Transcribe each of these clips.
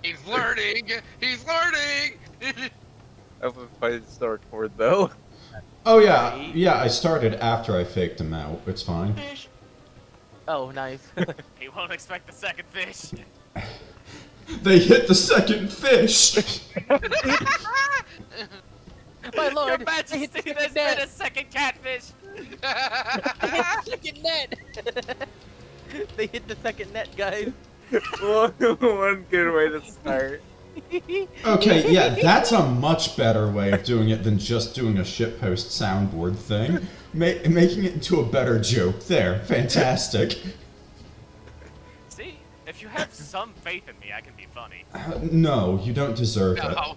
He's learning! He's learning! I would play the store cord though. Oh yeah, I started after I faked him out. It's fine. Fish. Oh, nice. He won't expect the second fish. They hit the second fish! My lord, Your they Majesty, hit the there's second been net. a second catfish. They hit the second net. They hit the second net, guys. One good way to start. Okay, yeah, that's a much better way of doing it than just doing a shitpost soundboard thing. Making it into a better joke there. Fantastic. See, if you have some faith in me, I can be funny. No, you don't deserve it. No.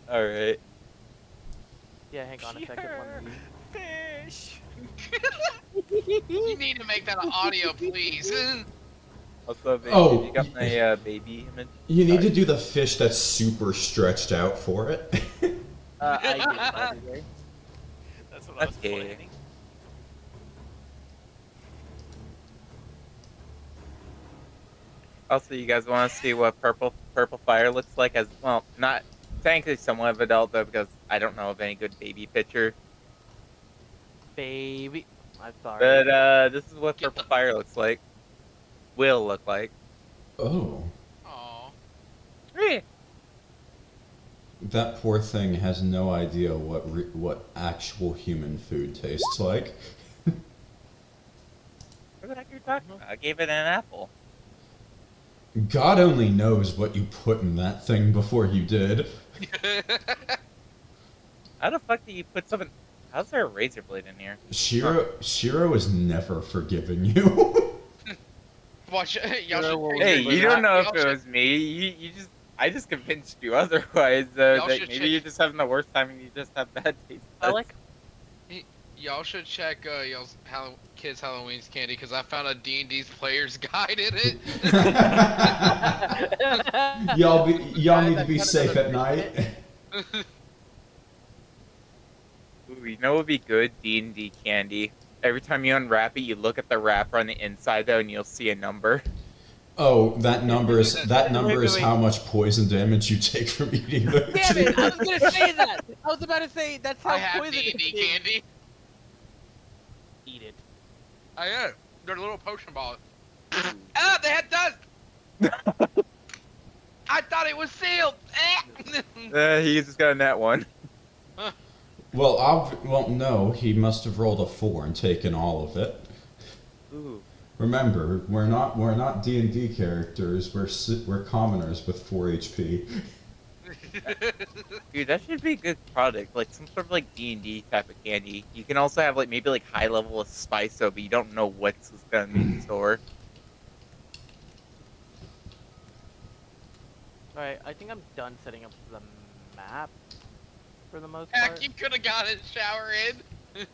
Alright. Yeah, hang on a second. Pure fish. You need to make that an audio, please. Also, baby, Oh. you got my baby image? You need to do the fish that's super stretched out for it. I did, by the way. That's what I was Okay. planning. Also, you guys want to see what purple fire looks like? As well, not technically somewhat of adult though, because I don't know of any good baby picture. Baby. I'm sorry. But this is what purple fire looks like. Will look like. Oh. Aw. That poor thing has no idea what actual human food tastes like. What the heck are you talking about? I gave it an apple. God only knows what you put in that thing before you did. How the fuck do you put something? How's there a razor blade in here? Shiro is never forgiving you. Watch, y'all should Hey, you don't know if y'all it should- was me. I just convinced you otherwise. Y'all That should maybe check- you're just having the worst time and you just have bad taste. Alec? Y'all should check y'all's kids' Halloween's candy because I found a D&D's player's guide in it. y'all need to be safe at night. Ooh, you know what would be good? D&D candy. Every time you unwrap it, you look at the wrapper on the inside though, and you'll see a number. Oh, that number is wait. how much poison damage you take from eating those. Damn it! I was gonna say that. I was about to say that's how I have poison D&D it is. candy. Eat it. I am. They're little potion balls. Ah, they had dust! I thought it was sealed! He just got a net one. Well, no, he must have rolled a 4 and taken all of it. Ooh. Remember, we're not D&D characters. We're commoners with 4 HP. Dude, that should be a good product. Like some sort of like D&D type of candy. You can also have like maybe like high level of spice though, but you don't know what's gonna be in store. Alright, I think I'm done setting up the map for the most Heck, part. you could have got it shower in.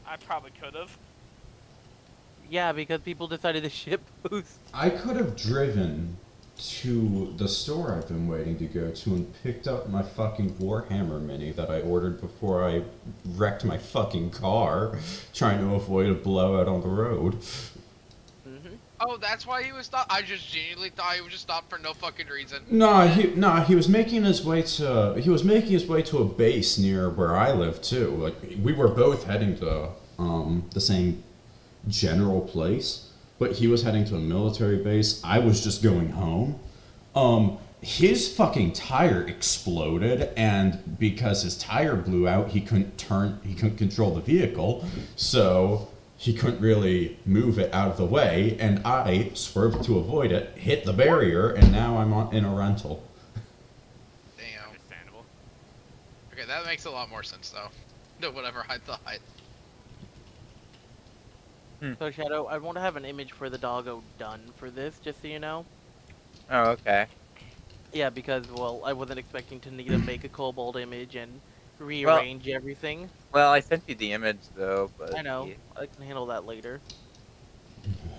I probably could have. Yeah, because people decided to ship boost. I could have driven to the store I've been waiting to go to and picked up my fucking Warhammer mini that I ordered before I wrecked my fucking car, trying to avoid a blowout on the road. Oh, that's why he was stopped? I just genuinely thought he was just stopped for no fucking reason. He was making his way to a base near where I live too. Like we were both heading to the same general place, but he was heading to a military base. I was just going home. His fucking tire exploded, and because his tire blew out, he couldn't control the vehicle, so he couldn't really move it out of the way, and I swerved to avoid it, hit the barrier, and now I'm in a rental. Damn. Understandable. Okay, that makes a lot more sense though. No, whatever I thought. So Shadow, I want to have an image for the doggo done for this, just so you know. Oh, okay. Yeah, because, well, I wasn't expecting to need to make a kobold image and rearrange everything. Well, I sent you the image though, but I know. I can handle that later.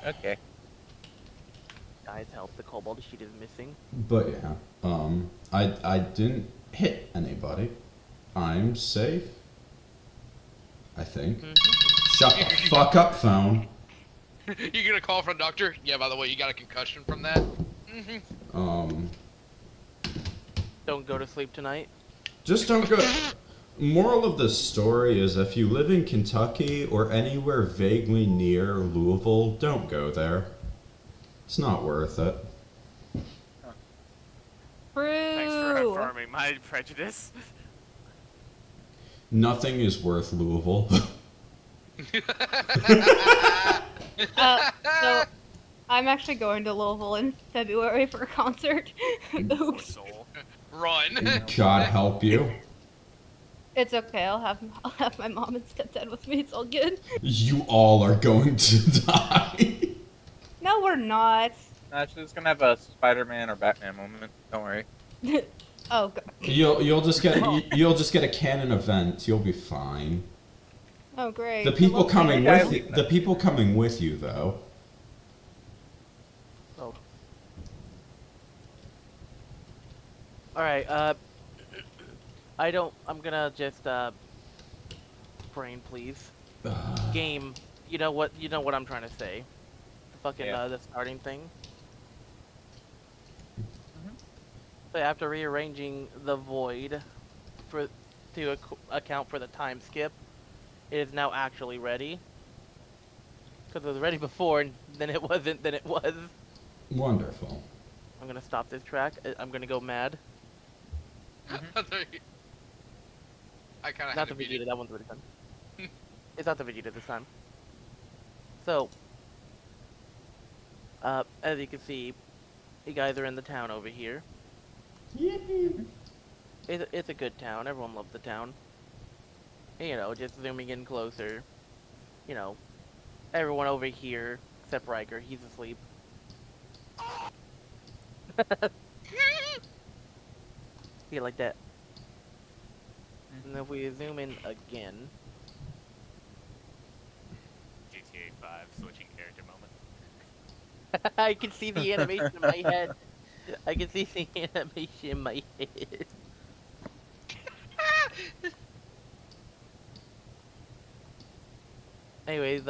Okay. Guys, help. The kobold sheet is missing. But yeah, I didn't hit anybody. I'm safe. I think. Shut the fuck up, phone. You gonna call for a doctor? Yeah, by the way, you got a concussion from that? Don't go to sleep tonight. Just don't go. Moral of the story is if you live in Kentucky or anywhere vaguely near Louisville, don't go there. It's not worth it. Thanks for True. affirming my prejudice. Nothing is worth Louisville. So I'm actually going to Louisville in February for a concert. Oops. Soul. Run. God help you. It's okay. I'll have my mom and stepdad with me. It's all good. You all are going to die. No, we're not. Actually, it's gonna have a Spider-Man or Batman moment. Don't worry. Oh god. You'll just get a canon event. You'll be fine. Oh great. The people Well, coming Yeah, with you, the people coming with you though. Oh. Alright, I'm gonna just, brain please. Game, you know what I'm trying to say. The fucking, Yeah. the starting thing. So after rearranging the void to account for the time skip, it is now actually ready. Because it was ready before, and then it wasn't, then it was. Wonderful. I'm gonna stop this track. I'm gonna go mad. I kind of Not the Vegeta, that one's already done. It's not the Vegeta this time. So, as you can see, you guys are in the town over here. It's a good town. Everyone loves the town. You know, just zooming in closer. You know, everyone over here except Ryker. He's asleep. Yeah, like that. And if we zoom in again, GTA 5 switching character moment. I can see the animation in my head. I can see the animation in my head. Anyways,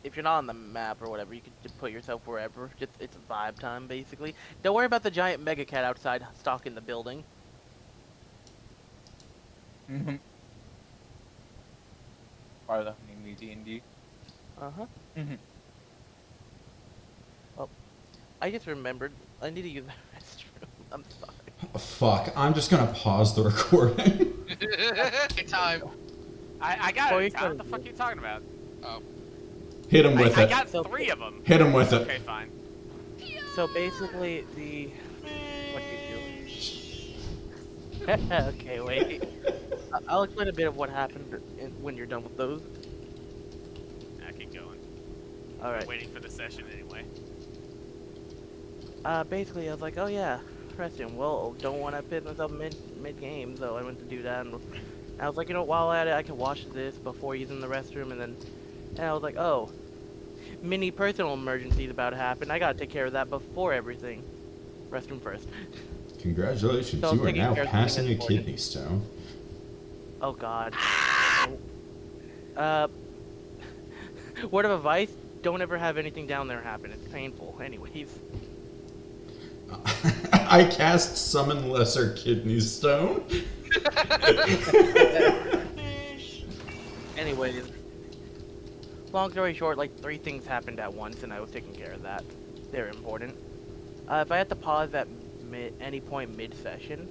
if you're not on the map or whatever, you can just put yourself wherever. Just it's vibe time, basically. Don't worry about the giant mega cat outside stalking the building. Mm-hmm. Part of the Honey Mew D&D. Uh-huh. Mm-hmm. Well, I just remembered. I need to use the restroom. I'm sorry. Fuck, I'm just gonna pause the recording. Time. I got Oh, it. you What the can- fuck are you talking about? Oh. Hit him with I it. got 3 of them. Hit him with it. Okay, fine. So basically, what do you do? Okay, wait. I'll explain a bit of what happened when you're done with those. I keep going. Alright. Waiting for the session anyway. Basically, I was like, oh yeah, restroom. Well, don't want to piss myself mid-game, so I went to do that. And I was like, you know, while at it, I can wash this before using the restroom. And I was like, oh, mini personal emergency is about to happen. I gotta take care of that before everything. Restroom first. Congratulations, So you are taking now care of passing a something important. kidney stone. Oh god. Word of advice, don't ever have anything down there happen. It's painful. Anyways. I cast Summon Lesser Kidney Stone. Anyways. Long story short, like 3 things happened at once and I was taking care of that. They're important. If I had to pause at any point mid-session,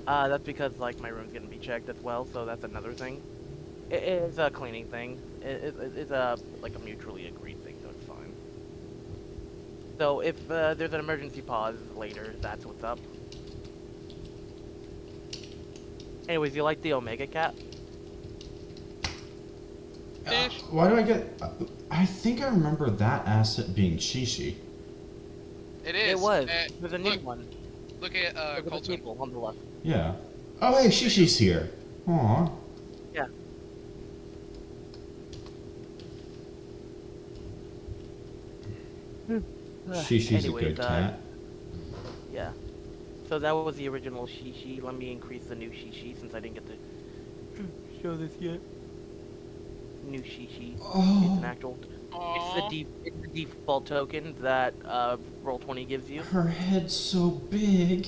that's because like my room's gonna be checked as well, so that's another thing. It's a cleaning thing. It's like a mutually agreed thing, so it's fine. So if there's an emergency pause later, that's what's up. Anyways, you like the Omega Cat? Fish. Why do I get... I think I remember that asset being ShiShi. It is. It was. There's a new look, one. Look at Look at the Colton. people on the left. Yeah. Oh, hey, ShiShi's here. Aw. Yeah. ShiShi's a good Anyways, cat. Yeah. So that was the original ShiShi. Let me increase the new ShiShi since I didn't get to show this yet. new ShiShi. Oh. It's an actual. It's the default token that Roll20 gives you. Her head's so big.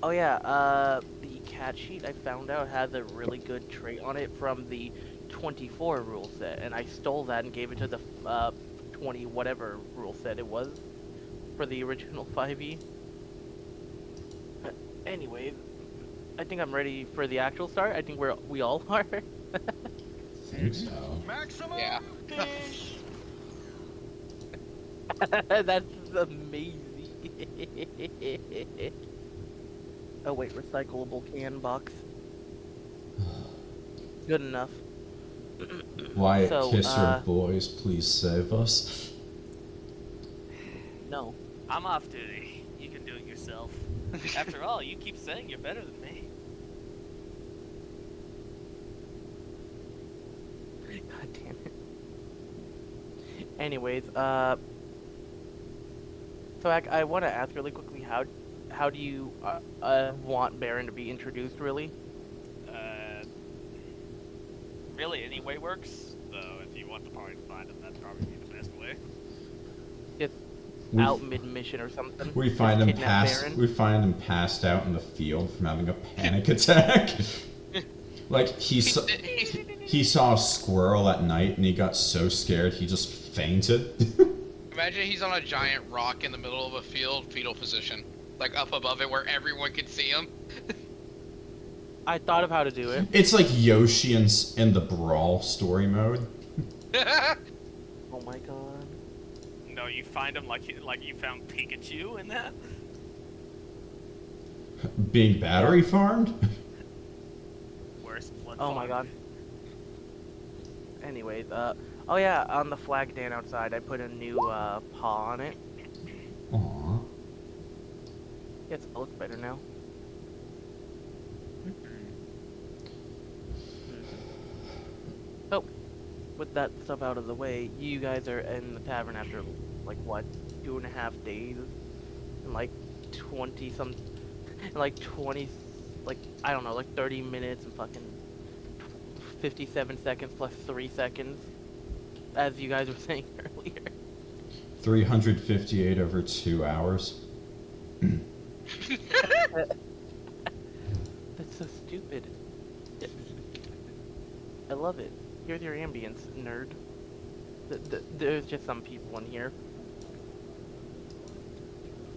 Oh yeah, the cat sheet I found out has a really good trait on it from the 24 rule set, and I stole that and gave it to the 20 whatever rule set it was for the original 5e. Anyways, I think I'm ready for the actual start. I think we all are. I think so. Yeah. That's amazing. Oh wait, recyclable can box. Good enough. Wyatt, So, kisser of boys, please save us. No. I'm off duty. You can do it yourself. After all, you keep saying you're better than me. God damn it. Anyways, so I want to ask really quickly, how do you want Barron to be introduced, really? Really, any way works. Though, if you want the party to find him, that'd probably be the best way. Just We- out mid-mission or something? We Just find him kidnap Barron? We find him passed out in the field from having a panic attack. Like he saw a squirrel at night and he got so scared he just fainted. Imagine he's on a giant rock in the middle of a field, fetal position, like up above it where everyone can see him. I thought of how to do it. It's like Yoshi in the Brawl story mode. Oh my god. No, you find him like you found Pikachu in that. Being battery farmed? Worst blood. Oh my god. farm. Anyways, oh yeah, on the flag stand outside, I put a new paw on it. Aww. Yeah, it looks better now. So, with that stuff out of the way, you guys are in the tavern after, like, what, 2.5 days? And, like, 20, I don't know, like, 30 minutes and fucking 57 seconds plus 3 seconds, as you guys were saying earlier. 358 over 2 hours. That's so stupid. I love it. Here's your ambience, nerd. There's just some people in here.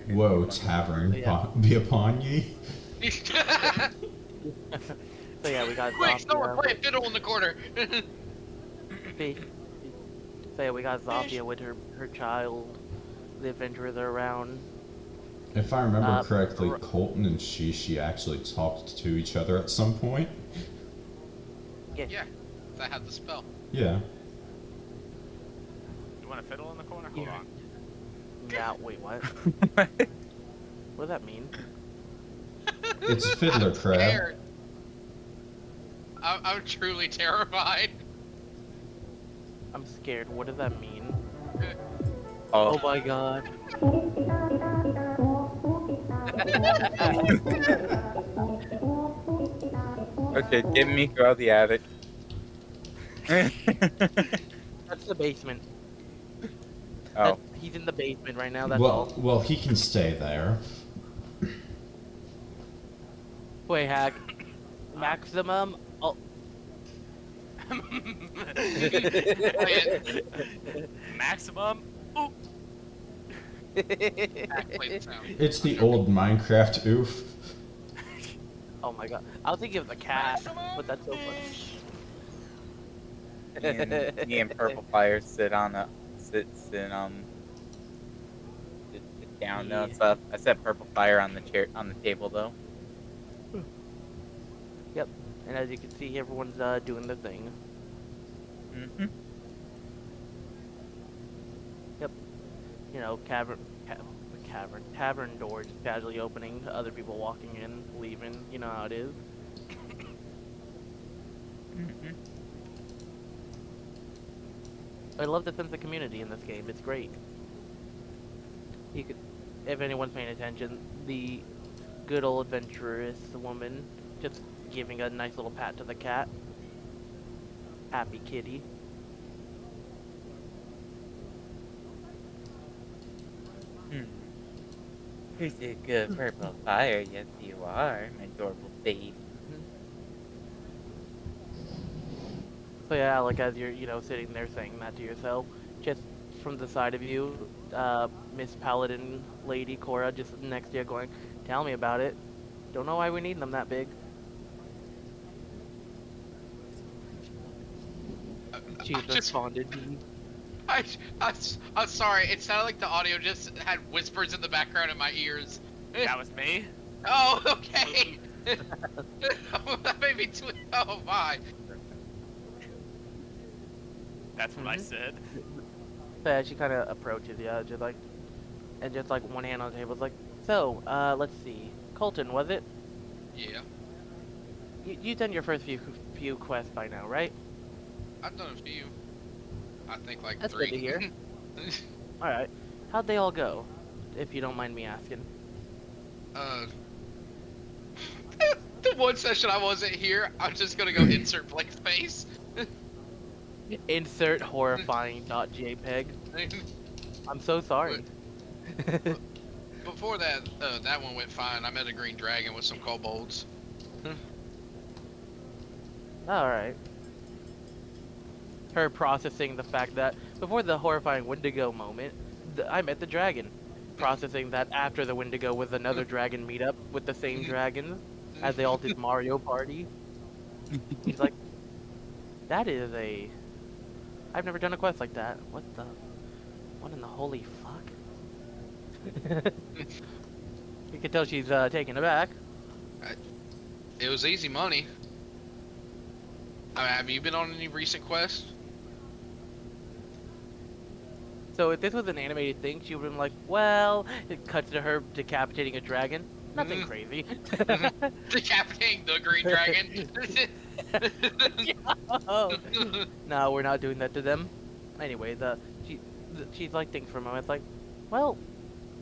Whoa, tavern, Yeah. be upon ye. So yeah, we got Quick, someone Zofia. play a fiddle in the corner. So yeah, we got Zofia with her child. The adventurers are around. If I remember correctly, r- Colton and ShiShi actually talked to each other at some point. Yeah, I had the spell. Yeah. You want a fiddle in the corner? Hold Yeah. on. Yeah, wait, what? What? What does that mean? It's Fiddler Crab. Scared. I'm truly terrified. I'm scared. What does that mean? Oh, Oh my god. okay, get me out of the attic. That's the basement. Oh, He's in the basement right now, that's all. Well, he can stay there. Wait, hack. Maximum. Oh, Maximum. Ooh. Play the sound. It's the old Minecraft oof. oh my god. I was thinking of the cat, but that's so funny. me and Purple Fire sit down though and stuff. I set Purple Fire on the table though. Yep. And as you can see, everyone's doing the thing. Mhm. Yep. You know, tavern doors casually opening, other people walking in, leaving. You know how it is. Mhm. I love the sense of community in this game. It's great. You could, if anyone's paying attention, the good old adventurous woman just giving a nice little pat to the cat. Happy kitty. Who's a good purple fire? Yes, you are, my adorable baby. So yeah, like as you're, sitting there saying that to yourself, just from the side of you, Miss Paladin Lady Cora just next to you going, tell me about it. Don't know why we need them that big. She responded. I'm sorry. It sounded like the audio just had whispers in the background in my ears. That was me. Oh, okay. That made me oh my. That's what I said. So yeah, she kind of approaches you, just like one hand on the table, like, so, let's see, Colton, was it? Yeah. You've done your first few quests by now, right? I've done a few. I think like That's 3. good to hear. All right, how'd they all go, if you don't mind me asking? The one session I wasn't here, I'm just gonna go insert blank space. Insert horrifying.jpg. I'm so sorry. Before that, that one went fine. I met a green dragon with some kobolds. Alright. Her processing the fact that before the horrifying Wendigo moment, I met the dragon. Processing that after the Wendigo was another dragon meetup with the same dragons, as they all did Mario Party. He's like, that is a... I've never done a quest like that. What in the holy fuck? You can tell she's taken aback. It was easy money. I mean, have you been on any recent quests? So if this was an animated thing, she would have been like, well, it cuts to her decapitating a dragon. Nothing crazy. Decapitating the green dragon. No, we're not doing that to them. Anyway, she's like thinks for a moment. It's like, well,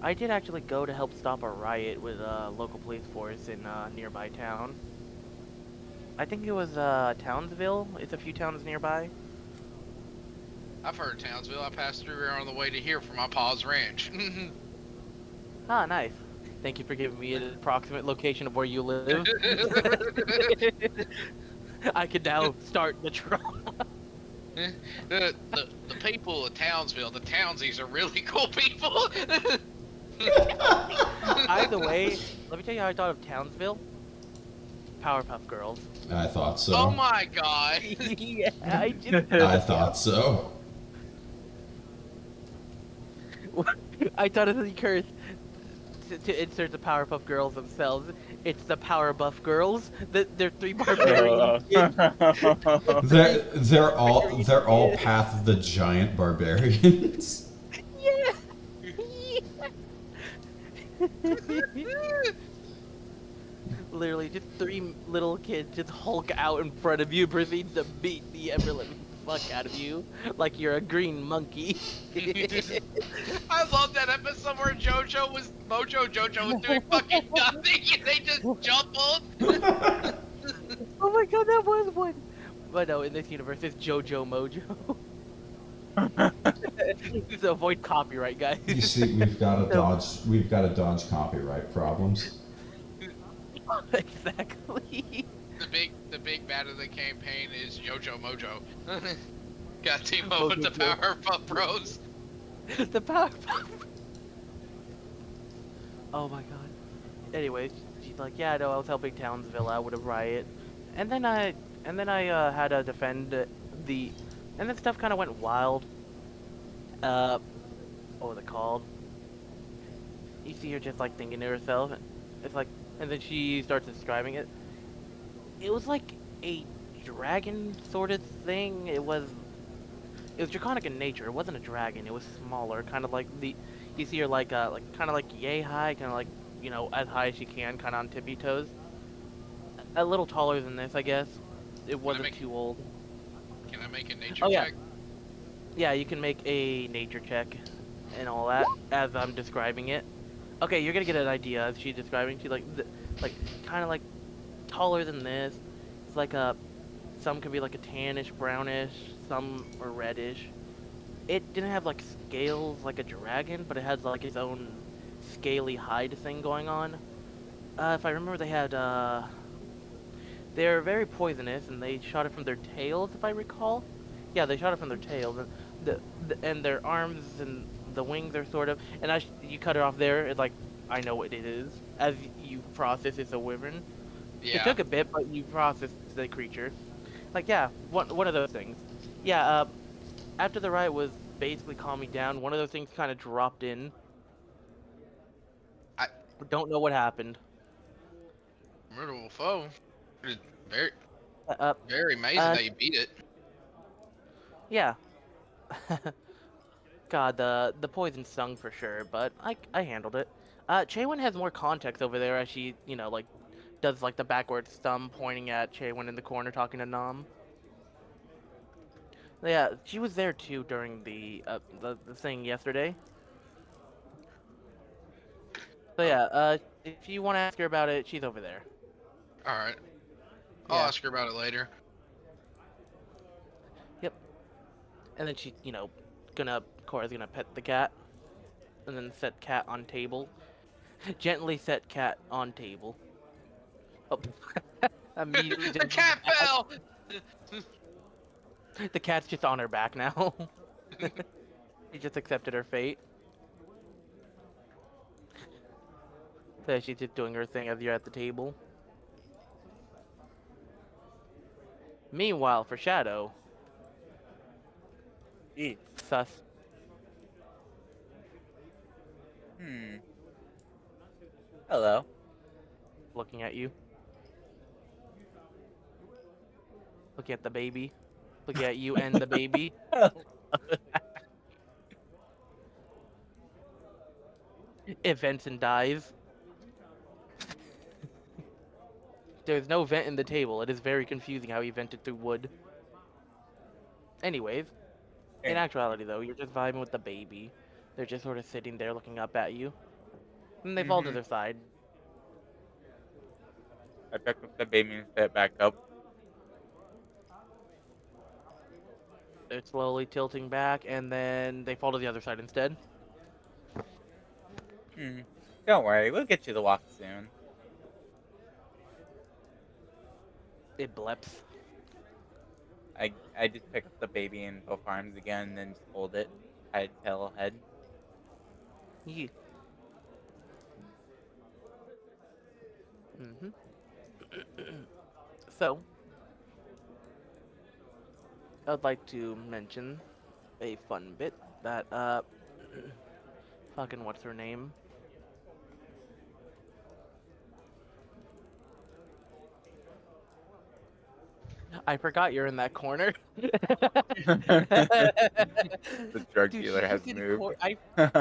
I did actually go to help stop a riot with a local police force in a nearby town. I think it was Townsville. It's a few towns nearby. I've heard of Townsville. I passed through here on the way to here for my pa's ranch. Ah, nice. Thank you for giving me an approximate location of where you live. I can now start the trauma. The people of Townsville, the townsies are really cool people. Either way, let me tell you how I thought of Townsville. Powerpuff Girls. I thought so. Oh my god. Yeah, I thought so. I thought it was cursed to insert the Powerpuff Girls themselves. It's the Powerbuff Girls. They're 3 barbarians. They're all Path of the Giant Barbarians. Yeah. Literally, just 3 little kids just hulk out in front of you, proceeds to beat the ever-living fuck out of you like you're a green monkey. I love that episode where Mojo Jojo was doing fucking nothing and they just jumbled. Oh my god, that was one. But no, in this universe, it's Jojo Mojo. To avoid copyright, guys. You see, we've got to dodge copyright problems. Exactly. The big bad of the campaign is Jojo Mojo. Got to team up with the Powerpuff Bros. The Powerpuff. Oh my god. Anyways, she's like, yeah, no, I was helping Townsville out with a riot, and then I had to defend the, and then stuff kind of went wild. What was it called? You see her just like thinking to herself. It's like, and then she starts describing it. It was like a dragon sort of thing. It was draconic in nature. It wasn't a dragon. It was smaller, kind of like you see her like kind of like yay high, kind of like, you know, as high as she can, kind of on tippy toes. A little taller than this, I guess. It wasn't too old. Can I make a nature check? Yeah, you can make a nature check and all that as I'm describing it. Okay, you're gonna get an idea as she's describing. She's like kind of like taller than this. It's like some could be like a tannish, brownish, some are reddish. It didn't have like scales like a dragon, but it had like its own scaly hide thing going on. If I remember, they're very poisonous, and they shot it from their tails, if I recall. Yeah, they shot it from their tails, and and their arms and the wings are sort of. And as you cut it off there, it's like I know what it is. As you process, it's a wyvern. It Yeah. took a bit, but you processed the creature. Like yeah, one of those things. Yeah. After the riot was basically calming down, one of those things kind of dropped in. I Don't know what happened. Formidable foe. It's very, Uh, uh, very amazing uh that you beat it. yeah. God, the poison stung for sure, but I handled it. Chaewynn has more context over there as she, like, does like the backwards thumb pointing at Chaewynn in the corner talking to Nom. Yeah, she was there too during the thing yesterday. So yeah, if you want to ask her about it, she's over there. All right. I'll Yeah. ask her about it later. Yep. And then she, Cora's gonna pet the cat, and then set cat on table. Gently set cat on table. Oh, immediately The just cat fell. the cat's just on her back now. She just accepted her fate. So she's just doing her thing as you're at the table. Meanwhile, for Shadow, Jeez. sus, Hmm. Hello. looking at you. Looking at the baby. Looking at you and the baby. It vents and dies. There's no vent in the table. It is very confusing how he vented through wood. Anyways, in actuality though, you're just vibing with the baby. They're just sort of sitting there looking up at you. And they fall to Mm-hmm. their side. I pick up the baby and set it back up. They're slowly tilting back, and then they fall to the other side instead. Hmm. Don't worry, we'll get you the walk soon. It bleps. I just pick up the baby in both arms again and then just hold it. Head, tail, head. Yeah. Mm-hmm. So, I'd like to mention a fun bit that, fucking what's her name? I forgot you're in that corner. The drug Dude, dealer she's has just in moved. I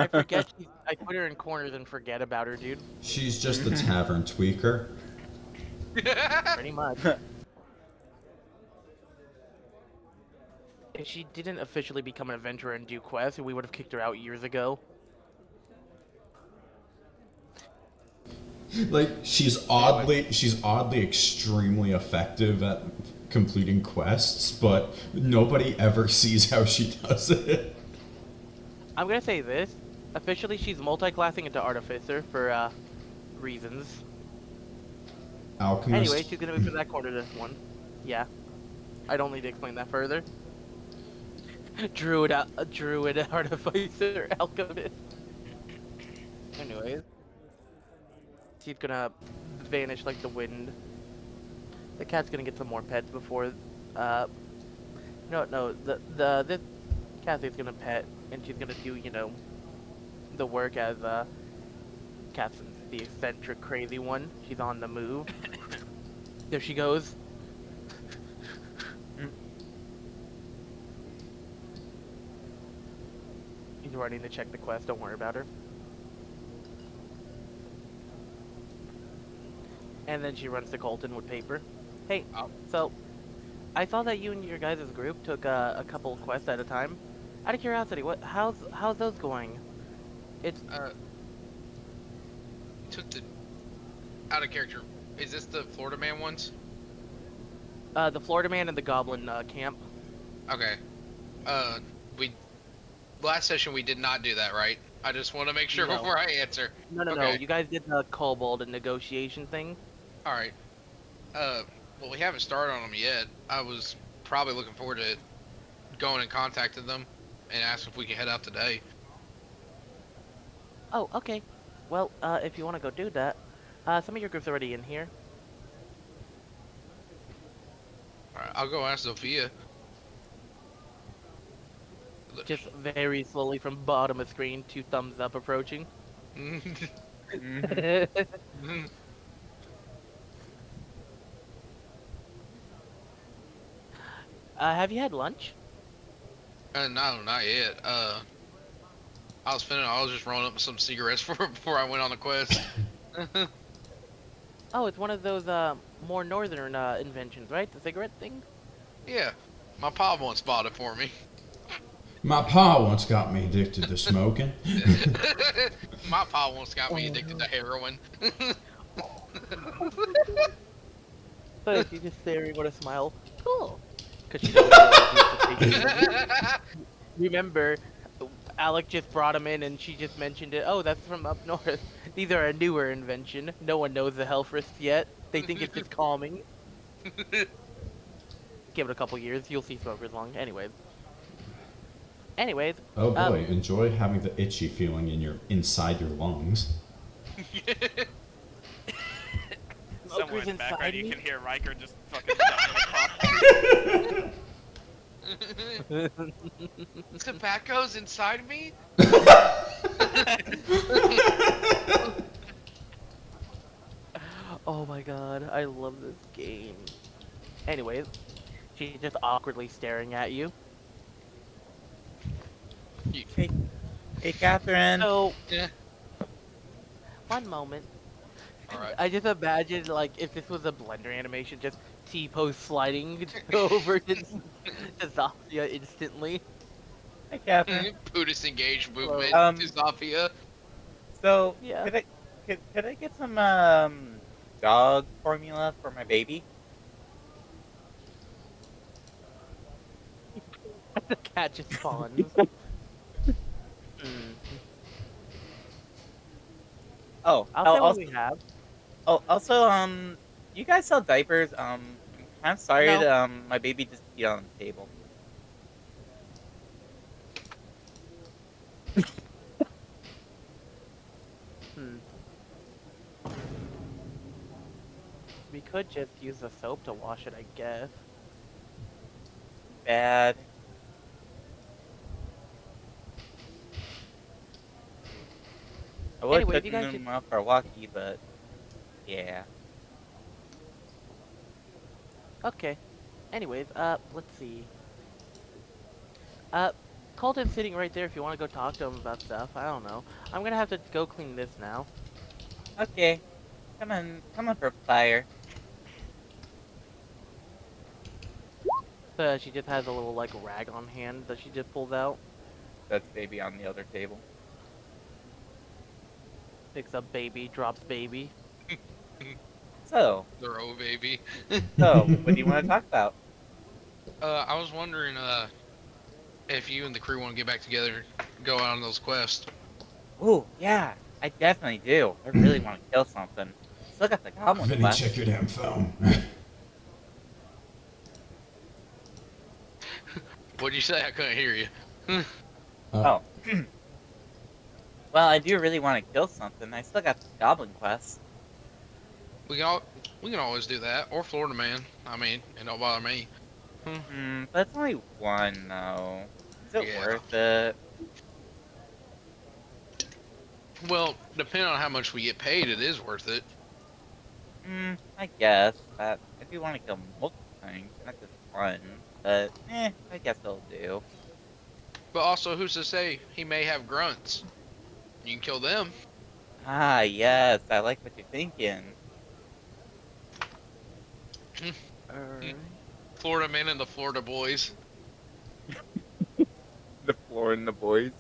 forget I put her in corners and forget about her, dude. She's just the Tavern Tweaker. Pretty much. If she didn't officially become an adventurer and do quests, we would have kicked her out years ago. Like she's oddly extremely effective at completing quests, but nobody ever sees how she does it. I'm gonna say this. Officially, she's multi-classing into Artificer for, reasons. Alchemist. Anyway, she's gonna move to that corner to one. Yeah. I don't need to explain that further. Druid, Artificer, Alchemist. Anyways. She's gonna vanish like the wind. The cat's gonna get some more pets before, no, this Cassie's gonna pet, and she's gonna do, the work as, Cassie's the eccentric, crazy one. She's on the move. There she goes. He's running to check the quest, don't worry about her. And then she runs to Colton with paper. Hey, so, I saw that you and your guys' group took a couple quests at a time. Out of curiosity, how's those going? It's Took the out of character. Is this the Florida man ones? The Florida man and the Goblin camp. Okay. We last session we did not do that, right? I just want to make sure No. before I answer. No. Okay. You guys did the kobold and negotiation thing. All right. Well, we haven't started on them yet. I was probably looking forward to going and contacting them and ask if we can head out today. Oh, okay. Well, if you want to go do that, some of your group's already in here. All right, I'll go ask Zofia. Just very slowly from bottom of screen, 2 thumbs up approaching. Have you had lunch? No, not yet. I was just rolling up some cigarettes before I went on the quest. Oh, it's one of those more northern inventions, right? The cigarette thing? Yeah, my pa once bought it for me. My pa once got me addicted to smoking. My pa once got me addicted to heroin. But she's just staring with a smile. Cool. Because she doesn't realize he's just Remember, Alec just brought him in and she just mentioned it. Oh, that's from up north. These are a newer invention. No one knows the health risks yet. They think it's just calming. Give it a couple years, you'll see smokers long. Anyways. Oh boy, enjoy having the itchy feeling inside your lungs. Somewhere in the background, you can hear Ryker just fucking dying across. Tobacco's inside me? Oh my god, I love this game. Anyways, she's just awkwardly staring at you. Hey, Catherine. So, Yeah. one moment. Alright. I just imagined, like, if this was a Blender animation, just T-pose sliding over to Zofia instantly. Hey, Catherine. Buddhist engaged movement to Zofia. So, Yeah. could I get some dog formula for my baby? The cat just spawns. Oh, I'll say what also, we have. you guys sell diapers? I'm kind of sorry No. that my baby just peed on the table. We could just use the soap to wash it, I guess. Bad. I would Anyway, have you taken guys them out for a walkie, but yeah. Okay. Anyways, let's see. Colton's sitting right there if you want to go talk to him about stuff. I don't know. I'm gonna have to go clean this now. Okay. Come on for fire. She just has a little, like, rag on hand that she just pulls out. That's baby on the other table. Picks up baby, drops baby. So, Their old baby. what do you want to talk about? I was wondering, if you and the crew want to get back together, go out on those quests. Ooh, yeah, I definitely do. I really want to kill something. Still got the goblin Vinny, quest. check your damn phone. What'd you say? I couldn't hear you. Oh. Well, I do really want to kill something. I still got the goblin quest. We can always do that, or Florida man. I mean, it don't bother me. But it's only one, though. Is it Yeah. worth it? Well, depending on how much we get paid, it is worth it. I guess. But I do want to kill multiple things, not just one. But, I guess it'll do. But also, who's to say he may have grunts? You can kill them. Ah, yes, I like what you're thinking. Alright. Florida man and the Florida boys. The floor and the boys.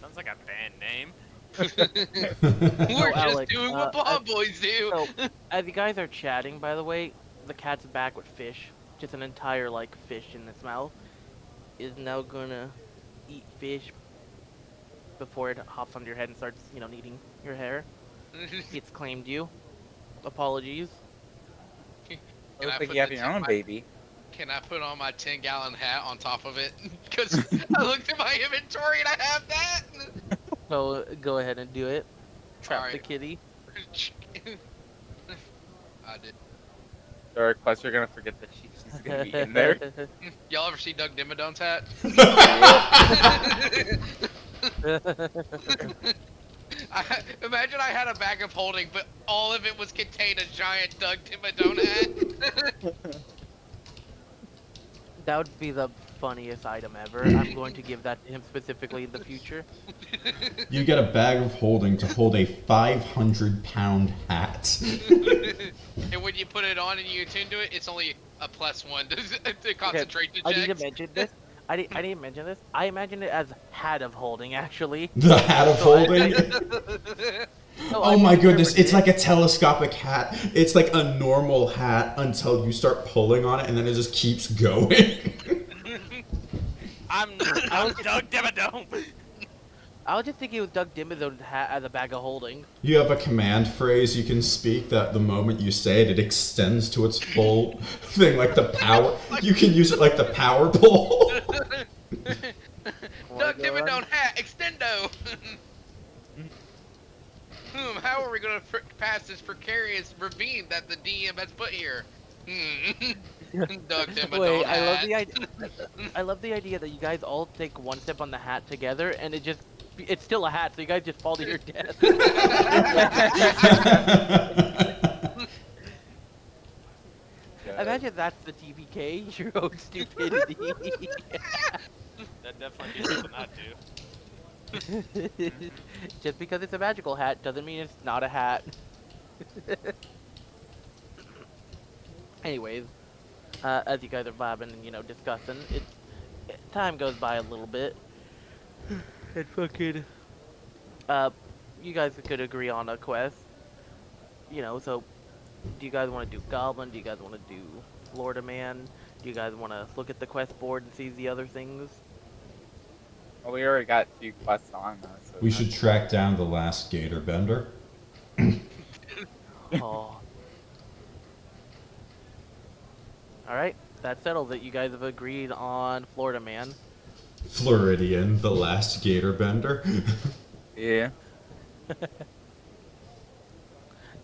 Sounds like a band name. We're just Alec, doing what blonde boys do. So, as you guys are chatting, by the way, the cat's back with fish. Just an entire, like, fish in its mouth. Is now gonna eat fish before it hops onto your head and starts, eating your hair. It's claimed you. Apologies. Looks like you have your own baby. Can I put on my 10-gallon hat on top of it? Because I looked at my inventory and I have that. So, go ahead and do it. Trap the Alright. kitty. I did. So our quest, you're gonna forget that she's gonna be in there. Y'all ever see Doug Dimmadome's hat? Imagine I had a bag of holding, but all of it was contained a giant Doug Dimmadome hat. That would be the funniest item ever. I'm going to give that to him specifically in the future. You get a bag of holding to hold a 500-pound hat. And when you put it on and you attune to it, it's only a +1 to concentration I checks. need to mention this. I didn't mention this. I imagined it as hat of holding, actually. The hat of holding? Oh my goodness, it's like like a telescopic hat. It's like a normal hat until you start pulling on it and then it just keeps going. I'm Doug Dimmadome. I was just thinking it was Doug Dimmadome's hat as a bag of holding. You have a command phrase you can speak that the moment you say it, it extends to its full thing, like the power. You can use it like the power pole. Doug Dimmadome hat, extendo! How are we going to pass this precarious ravine that the DM has put here? Doug Dimmadome Wait, hat. I love the idea that you guys all take one step on the hat together, and it's still a hat, so you guys just fall to your death. Imagine that's the TPK, your own stupidity. That definitely be something I'd do. Just because it's a magical hat doesn't mean it's not a hat. Anyways, as you guys are vibing and discussing, time goes by a little bit. And fucking, you guys could agree on a quest. So do you guys want to do Goblin? Do you guys want to do Florida Man? Do you guys want to look at the quest board and see the other things? Well, we already got 2 quests on though. So We should track down the last gator bender. Oh. Alright, that settles it. You guys have agreed on Florida Man. Floridian, the last gator bender. Yeah.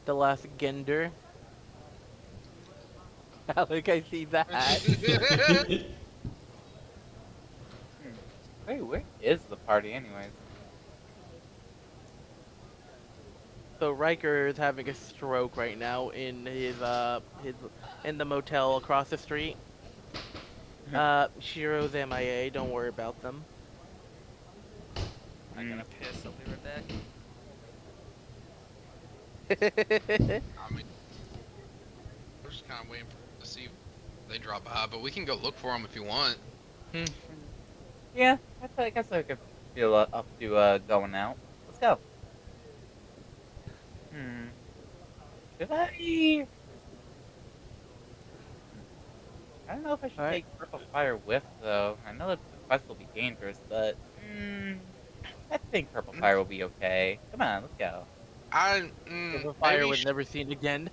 The last Gender. Alec, I see that. Wait, where is the party anyways? So Ryker is having a stroke right now in his in the motel across the street. Shiro's MIA. Don't worry about them. I gotta piss. I'll be right back. I mean, we're just kind of waiting to see if they drop by, but we can go look for them if you want. Yeah, I guess I could feel up to going out. Let's go. Should I? I don't know if I should take Purple Fire with though. I know that the quest will be dangerous, but I think Purple Fire will be okay. Come on, let's go. The fire was never seen again.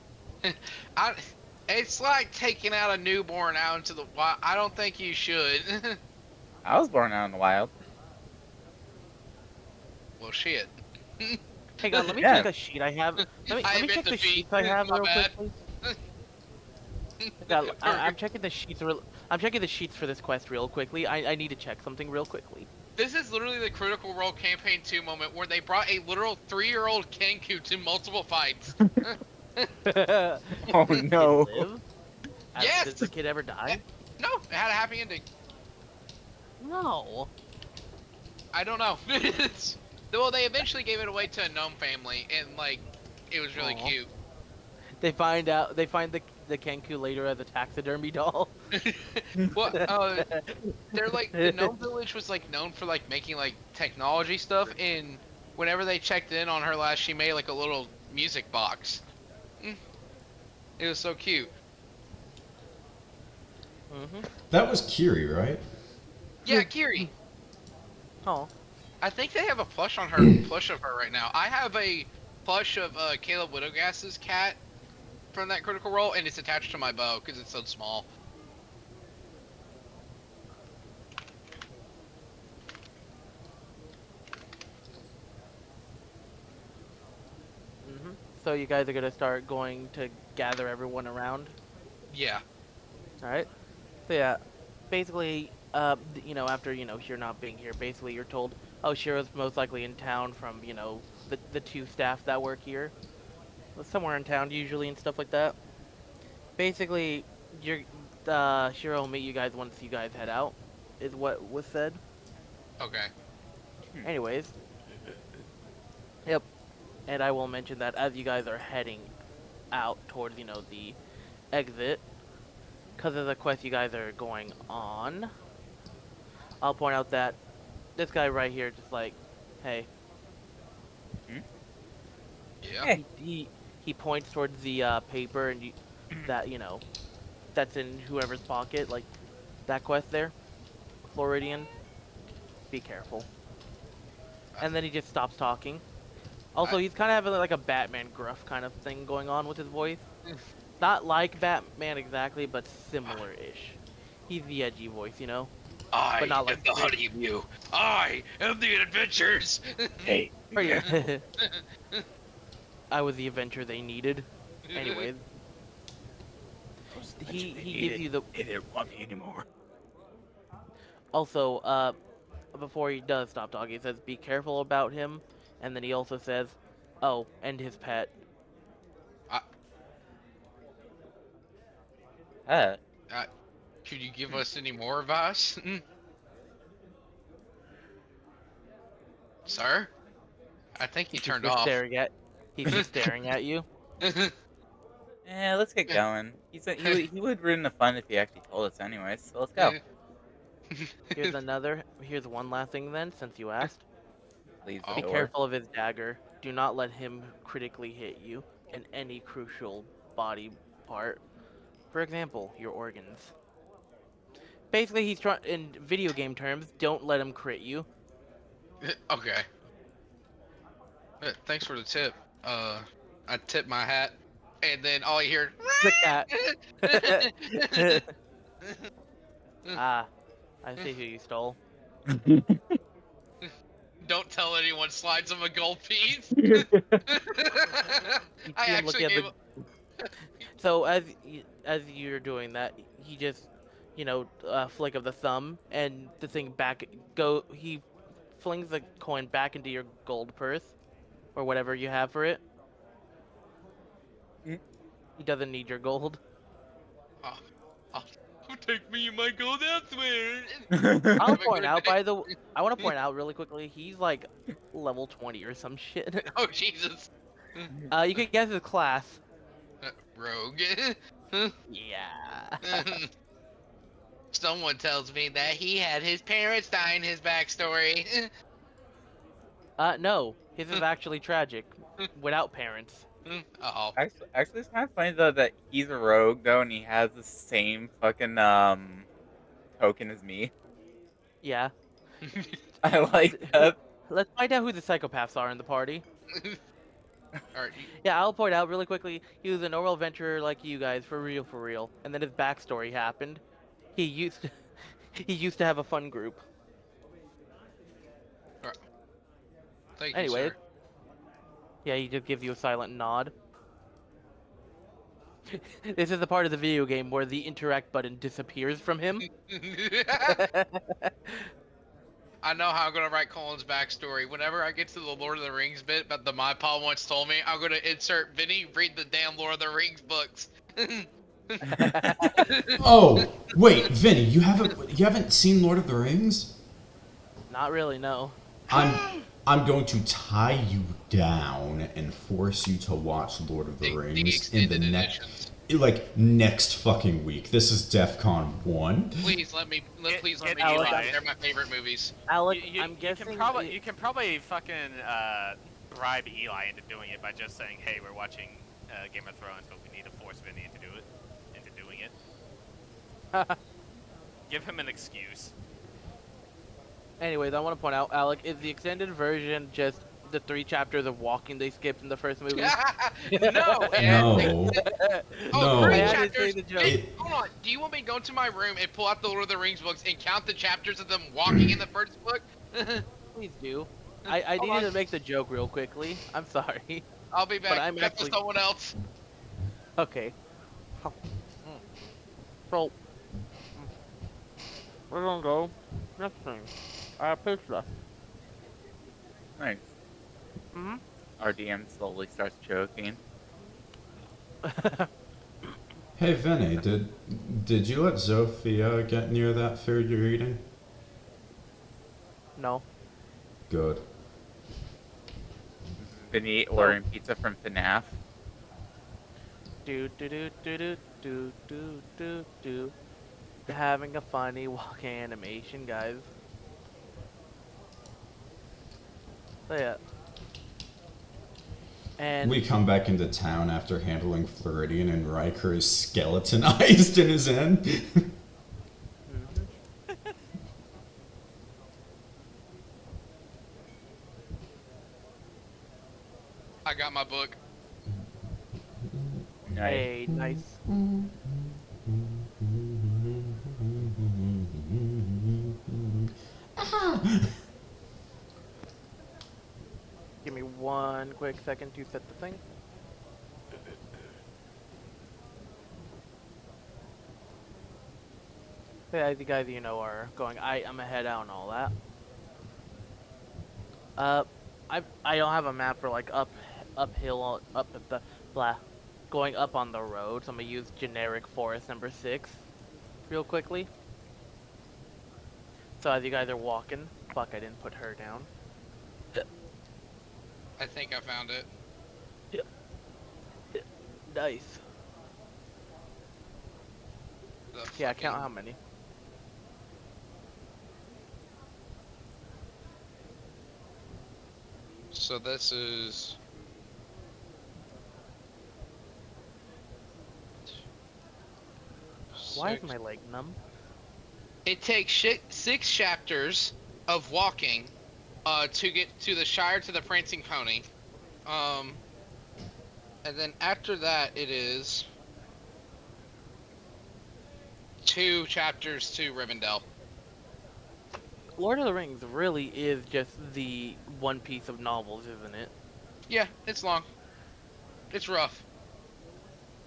It's like taking out a newborn out into the wild. I don't think you should. I was born out in the wild. Well, shit. Hang on, let me Yeah. check a sheet I have. Let me check the feet. sheets I have My real bad. quickly. I'm checking the sheets. I'm checking the sheets for this quest real quickly. I need to check something real quickly. This is literally the Critical Role Campaign 2 moment where they brought a literal 3-year-old Kenku to multiple fights. Oh no. Yes! Did the kid ever die? No, it had a happy ending. No. I don't know. Well, they eventually gave it away to a gnome family, and like, it was really Aw. cute. They find the Kenku later as a taxidermy doll. Well, they're like the gnome village was like known for like making like technology stuff, and whenever they checked in on her last, she made like a little music box. It was so cute. That was Kiri, right? Yeah, Kiri. Oh. I think they have a plush of her right now. I have a plush of Caleb Widowgas's cat from that Critical Role, and it's attached to my bow because it's so small. So you guys are gonna start going to gather everyone around? Yeah. Alright. So yeah, basically, after, you're not being here, basically you're told, oh, Shiro's most likely in town from, the two staff that work here. Somewhere in town, usually, and stuff like that. Basically, Shiro will meet you guys once you guys head out, is what was said. Okay. Anyways. Yep. And I will mention that as you guys are heading out towards, the exit, because of the quest you guys are going on, I'll point out that this guy right here just like, hey. Yeah. He points towards the paper and that's in whoever's pocket, like that quest there. Floridian. Be careful. And then he just stops talking. Also, he's kind of having like a Batman gruff kind of thing going on with his voice. Not like Batman exactly, but similar-ish. He's the edgy voice, I but not like am the Honey Mew. I am the Adventures. Hey. I was the adventure they needed. Anyways. He gives you the... They didn't want me anymore. Also, before he does stop talking, he says, be careful about him. And then he also says, oh, and his pet. Could you give us any more advice? Sir? I think he turned off. He's just staring at you. Yeah, let's get going. He said he would ruin the fun if he actually told us anyways, so let's go. Here's one last thing then, since you asked. Please, Be careful of his dagger. Do not let him critically hit you in any crucial body part. For example, your organs. Basically, he's trying, in video game terms, don't let him crit you. Okay. Thanks for the tip. I tip my hat, and then all you hear... The cat. I see who you stole. Don't tell anyone slides him a gold piece. I actually gave So as you're doing that, he just, flick of the thumb, and the thing he flings the coin back into your gold purse, or whatever you have for it. He doesn't need your gold. Take me and my gold elsewhere. I want to point out really quickly, he's like level 20 or some shit. Oh, Jesus. You can guess his class. Rogue. Yeah. Someone tells me that he had his parents die in his backstory. No. His is actually tragic. Without parents. Uh-oh. Actually, it's kind of funny though that he's a rogue though, and he has the same fucking token as me. Yeah. I like that. Let's find out who the psychopaths are in the party. Alright. Yeah, I'll point out really quickly, he was a normal adventurer like you guys, for real. And then his backstory happened. He used to have a fun group. Right. Thank Anyway. you, sir. Yeah, he just gives you a silent nod. This is the part of the video game where the interact button disappears from him. I know how I'm gonna write Colin's backstory. Whenever I get to the Lord of the Rings bit, but my pa once told me, I'm gonna insert Vinny read the damn Lord of the Rings books. Oh, wait, Vinny, you haven't seen Lord of the Rings? Not really, no. I'm going to tie you down and force you to watch Lord of the Rings in the next. like next fucking week. This is DEF CON 1. Please let me Get do Eli. that. They're my favorite movies. Alec, You I'm guessing you can probably fucking bribe Eli into doing it by just saying, "Hey, we're watching Game of Thrones, but we need to force Vinny into doing it." Give him an excuse. Anyways, I want to point out, Alec, is the extended version just the 3 chapters of walking they skipped in the first movie? No, No. Oh, No. 3 I had to chapters. say the joke. Wait, hold on. Do you want me to go into my room and pull out the Lord of the Rings books and count the chapters of them walking in the first book? Please do. I Hold needed on. to make the joke real quickly. I'm sorry. I'll be back. But I'm Cut actually- to someone else. Okay. So, we're gonna go next thing. Pizza. Nice. Mm-hmm. Our DM slowly starts choking. Hey Vinny, did you let Zofia get near that food you're eating? No. Good. Vinny ordering pizza from FNAF. Do do do do do do do do do. Having a funny walk animation, guys. So yeah. And We come back into town after handling Floridian and Ryker is skeletonized in his end. Mhm. I got my book. Nice. Hey, nice. Give me one quick second to set the thing. Hey, as you guys are going, I'm gonna head out and all that. I don't have a map for like uphill, up at the blah, going up on the road. So I'm gonna use generic forest number 6, real quickly. So as you guys are walking, fuck, I didn't put her down. I think I found it. Nice. The Yeah, count fucking- how many. So this is. Why is 6. my leg numb? It takes 6 chapters of walking to get to the Shire to the Prancing Pony. And then after that, it is 2 chapters to Rivendell. Lord of the Rings really is just the one piece of novels, isn't it? Yeah, it's long. It's rough.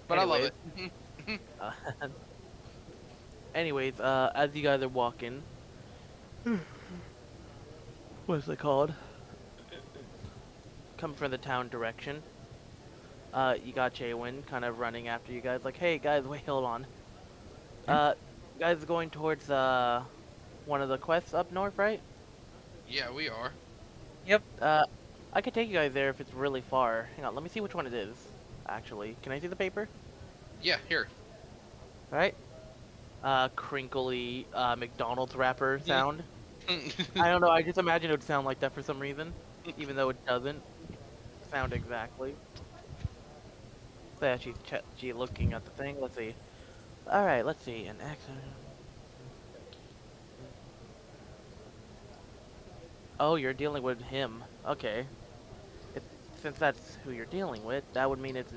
But I love it. Uh, anyways, as you guys are walking, what's it called? Coming from the town direction. You got Chaewynn kind of running after you guys, like, hey guys, wait, hold on. You guys are going towards one of the quests up north, right? Yeah, we are. Yep. I could take you guys there if it's really far. Hang on, let me see which one it is. Actually, can I see the paper? Yeah, here. Right? Crinkly McDonald's wrapper sound. I don't know, I just imagine it would sound like that for some reason, even though it doesn't sound exactly. So yeah, she's looking at the thing. Let's see. Alright, let's see. An accident. Oh, you're dealing with him. Okay. Since that's who you're dealing with, that would mean it's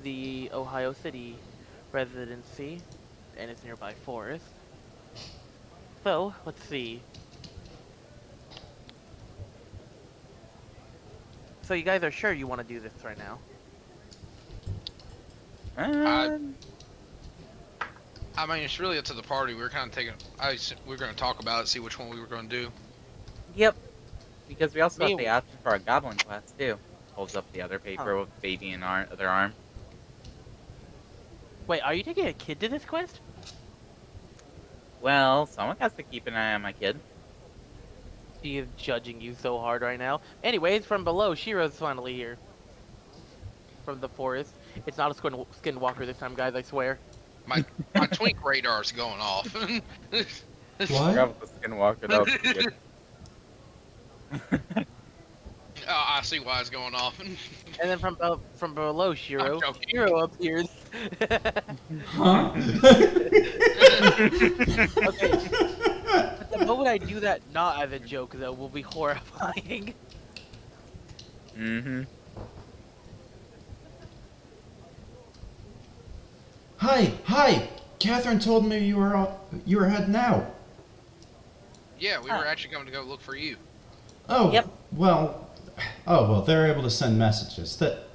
the Ohio City residency, and it's nearby forest. So, let's see. So you guys are sure you want to do this right now? I mean, it's really up to the party. We were kind of taking. We were going to talk about it, see which one we were going to do. Yep. Because we also Me- have the option for a goblin quest too. Holds up the other paper with baby in other arm. Wait, are you taking a kid to this quest? Well, someone has to keep an eye on my kid. She is judging you so hard right now. Anyways, from below, Shiro's finally here. From the forest. It's not a skinwalker this time, guys. I swear. My twink radar's going off. What? Grab the skinwalker. That would be good. Oh, I see why it's going off. And then from below, Shiro joking. appears. Huh? Okay. But the moment I do that, not as a joke, though, will be horrifying. Mm-hmm. Hi! Catherine told me you were heading out. Yeah, we were actually going to go look for you. Oh, Yep. well, they're able to send messages. That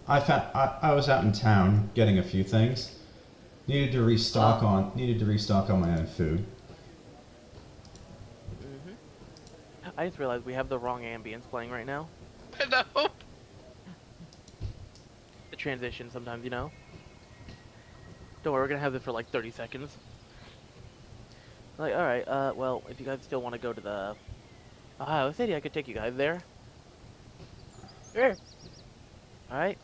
I was out in town getting a few things. Needed to restock on my own food. I just realized we have the wrong ambience playing right now. No. The transition sometimes, you know. Don't worry, we're gonna have this for like 30 seconds. Like, alright, well, if you guys still want to go to the Ohio City, I could take you guys there. Sure. Alright,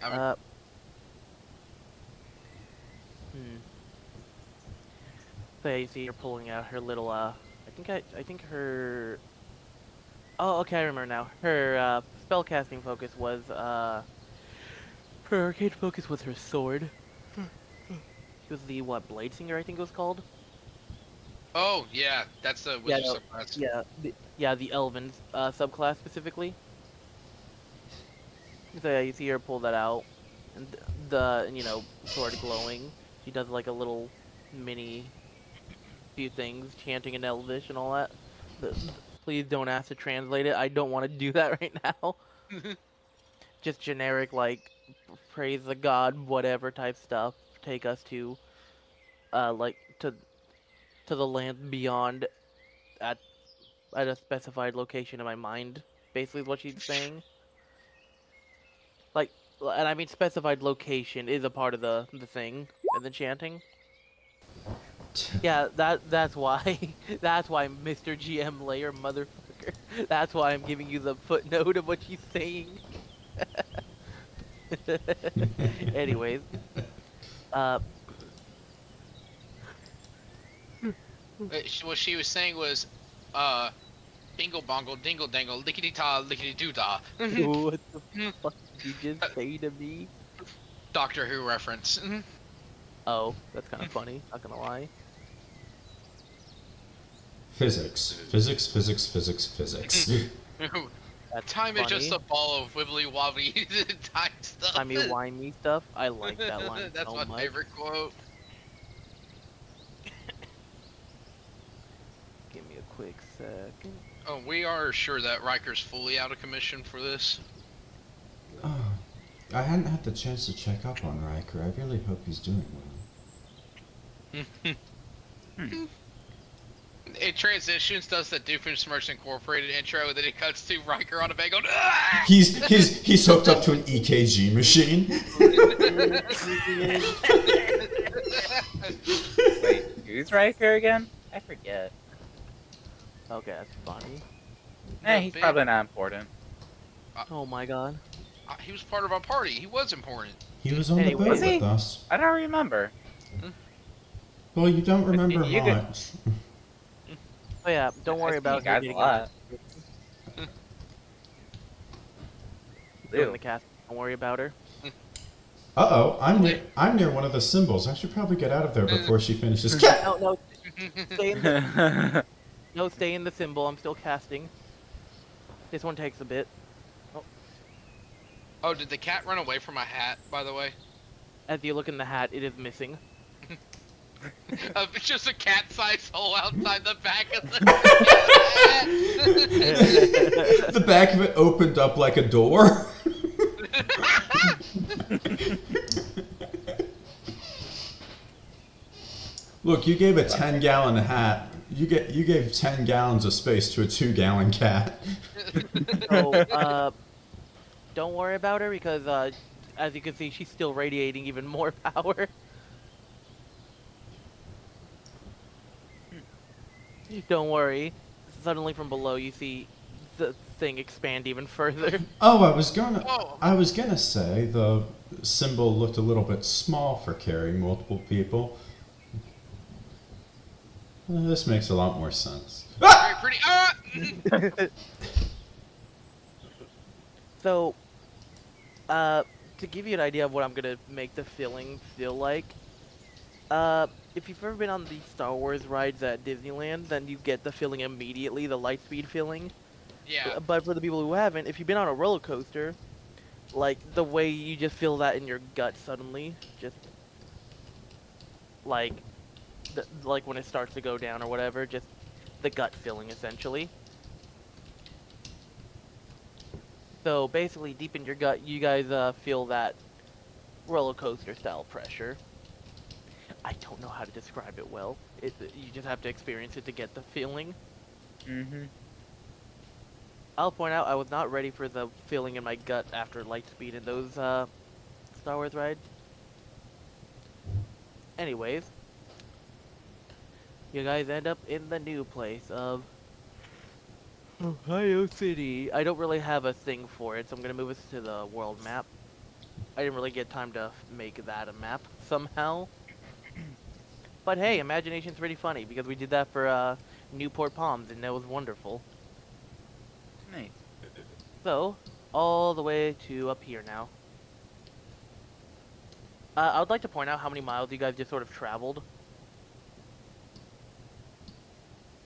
So yeah, you see her pulling out her little, I think her... Oh, okay, I remember now. Her, spellcasting focus was, her arcade focus was her sword. She was the, Blade Singer, I think it was called? Oh, yeah, that's the wizard subclass. Yeah, the Elven, subclass specifically. So yeah, you see her pull that out. And sword glowing. She does like a little mini few things, chanting in Elvish and all that. Please don't ask to translate it. I don't want to do that right now. Just generic, like, praise the god, whatever type stuff. Take us to, to the land beyond at a specified location in my mind. Basically, is what she's saying. Like, and I mean specified location is a part of the thing and the chanting. Yeah, that's why Mr. GM Layer motherfucker. That's why I'm giving you the footnote of what she's saying. Anyways, What she was saying was, dingle bongle, dingle dangle, lickety ta, lickety doo da. what the fuck did you just say to me? Doctor Who reference. Oh, that's kind of funny. Not gonna lie. Physics. That's Time funny. is just a ball of wibbly wobbly time stuff. Timey-wimey stuff. I like that line That's so my much. favorite quote. Give me a quick second. Oh, we are sure that Ryker's fully out of commission for this. Oh, I hadn't had the chance to check up on Ryker. I really hope he's doing well. It transitions, does the Doofenshmirtz Incorporated intro, and then it cuts to Ryker on a bed going, "Ah!" He's hooked up to an EKG machine. Wait, who's Ryker again? I forget. Okay, that's funny. He's probably not important. Oh my god. He was part of our party. He was important. He was on the boat Was he? with us. I don't remember. Well, you don't remember You could- much. Oh yeah, don't worry about you guys a lot. Doing the cast. Don't worry about her. Uh-oh, I'm near one of the symbols. I should probably get out of there before she finishes. No, stay in the, no, stay in the symbol. I'm still casting. This one takes a bit. Oh, did the cat run away from my hat, by the way? As you look in the hat, it is missing. It's just a cat-sized hole outside the back of the hat. The back of it opened up like a door. Look, you gave a 10-gallon hat. You gave 10 gallons of space to a 2-gallon cat. So, don't worry about her because, as you can see, she's still radiating even more power. Don't worry. Suddenly from below, you see the thing expand even further. Oh, Oh. I was gonna say the symbol looked a little bit small for carrying multiple people. This makes a lot more sense. Very pretty. Ah! So, to give you an idea of what I'm gonna make the feeling feel like, if you've ever been on the Star Wars rides at Disneyland, then you get the feeling immediately, the Lightspeed feeling. Yeah. But for the people who haven't, if you've been on a roller coaster, like the way you just feel that in your gut suddenly, just like, like when it starts to go down or whatever, just the gut feeling essentially. So basically, deep in your gut, you guys feel that roller coaster style pressure. I don't know how to describe it well. You just have to experience it to get the feeling. Mm-hmm. I'll point out I was not ready for the feeling in my gut after Lightspeed in those Star Wars rides. Anyways, you guys end up in the new place of Ohio City. I don't really have a thing for it, so I'm gonna move us to the world map. I didn't really get time to make that a map somehow. But hey, imagination's pretty funny because we did that for Newport Palms and that was wonderful. Nice. So, all the way to up here now. I would like to point out how many miles you guys just sort of traveled.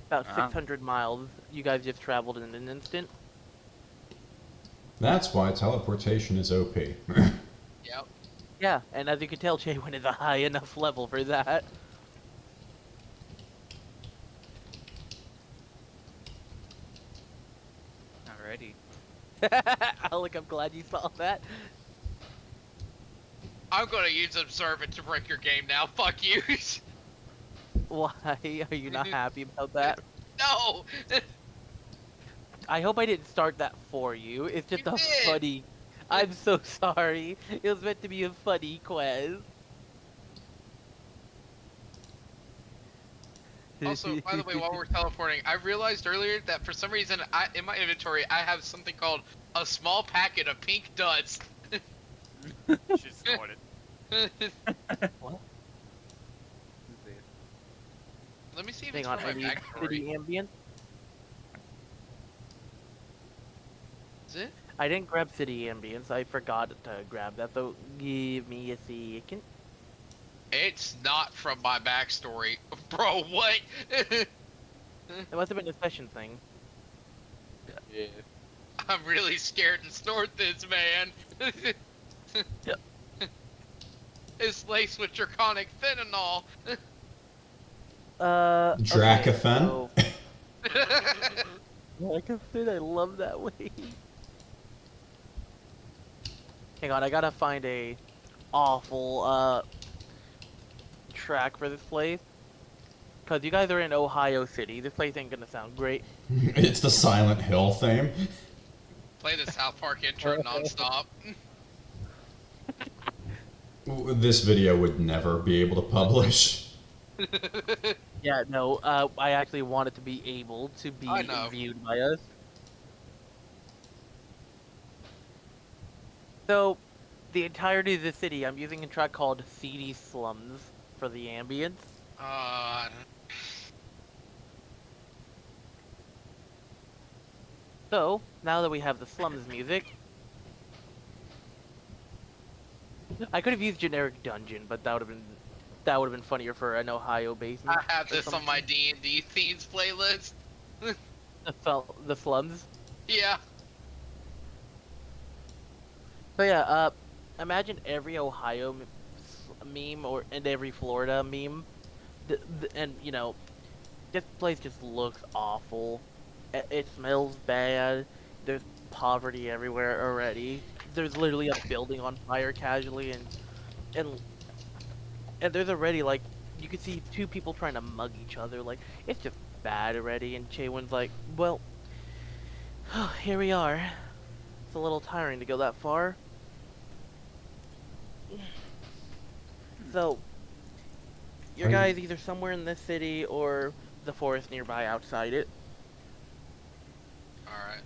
About 600 miles you guys just traveled in an instant. That's why teleportation is OP. Yep. Yeah, and as you can tell, Chaewynn is a high enough level for that. Alrighty. Alec, I'm glad you saw that. I'm gonna use Observant to break your game now. Fuck you. Why are you not happy about that? No. I hope I didn't start that for you. It's just You a did. funny... I'm so sorry. It was meant to be a funny quest. Also, by the way, while we're teleporting, I realized earlier that for some reason, in my inventory, I have something called a small packet of pink duds. You should snort it. What? Let me see if Hang it's on, from I my need backstory. city ambient. Is it? I didn't grab city ambience. I forgot to grab that, so give me a second. It's not from my backstory. Bro, what? It must have been a session thing. Yeah. I'm really scared to snort this, man. Yep. It's laced with draconic fentanyl. Dracafen? Okay, so... Dracafen, I love that way. Hang on, I gotta find a awful, track for this place. Cause you guys are in Ohio City. This place ain't gonna sound great. It's the Silent Hill theme. Play the South Park intro nonstop. This video would never be able to publish. Yeah, no, I actually want it to be able to be I know. viewed by us. So, the entirety of the city, I'm using a track called Seedy Slums for the ambience. So, now that we have the slums music, I could have used generic dungeon, but that would have been funnier for an Ohio basement. I have or this on my D&D themes playlist. the slums. Yeah. So yeah, imagine every Ohio meme and every Florida meme, and you know, this place just looks awful. It smells bad. There's poverty everywhere already. There's literally a building on fire casually, and there's already like you can see two people trying to mug each other. Like it's just bad already. And Chaewynn's like, well, here we are. It's a little tiring to go that far. So, your guys either somewhere in this city or the forest nearby outside it. Alright.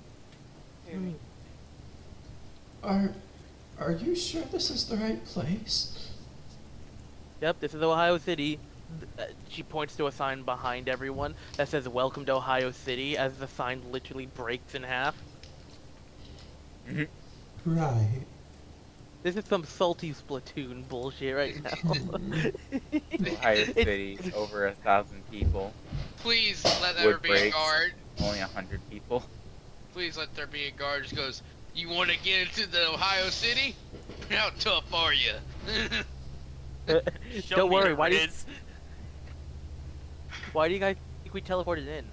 Are you sure this is the right place? Yep, this is Ohio City. She points to a sign behind everyone that says "Welcome to Ohio City," as the sign literally breaks in half. Right. This is some salty Splatoon bullshit right now. Ohio City, over 1,000 people. Please let there Wood be a breaks, guard. only 100 people. Please let there be a guard. Just goes, you want to get into the Ohio City? How tough are you? Show Don't me worry. your Why do riz. you guys think we teleported in?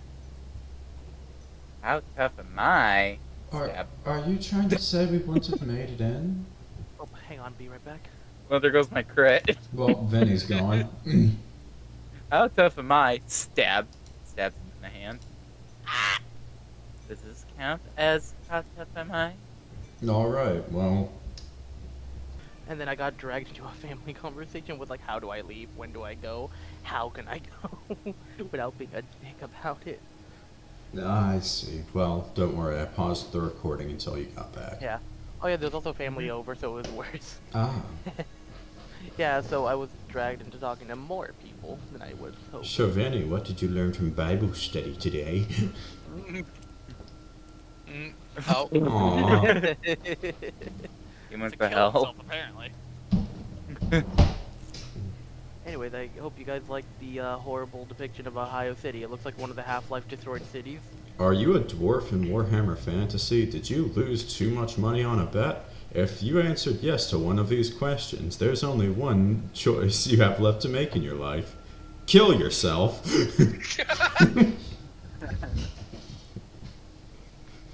How tough am I? Are you trying to say we wouldn't have made it in? Oh, hang on. Be right back. Well, there goes my crit. Well, Vinny's gone. How tough am I? Stab. Stabs him in the hand. Does this count as how tough am I? Alright, well, And then I got dragged into a family conversation with like, how do I leave? When do I go? How can I go? Without being a dick about it. I see. Well, don't worry, I paused the recording until you got back. Yeah. Oh yeah, there's also family over, so it was worse. Ah, Yeah, so I was dragged into talking to more people than I would hope. so Vinny, what did you learn from Bible study today? Oh, Aww. He went To to kill hell. himself, apparently. Anyways, I hope you guys like the horrible depiction of Ohio City. It looks like one of the Half-Life destroyed cities. Are you a dwarf in Warhammer Fantasy? Did you lose too much money on a bet? If you answered yes to one of these questions, there's only one choice you have left to make in your life. Kill yourself.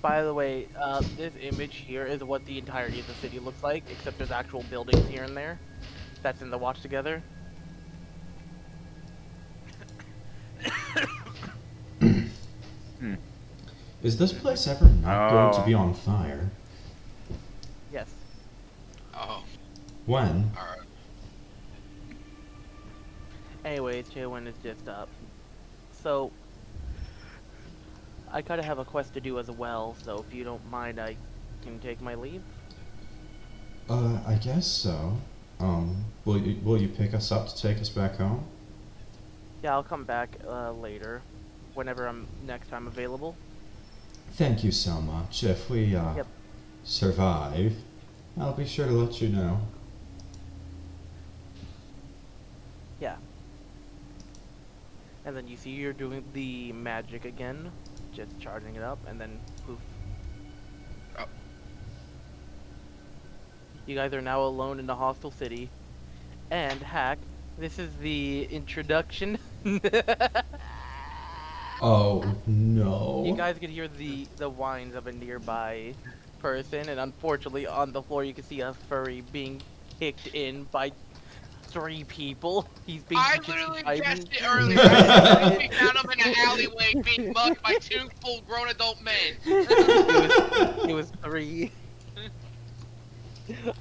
By the way, this image here is what the entirety of the city looks like, except there's actual buildings here and there. That's in the Watch Together. Is this place ever not going to be on fire? Yes. oh, When? alright. Anyways, Chaewynn is just up. So, I kind of have a quest to do as well, so if you don't mind, I can take my leave. I guess so. Will you pick us up to take us back home? Yeah, I'll come back later, whenever I'm next time available. Thank you so much. If we, Yep. survive, I'll be sure to let you know. Yeah. And then you see you're doing the magic again, just charging it up, and then poof. Oh. You guys are now alone in the hostile city. And Hack, this is the introduction. Oh no. You guys can hear the whines of a nearby person, and unfortunately on the floor you can see a furry being kicked in by 3 people. He's being I kicked literally by- guessed it earlier. I found him in an alleyway being mugged by 2 full-grown adult men. It was 3.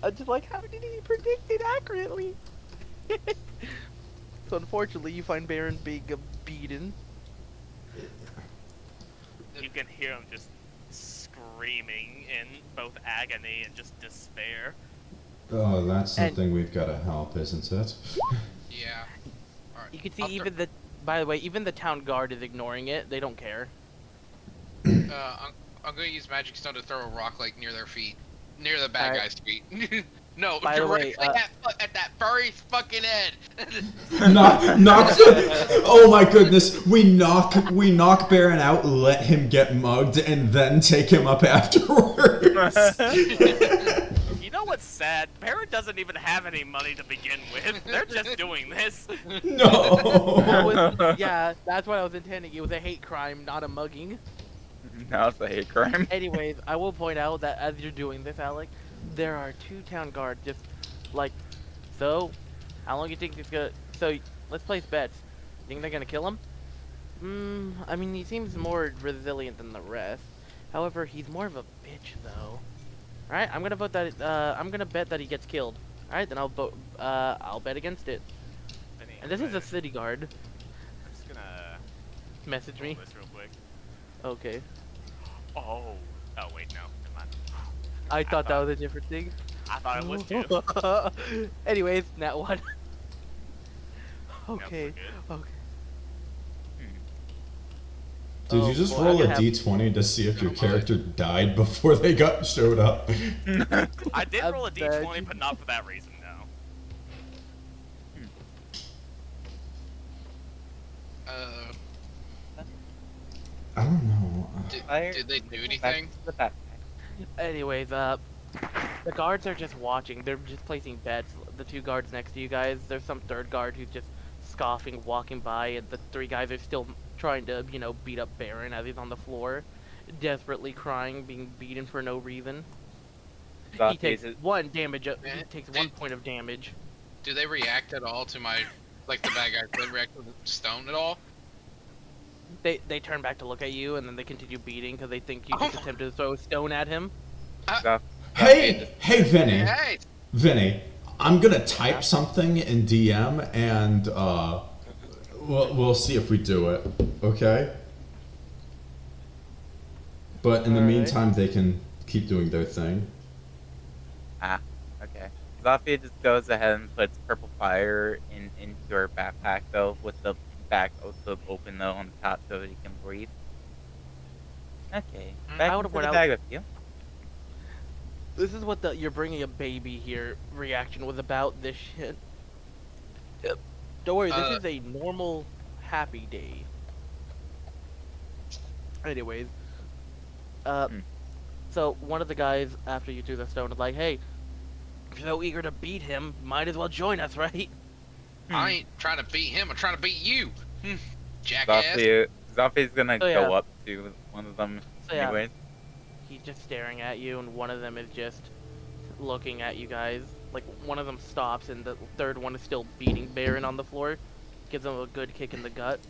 I'm just like, how did he predict it accurately? So unfortunately, you find Barron being beaten. You can hear him just screaming in both agony and just despair. Oh, that's And- something we've got to help, isn't it? Yeah. Alright. You can see I'll even the, by the way, even the town guard is ignoring it. They don't care. I'm gonna use Magic Stone to throw a rock like near their feet, near the bad Alright. guy's feet. No, By the way, directly at that furry's fucking head. knock. Oh my goodness, we knock Barron out, let him get mugged, and then take him up afterwards. You know what's sad? Barron doesn't even have any money to begin with. They're just doing this. No. That was, yeah, that's what I was intending. It was a hate crime, not a mugging. Now it's a hate crime. Anyways, I will point out that as you're doing this, Alec, there are 2 town guards just like, so, how long do you think it's gonna, so, let's place bets. You think they're gonna kill him? I mean, he seems more resilient than the rest. However, he's more of a bitch, though. Alright, I'm gonna vote that, I'm gonna bet that he gets killed. Alright, then I'll vote, I'll bet against it. And this is a city guard. I'm just gonna Message me. pull this real quick. Okay. Oh. Oh wait, no. Never I thought that was a different thing. I thought it was too. Anyways, that one. we're Okay. good. Okay. Did you just roll a d20 to see if your character died before they showed up? I did roll a d20, Imagine. but not for that reason, no. I don't know. Did they do anything? The backpack. Anyways, the guards are just watching. They're just placing bets. The 2 guards next to you guys. There's some 3rd guard who's just scoffing, walking by, and the 3 guys are still trying to, you know, beat up Barron as he's on the floor, desperately crying, being beaten for no reason. He takes 1 damage. He takes 1 point of damage. Do they react at all to my, like the bad guys? Do they react to the stone at all? They turn back to look at you, and then they continue beating because they think you just attempted to throw a stone at him. Hey, Vinny. Hey! Vinny, I'm gonna type something in DM and we'll see if we do it. Okay. But in the Alright. meantime, they can keep doing their thing. Okay. Zofia just goes ahead and puts purple fire into her backpack though, with the back also open though on the top so that he can breathe. Okay. Back I into would've the went out- bag with you. This is what the "you're bringing a baby here" reaction was about. This shit. Yep. Don't worry, this is a normal, happy day. Anyways, so one of the guys after you threw the stone was like, "Hey, if you're so eager to beat him, might as well join us, right?" I ain't trying to beat him. I'm trying to beat you. Jackass. Zofia's gonna Oh, yeah. go up to one of them So, yeah. anyways. He's just staring at you, and one of them is just looking at you guys. Like, one of them stops, and the 3rd one is still beating Barron on the floor. Gives him a good kick in the gut.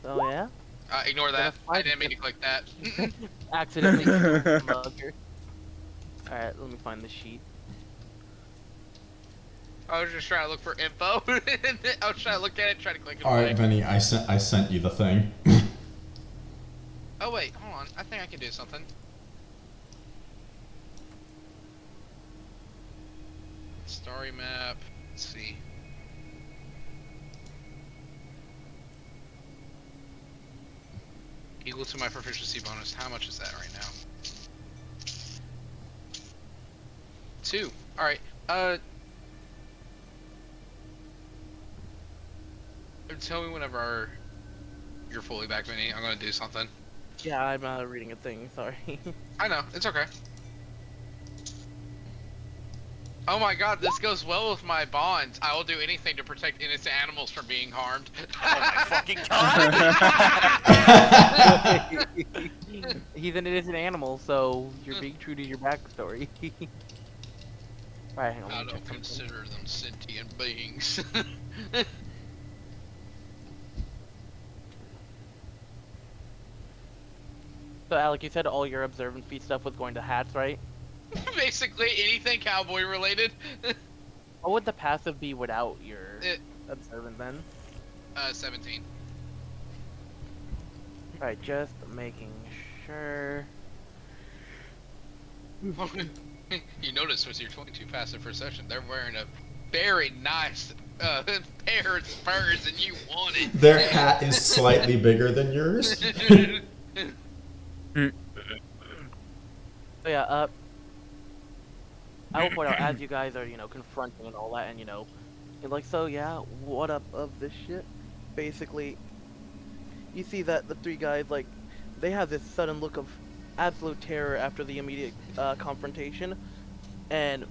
Oh yeah? Ignore that. I didn't mean to click that. Accidentally mugged her. Alright, let me find the sheet. I was just trying to look for info. I was trying to look at it, trying to click it. All right, away. Vinny, I sent you the thing. Oh wait, hold on. I think I can do something. Story map. Let's see. Equal to my proficiency bonus. How much is that right now? 2. All right. Tell me whenever you're fully back, Vinny. I'm gonna do something. Yeah, I'm reading a thing, sorry. I know, it's okay. Oh my god, this goes well with my bond. I will do anything to protect innocent animals from being harmed. Oh my fucking god! He's an innocent animal, so you're being true to your backstory. Alright, hang on. I let me don't check something. consider them sentient beings. So, Alec, you said all your observant feat stuff was going to hats, right? Basically anything cowboy related. What would the passive be without your observant then? 17. Alright, just making sure. You notice with your 22 passive perception, they're wearing a very nice pair of spurs and you want it. Their hat is slightly bigger than yours. So yeah, I will point out as you guys are, confronting and all that, and you're like, so yeah, what up of this shit? Basically, you see that the 3 guys, like, they have this sudden look of absolute terror after the immediate confrontation, and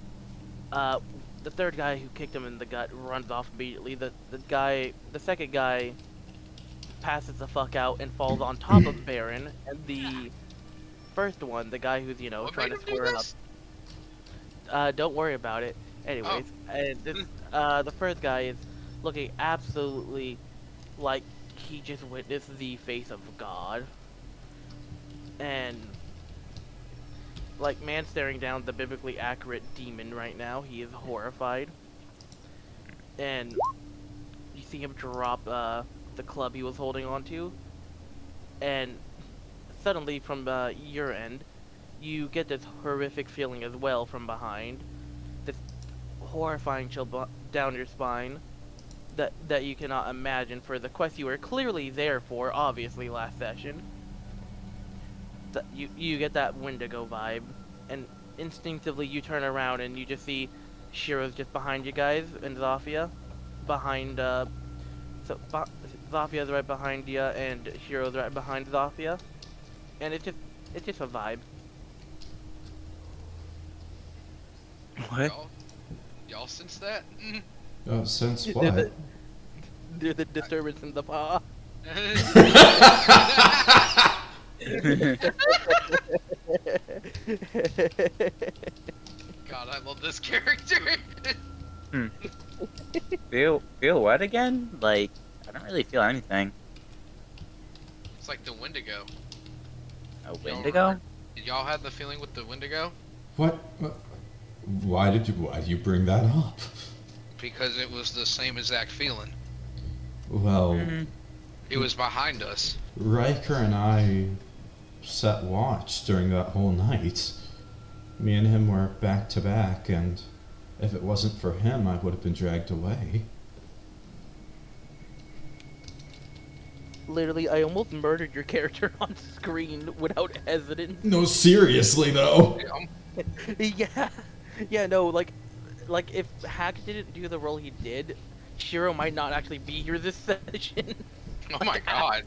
the 3rd guy who kicked him in the gut runs off immediately. The 2nd guy passes the fuck out and falls on top of Barron, and the first one, the guy who's, What trying made to him do square this? up. Don't worry about it. Anyways, and this, the first guy is looking absolutely like he just witnessed the face of God. And, like, man staring down the biblically accurate demon right now, he is horrified. And you see him drop the club he was holding onto. and suddenly from your end, you get this horrific feeling as well from behind, this horrifying chill down your spine that you cannot imagine for the quest you were clearly there for, obviously last session. You get that Wendigo vibe, and instinctively you turn around and you just see Shiro's just behind you guys, and Zofia behind. Zofia's right behind you, and Shiro's right behind Zofia, and it's just a vibe. What? Y'all sense that? Since what? There's the disturbance in the paw. God, I love this character. Feel what again? Like, I don't really feel anything. It's like the Wendigo. A Wendigo? Did y'all have the feeling with the Wendigo? What? Why did you bring that up? Because it was the same exact feeling. Well, It was behind us. Ryker and I sat watch during that whole night. Me and him were back to back, and if it wasn't for him, I would have been dragged away. Literally, I almost murdered your character on screen without hesitance. No, seriously though. Yeah, no, like if Hack didn't do the role he did, Shiro might not actually be here this session. Oh my god.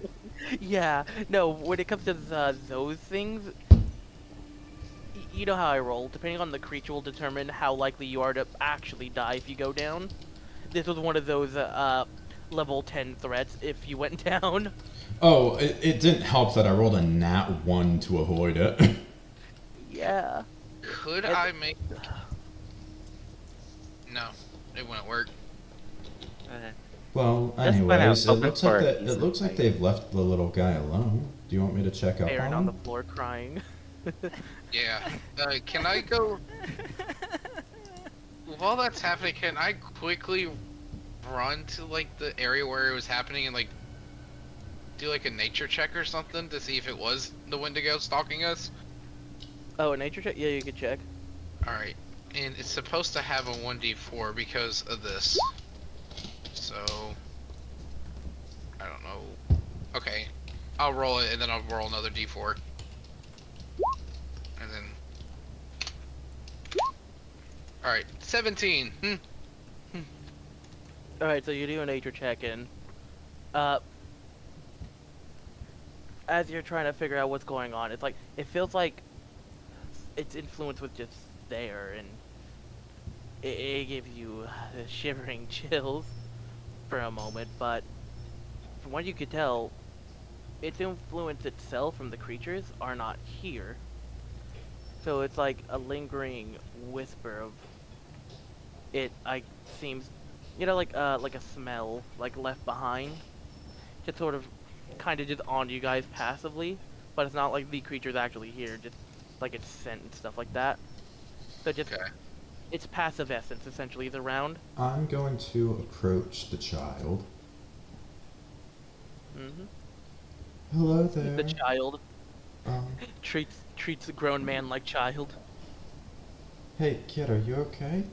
Yeah, no, when it comes to those things, you know how I roll. Depending on the creature will determine how likely you are to actually die if you go down. This was one of those level 10 threats if you went down. Oh, it didn't help that I rolled a nat 1 to avoid it. Yeah. Could I make... No, it wouldn't work. Well, Just went anyways, out it looks for like a it looks like they've left the little guy alone. Do you want me to check up Barron on on him? the floor crying. Yeah. Can I go... While that's happening, can I quickly run to, like, the area where it was happening and, like, do, like, a nature check or something to see if it was the Wendigo stalking us? Oh, a nature check? Yeah, you could check. Alright. And it's supposed to have a 1d4 because of this. So... I don't know. Okay. I'll roll it and then I'll roll another d4. And then... Alright, 17. Alright, so you do a nature check in. As you're trying to figure out what's going on, it's like, it feels like its influence was just there, and it gives you the shivering chills for a moment, but from what you could tell, its influence itself from the creatures are not here. So it's like a lingering whisper of it, seems, you know, like a smell, like left behind, just sort of, kind of just on you guys passively, but it's not like the creature's actually here, just like its scent and stuff like that. So just, Okay. its passive essence essentially is around. I'm going to approach the child. Hello there. The child Um, treats a grown man like child. hey kid, are you okay?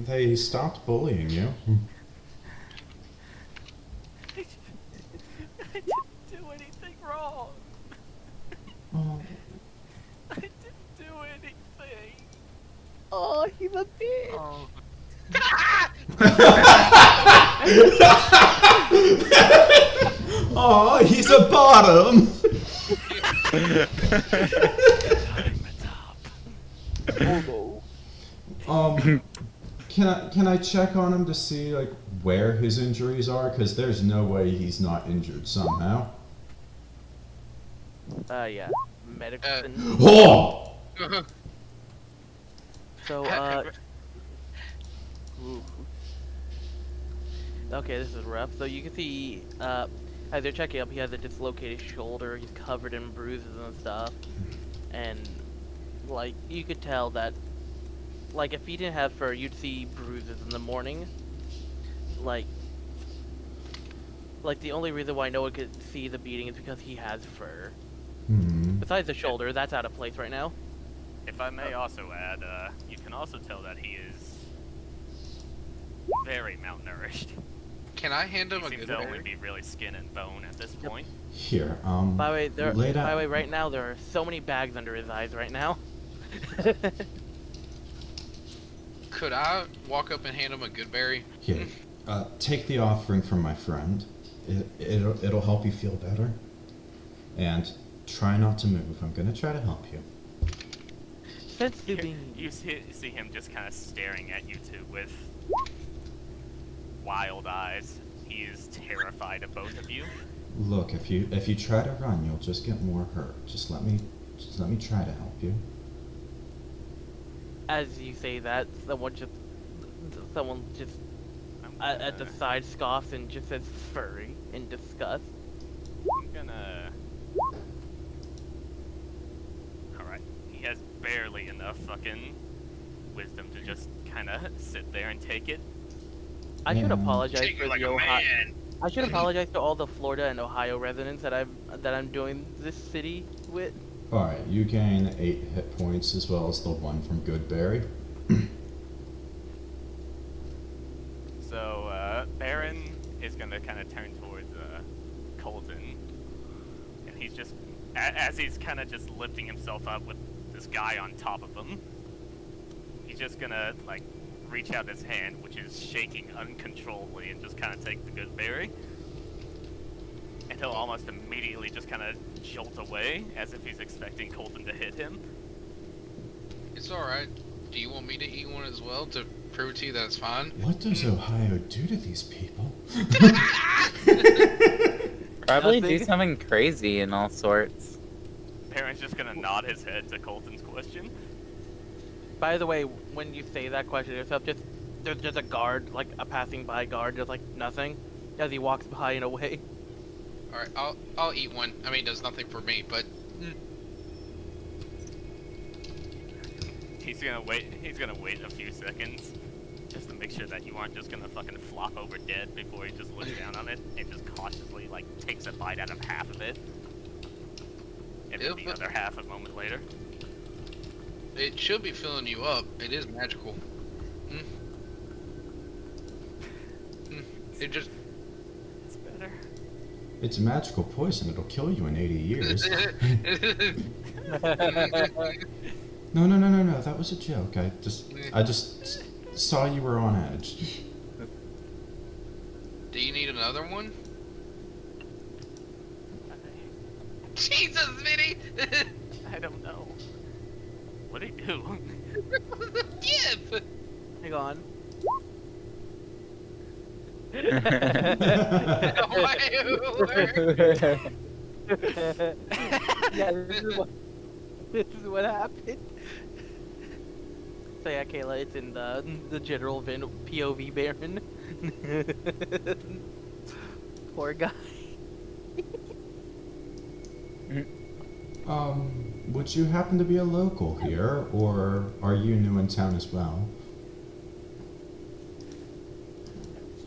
They stopped bullying you. I didn't do anything wrong. Oh, I didn't do anything. Oh, he's a bitch. Oh. oh, he's a bottom. Can I check on him to see like where his injuries are? Because there's no way he's not injured somehow. Yeah. Medicine. Oh! So, ooh. Okay, this is rough. So you can see, as they're checking up, he has a dislocated shoulder, he's covered in bruises and stuff. And, like, you could tell that, like, if he didn't have fur, you'd see bruises in the morning. Like, Like, the only reason why no one could see the beating is because he has fur. Hmm. Besides the shoulder, that's out of place right now. If I may also add, you can also tell that he is very malnourished. Can I hand him He a seems good to only berry? be really skin and bone at this point. Here, By the way, lay down. right now there are so many bags under his eyes right now. Could I walk up and hand him a good berry? Here, take the offering from my friend. It'll help you feel better. And try not to move. I'm gonna try to help you. Since you being You see him just kind of staring at you two with wild eyes. He is terrified of both of you. Look, if you try to run, you'll just get more hurt. Just let me try to help you. as you say that, someone just I'm at the gonna- side scoffs and just says furry in disgust. I'm gonna... Alright, he has barely enough fucking wisdom to just kind of sit there and take it. I should Yeah. apologize Take for it like the a Ohio. man. I should apologize to all the Florida and Ohio residents that I'm doing this city with. Alright, you gain 8 hit points as well as the 1 from Goodberry. So, Barron is gonna kind of turn towards Colton, and he's just, as he's kind of just lifting himself up with this guy on top of him, he's just gonna, like, reach out his hand, which is shaking uncontrollably, and just kind of take the good berry. And he'll almost immediately just kind of jolt away, as if he's expecting Colton to hit him. It's alright. Do you want me to eat one as well to prove to you that it's fine? What does Ohio do to these people? Probably do Nothing. something crazy and all sorts. Barron's just gonna nod his head to Colton's question. By the way, when you say that question to yourself, there's just a guard, like a passing by guard, just like nothing, as he walks by and away. Alright, I'll eat one. I mean, it does nothing for me, but He's gonna wait a few seconds just to make sure that you aren't just gonna fucking flop over dead before he just looks down on it and just cautiously like takes a bite out of half of it. And then the other half a moment later. it should be filling you up. It is magical. It just... It's better. It's magical poison. It'll kill you in 80 years. No. That was a joke. I just saw you were on edge. Do you need another one? Jesus, Vinny! I don't know. What'd he do? Gift! Hang on. Yeah, this is what happened. So yeah, Kayla, it's in the general POV Baron. Poor guy. Would you happen to be a local here, or are you new in town as well?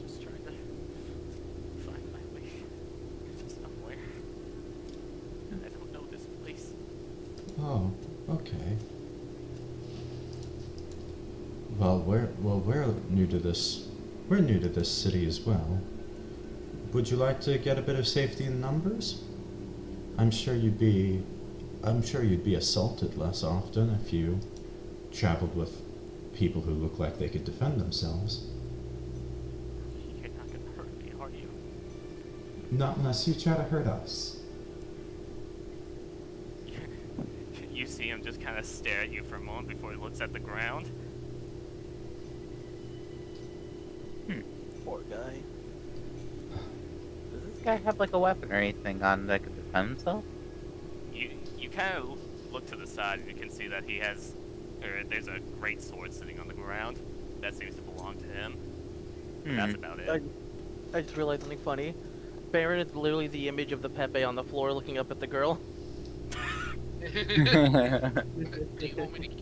Just trying to find my way somewhere. I don't know this place. Oh, okay. Well, we're new to this. We're new to this city as well. Would you like to get a bit of safety in numbers? I'm sure you'd be assaulted less often if you traveled with people who look like they could defend themselves. You're not gonna hurt me, are you? Not unless you try to hurt us. You see him just kind of stare at you for a moment before he looks at the ground. Poor guy. Does this guy have like a weapon or anything on that could defend himself? You kind of look to the side and you can see that he has, or there's a great sword sitting on the ground. That seems to belong to him. That's about it. I just realized something funny. Baron is literally the image of the Pepe on the floor looking up at the girl. Do you want me to...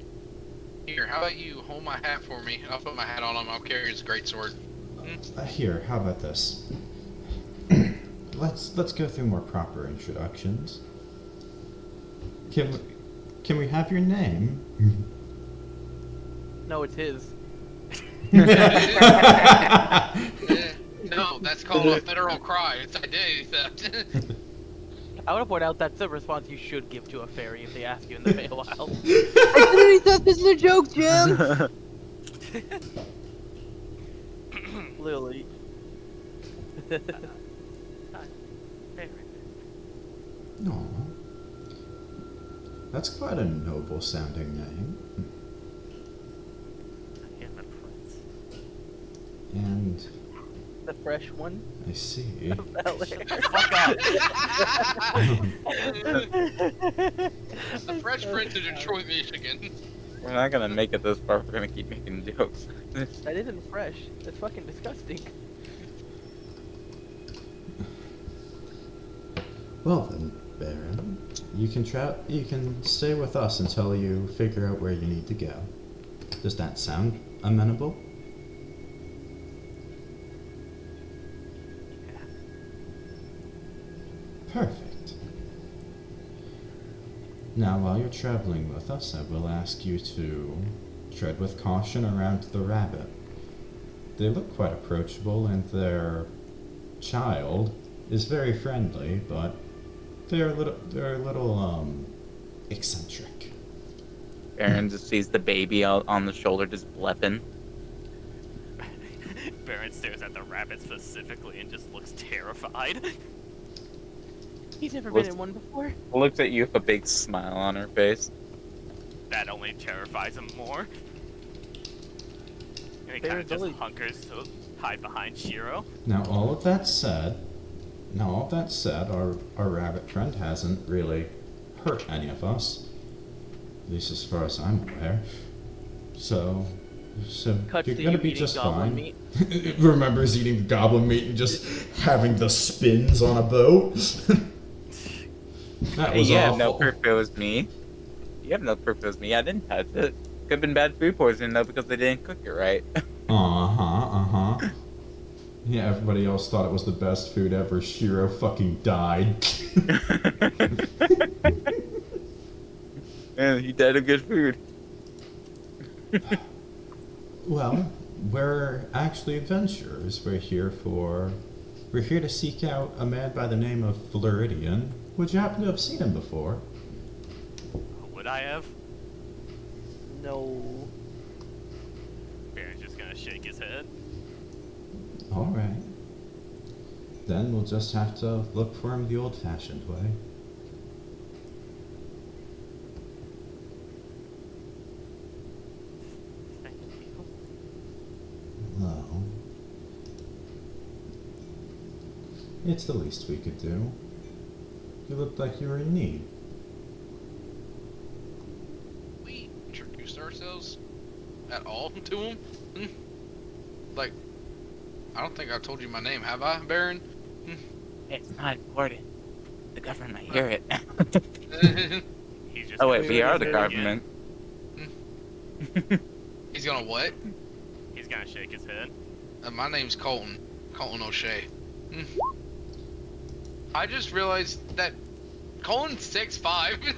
Here, how about you hold my hat for me? I'll put my hat on him. I'll carry his great sword. Here, how about this? let's go through more proper introductions. Can we have your name? No, it's his. No, that's called a federal crime. It's identity theft. I want to point out that's the response you should give to a fairy if they ask you in the Feywild. Identity theft isn't a joke, Jim! Lily. No. That's quite a noble sounding name. I am a prince. And The fresh one. I see. Fuck up. The Fresh Prince of Detroit, Michigan. We're not gonna make it this far. We're gonna keep making jokes. That isn't fresh. That's fucking disgusting. Well then, Baron, you can stay with us until you figure out where you need to go. Does that sound amenable? Perfect. Now, while you're traveling with us, I will ask you to tread with caution around the rabbit. They look quite approachable, and their child is very friendly, but they're a little eccentric. Baron just sees the baby out on the shoulder just blepping. Barron stares at the rabbit specifically and just looks terrified. He's never been in one before. Looks at you with a big smile on her face. That only terrifies him more. And he kind Barron's of just only- hunkers to hide behind Shiro. Now, all of that said, our rabbit friend hasn't really hurt any of us, at least as far as I'm aware. So Cuts you're to gonna you be eating just goblin fine. meat. Remembers eating the goblin meat and just having the spins on a boat. That Hey, was you awful. have no proof it was me. You have no proof it was me. I didn't touch it. Could have been bad food poisoning though because they didn't cook it right. Uh-huh. Yeah, everybody else thought it was the best food ever. Shiro fucking died. Man, he died of good food. Well, we're actually adventurers. We're here to seek out a man by the name of Floridian. Would you happen to have seen him before? Would I have? No. Barron's just gonna shake his head. Alright. Then we'll just have to look for him the old-fashioned way. Thank you. Well, it's the least we could do. You looked like you were in need. We introduced ourselves at all to him? Like, I don't think I told you my name, have I, Baron? It's not important. The government might hear it. He's just Oh gonna wait, we shake are his the head government. He's gonna what? again. He's gonna shake his head. My name's Colton O'Shea. I just realized that Colton's 6'5".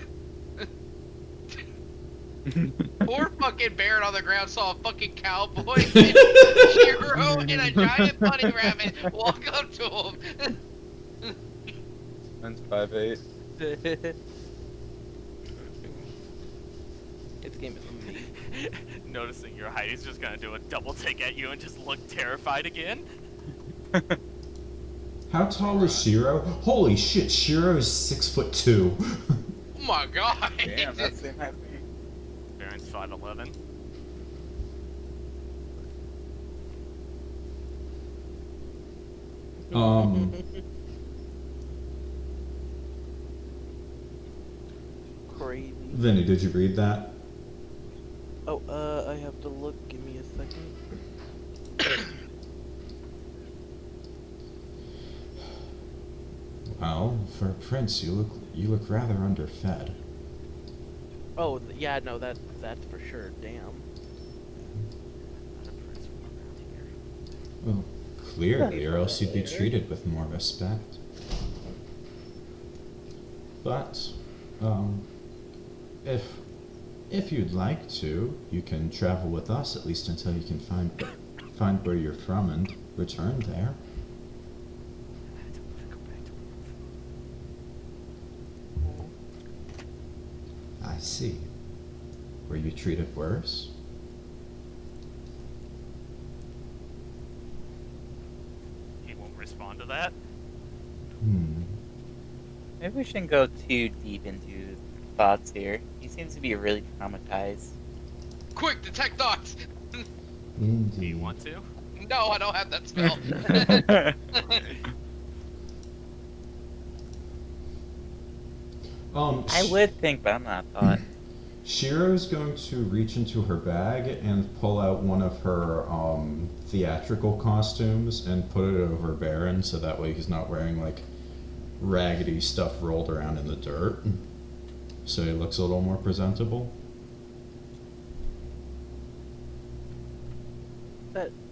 Poor fucking Barron on the ground saw a fucking cowboy, Shiro, and a giant bunny rabbit walk up to him. Mine's 5'8". This game is me. Noticing your height, he's just gonna do a double take at you and just look terrified again. How tall is Shiro? Holy shit, Shiro is 6'2". Oh my god. Damn, that's the same height as me. Barron's 5'11". Crazy. Vinny, did you read that? Oh, I have to look. Give me a second. Well, for a prince, you look rather underfed. Oh, yeah, no, that's for sure. Damn. Well, clearly, or else you'd be treated with more respect. But if you'd like to, you can travel with us at least until you can find where you're from and return there. I see. Were you treated worse? He won't respond to that. Maybe we shouldn't go too deep into thoughts here. He seems to be really traumatized. Quick, detect thoughts! Do you want to? No, I don't have that spell. I would think, but I'm not thought. Shiro's going to reach into her bag and pull out one of her theatrical costumes and put it over Barron so that way he's not wearing like raggedy stuff rolled around in the dirt. So he looks a little more presentable.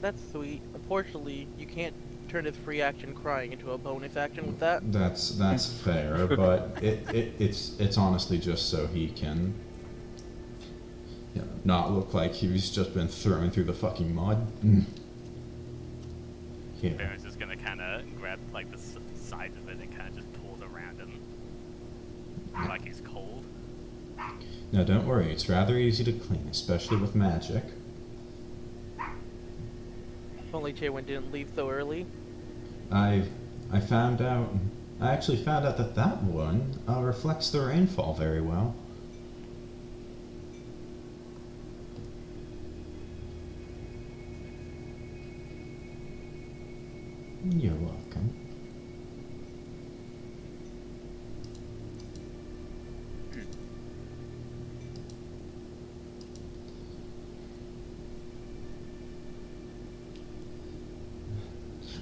That's sweet. Unfortunately, you can't turn his free action crying into a bonus action with that. That's fair, but it's honestly just so he can, you know, not look like he's just been thrown through the fucking mud. Yeah. Barron's just gonna kind of grab like the sides of it and kind of just pull it around him, like he's cold. No, don't worry. It's rather easy to clean, especially with magic. If only Chaewynn didn't leave so early. I found out. I actually found out that one reflects the rainfall very well. You're welcome.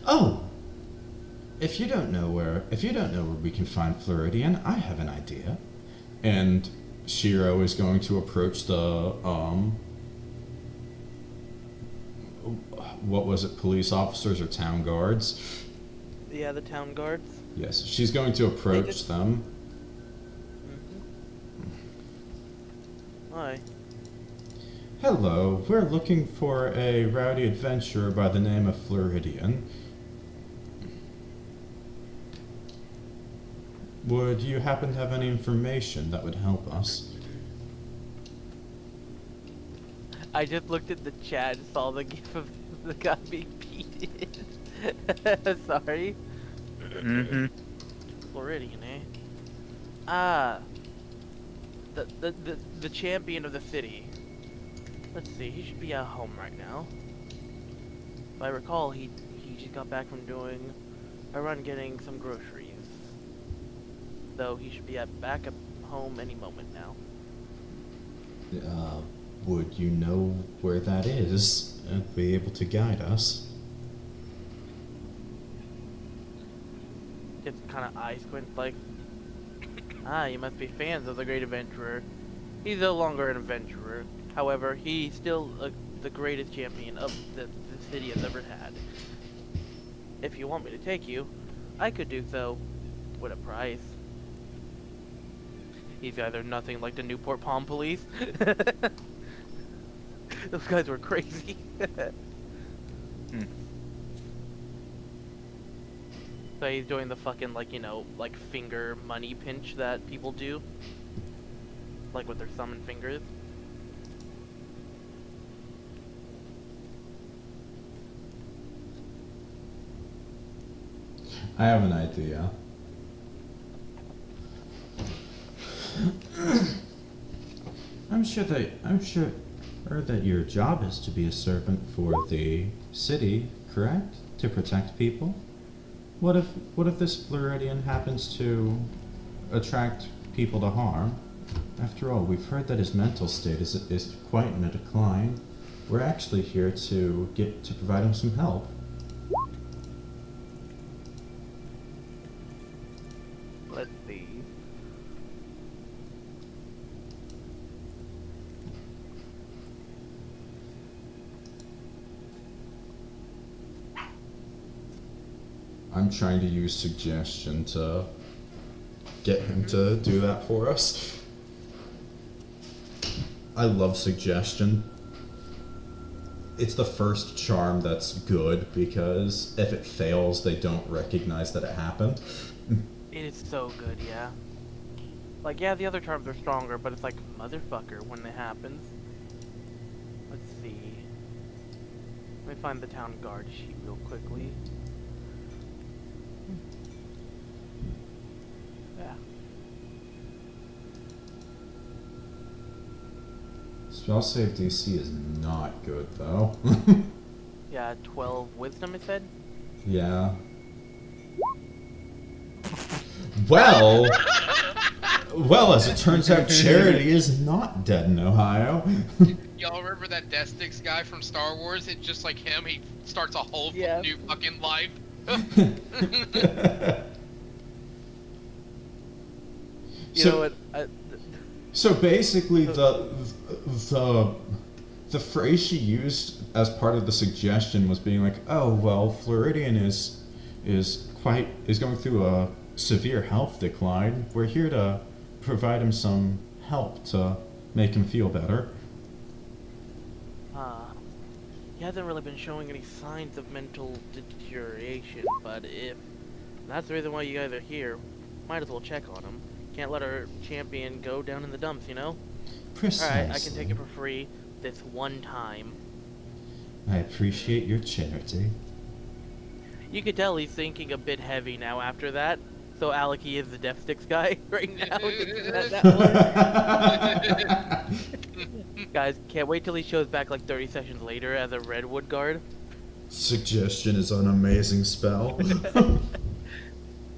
Oh! If you don't know where we can find Floridian, I have an idea. And Shiro is going to approach the what was it, police officers or town guards? Yeah, the town guards. Yes, she's going to approach them. Hi. Hello, we're looking for a rowdy adventurer by the name of Floridian. Would you happen to have any information that would help us? I just looked at the chat and saw the gif of the guy being beaten. Sorry. Floridian, eh? Ah. The champion of the city. Let's see, he should be at home right now. If I recall, he just got back from doing a run getting some groceries. So he should be back at home any moment now. Would you know where that is and be able to guide us? Just kind of eye squint like, you must be fans of the great adventurer. He's no longer an adventurer. However, he's still the greatest champion of the city has ever had. If you want me to take you, I could do so with a price. He's either nothing like the Newport Palm Police. Those guys were crazy. So he's doing the fucking, like, you know, like finger money pinch that people do. Like with their thumb and fingers. I have an idea. I'm sure that your job is to be a servant for the city, correct? To protect people? What if this Floridian happens to attract people to harm? After all, we've heard that his mental state is quite in a decline. We're actually here to provide him some help. Let's see. I'm trying to use suggestion to get him to do that for us. I love suggestion. It's the first charm that's good, because if it fails, they don't recognize that it happened. It is so good, yeah. Like, yeah, the other charms are stronger, but it's like, motherfucker, when it happens. Let's see. Let me find the town guard sheet real quickly. Yeah. Spell save DC is not good, though. Yeah, 12 wisdom, it said? Yeah. Well, as it turns out, Charity is not dead in Ohio. Y'all remember that Destix guy from Star Wars? It's just like him. He starts a whole new fucking life. You know what? So basically, the phrase she used as part of the suggestion was being like, "Oh well, Floridian is going through a severe health decline. We're here to provide him some help to make him feel better." He hasn't really been showing any signs of mental deterioration, but if that's the reason why you guys are here, might as well check on him. Can't let our champion go down in the dumps, you know? Precisely. Alright, I can take it for free this one time. I appreciate your charity. You could tell he's thinking a bit heavy now after that. So Alec, he is the Death Sticks guy right now. Guys, can't wait till he shows back like 30 sessions later as a Redwood guard. Suggestion is an amazing spell.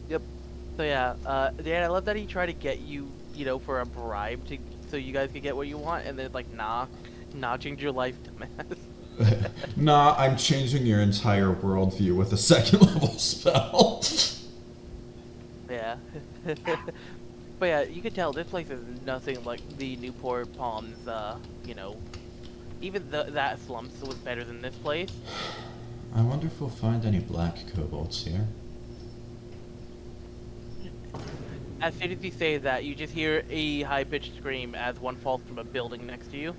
Yep. So yeah, Dan, I love that he tried to get you, you know, for a bribe so you guys could get what you want, and then it's like, nah, change your life, dumbass. Nah, I'm changing your entire worldview with a second level spell. Yeah. But yeah, you can tell this place is nothing like the Newport Palms, you know, even that slumps was better than this place. I wonder if we'll find any black kobolds here. As soon as you say that, you just hear a high-pitched scream as one falls from a building next to you.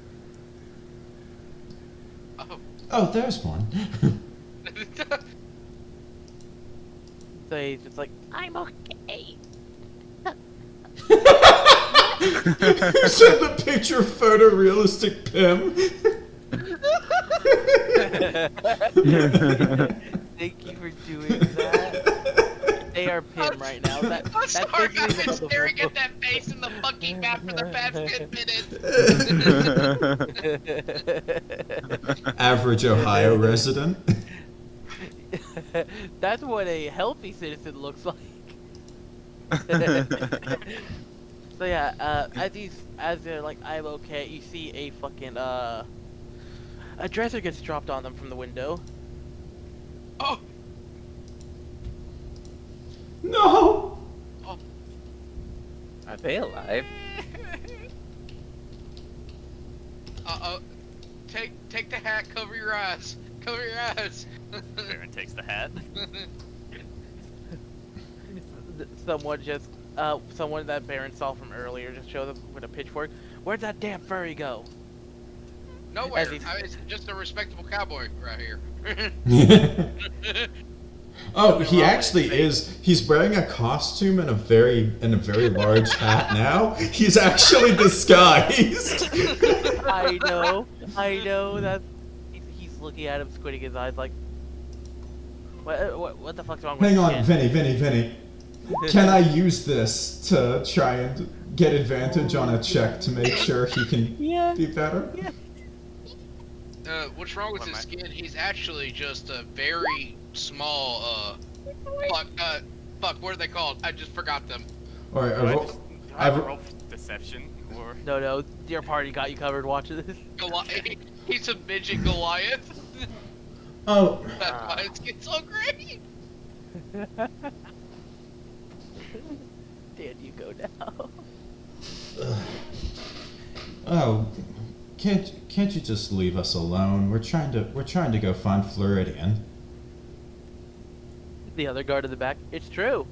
Oh, there's one. So he's just like, I'm okay. Who sent the picture photorealistic Pim? Thank you for doing that. They are Pim right now. I'm sorry, I've been staring at that face in the fucking map for the past 10 minutes. Average Ohio resident. That's what a healthy citizen looks like. So yeah, as they're like, I'm okay, you see a fucking a dresser gets dropped on them from the window. Oh No! Are they alive? Uh-oh. Take the hat, cover your eyes. Cover your eyes. Barron takes the hat. Someone that Barron saw from earlier just showed up with a pitchfork. Where'd that damn furry go? Nowhere. It's just a respectable cowboy right here. Oh, he actually is. He's wearing a costume and a very large hat now. He's actually disguised. I know. That's he's looking at him, squinting his eyes like, what the fuck's wrong with Hang on, his Vinny. Can I use this to try and get advantage on a check to make sure he can be better? Yeah. What's wrong with his skin? He's actually just a very small, fuck, what are they called? I just forgot them. Alright, I roll deception, or... No, your party got you covered, watch this. He's a midget Goliath. Oh. That's why his skin's so great. Dan, you go now. Oh, can't you just leave us alone? We're trying to go find Floridian. The other guard in the back. It's true.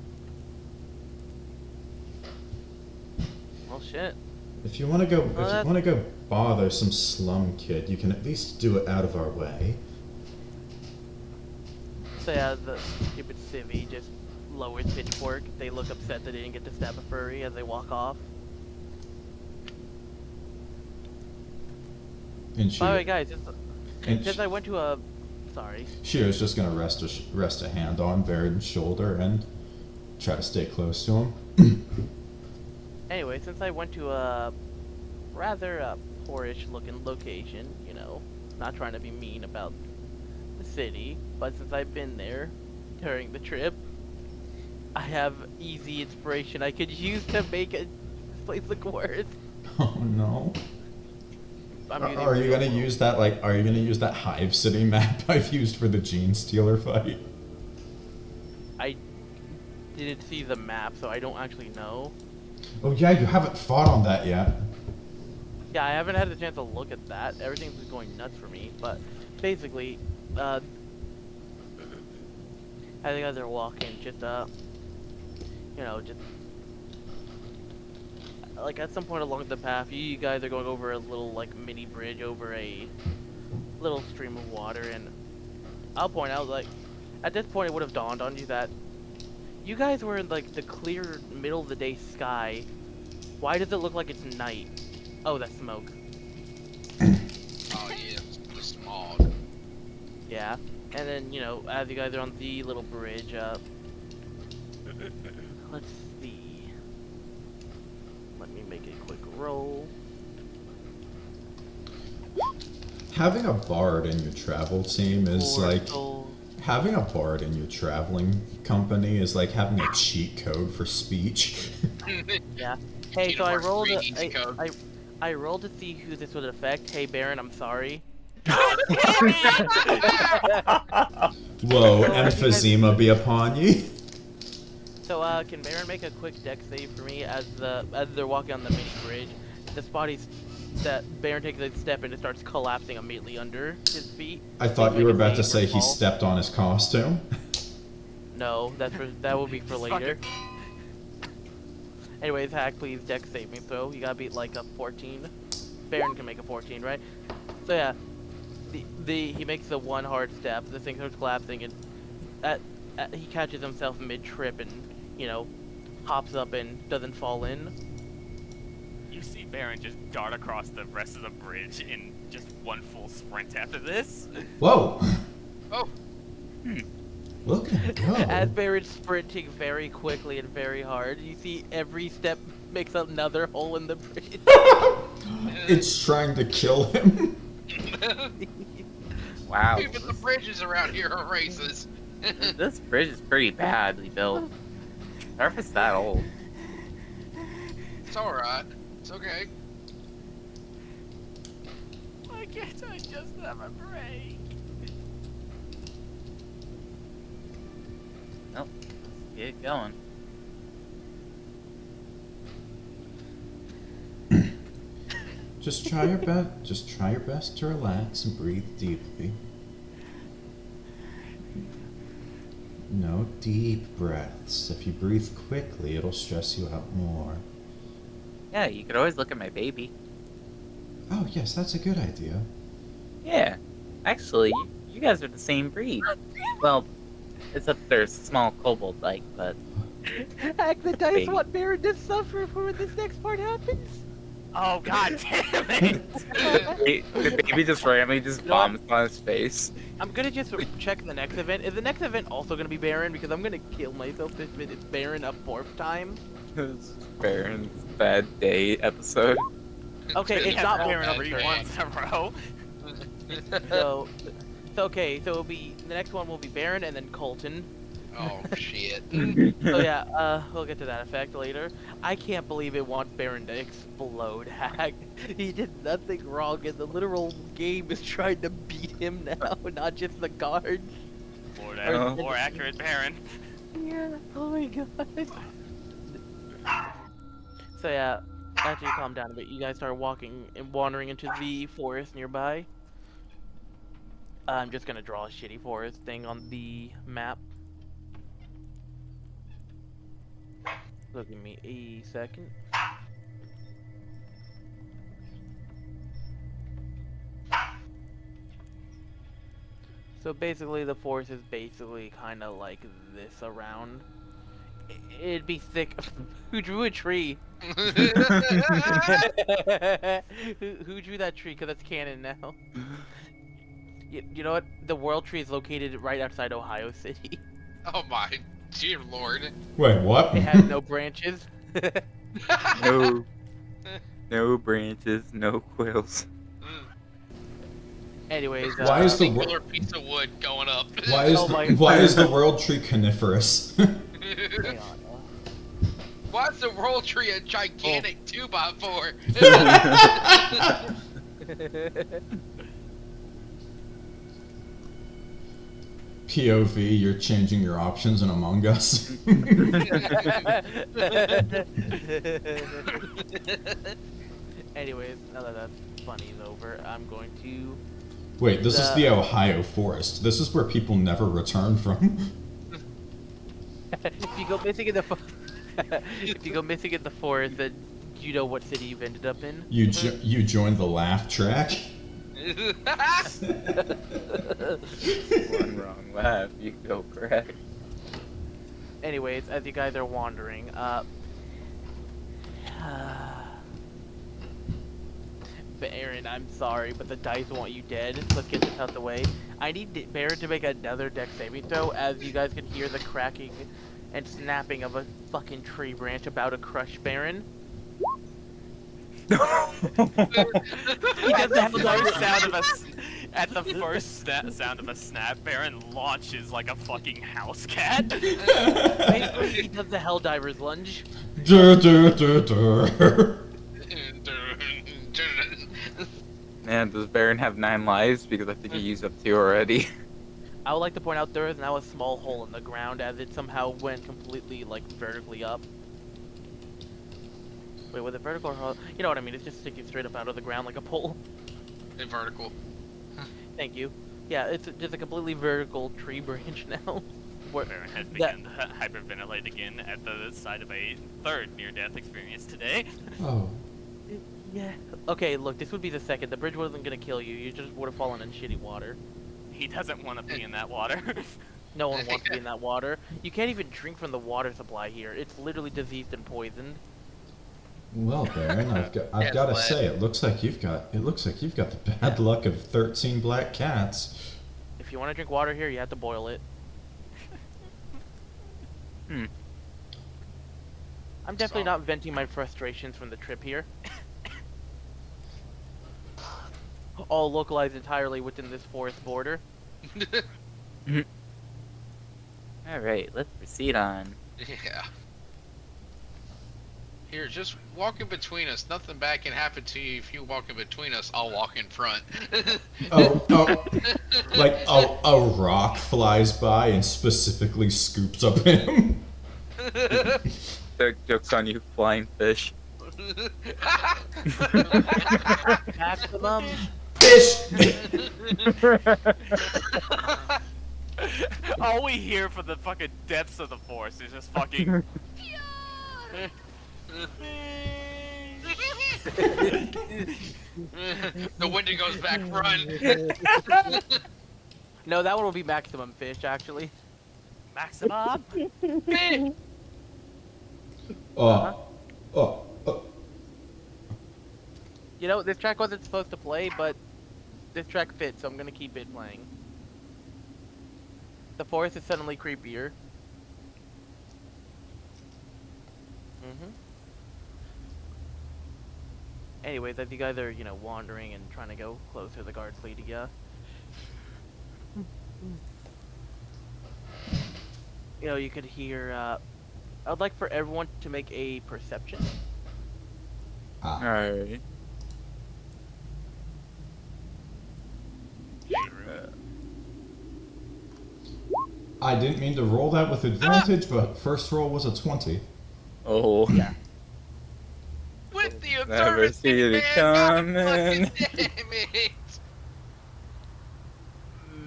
Well, shit. If you want to go bother some slum kid, you can at least do it out of our way. So yeah, the stupid civvy just lowers pitchfork. They look upset that they didn't get to stab a furry as they walk off. And she, By the way, guys, and since I went to a... Sorry. she was just gonna rest a hand on Barron's shoulder and try to stay close to him. Anyway, since I went to a rather poorish looking location, you know, not trying to be mean about the city, but since I've been there during the trip, I have easy inspiration I could use to make this place look worse. Oh no. Are you gonna use that Hive City map I've used for the Gene Stealer fight? I didn't see the map, so I don't actually know. Oh yeah, you haven't fought on that yet. Yeah, I haven't had the chance to look at that. Everything's been going nuts for me, but basically, as you guys are walking, just you know, just like at some point along the path, you guys are going over a little like mini bridge over a little stream of water, and I'll point out, like, at this point it would have dawned on you that you guys were in like the clear middle of the day sky. Why does it look like it's night? Oh, that's smoke. Oh yeah, the smog. Yeah, and then, you know, as you guys are on the little bridge, let's see. Let me make a quick roll. Having a bard in your travel team is like... Portal. Having a bard in your traveling company is like having a cheat code for speech. Yeah. Hey, so I Teamwork rolled free easy a, code. I rolled to see who this would affect. Hey, Barron, I'm sorry. Whoa, emphysema be upon ye. So, can Barron make a quick deck save for me as they're walking on the mini bridge? The spot that Barron takes a step and it starts collapsing immediately under his feet. I thought you were about to say he fall. stepped on his costume. No, that will be for later. Anyways, Hack, please deck save me throw. You gotta beat like a 14. Barron can make a 14, right? So yeah, he makes the one hard step. The thing starts collapsing, and he catches himself mid trip and, you know, hops up and doesn't fall in. You see Barron just dart across the rest of the bridge in just one full sprint after this. Whoa! Oh, Look at him go. As Barron's sprinting very quickly and very hard, you see every step makes another hole in the bridge. It's trying to kill him. Wow. even the bridges around here are racist. This bridge is pretty badly built. Or if it's that old. It's alright. It's okay. Why can't I just have a break? Nope. Let's get going. Just try your best to relax and breathe deeply. No deep breaths. If you breathe quickly, it'll stress you out more. Yeah, you could always look at my baby. Oh yes, that's a good idea. Yeah. Actually, you guys are the same breed. Well, except there's small kobold-like, but... Hack, the dice Baby. want Barron to suffer for when this next part happens. Oh god damn it! The baby just randomly just You know what? vomits on his face. I'm gonna just check the next event. Is the next event also gonna be Barron? Because I'm gonna kill myself if it's Barron a fourth time. It's Baron's bad day episode. Okay, it's Yeah, not all Barron bad up three turn. ones in a row. So okay, so it'll be the next one will be Barron and then Colton. Oh shit. So yeah, we'll get to that effect later. I can't believe it wants Barron to explode. Hack. He did nothing wrong, and the literal game is trying to beat him now, not just the guards. More accurate Barron. Yeah. Oh my god. So yeah, after you calm down a bit, you guys start walking and wandering into the forest nearby. I'm just gonna draw a shitty forest thing on the map. So give me a second. So basically, the forest is basically kind of like this around. It'd be thick. Who drew a tree? Who drew that tree? Because that's canon now. You know what? The world tree is located right outside Ohio City. Oh my dear lord. Wait, what? It has no branches. No. No branches, no quills. Anyways, Why is the singular piece of wood going up? why is Oh the, my- why is the world tree coniferous? Hang on. Why is the world tree a gigantic 2x4? POV, you're changing your options in Among Us. Anyways, now that that's funny is over, I'm going to. Wait, this is the Ohio forest. This is where people never return from. If you go missing in the if you go missing in the forest, then you know what city you've ended up in. You you joined the laugh track. One wrong laugh, you go correct. Anyways, as you guys are wandering, Baron, I'm sorry, but the dice want you dead. Let's get this out the way. I need Baron to make another dex saving throw, as you guys can hear the cracking and snapping of a fucking tree branch about to crush Baron. At the first sound of a snap, Baron launches like a fucking house cat. Basically, he does the Helldiver's lunge. Dur, dur, dur, dur. Man, does Baron have 9 lives? Because I think he used up 2 already. I would like to point out there is now a small hole in the ground, as it somehow went completely, like, vertically up. Wait, was it vertical or... You know what I mean, it's just sticking straight up out of the ground like a pole. In vertical. Thank you. Yeah, it's just a completely vertical tree branch now. Baron has begun to hyperventilate again at the side of a third near-death experience today. Oh. Yeah. Okay, look, this would be the second. The bridge wasn't gonna kill you. You just would have fallen in shitty water. He doesn't want to be in that water. No one wants to be in that water. You can't even drink from the water supply here. It's literally diseased and poisoned. Well, Baron, I've got to say, it looks like you've got the bad luck of 13 black cats. If you want to drink water here, you have to boil it. I'm definitely not venting my frustrations from the trip here. All localized entirely within this forest border. Alright, let's proceed on. Yeah. Here, just walk in between us. Nothing bad can happen to you if you walk in between us. I'll walk in front. Like a rock flies by and specifically scoops up him. Joke's on you, flying fish. Maximum. Fish! All we hear from the fucking depths of the forest is just fucking... The window goes back, run. No, that one will be maximum fish, actually. Maximum? You know, this track wasn't supposed to play, but this track fits, so I'm gonna keep it playing. The forest is suddenly creepier. Anyways, as you guys are, you know, wandering and trying to go closer, the guards lead you. You know, you could hear, I'd like for everyone to make a perception. Alright. I didn't mean to roll that with advantage, but first roll was a 20. Oh. Yeah. With the Never observant see it man, coming. God fucking damn it.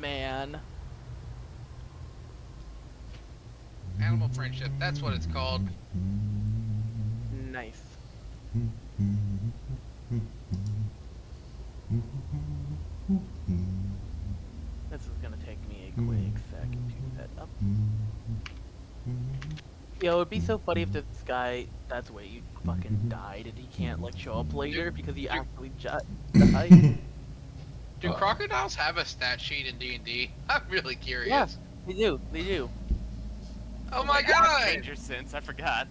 Man. Animal friendship, that's what it's called. Nice. This is gonna take me a quick second to set up. Yo, it'd be so funny if this guy, that's where you fucking died and he can't like show up later because he actually died. Do crocodiles have a stat sheet in D&D? I'm really curious. Yeah, they do. They do. Oh my god! Stranger Sense, I forgot.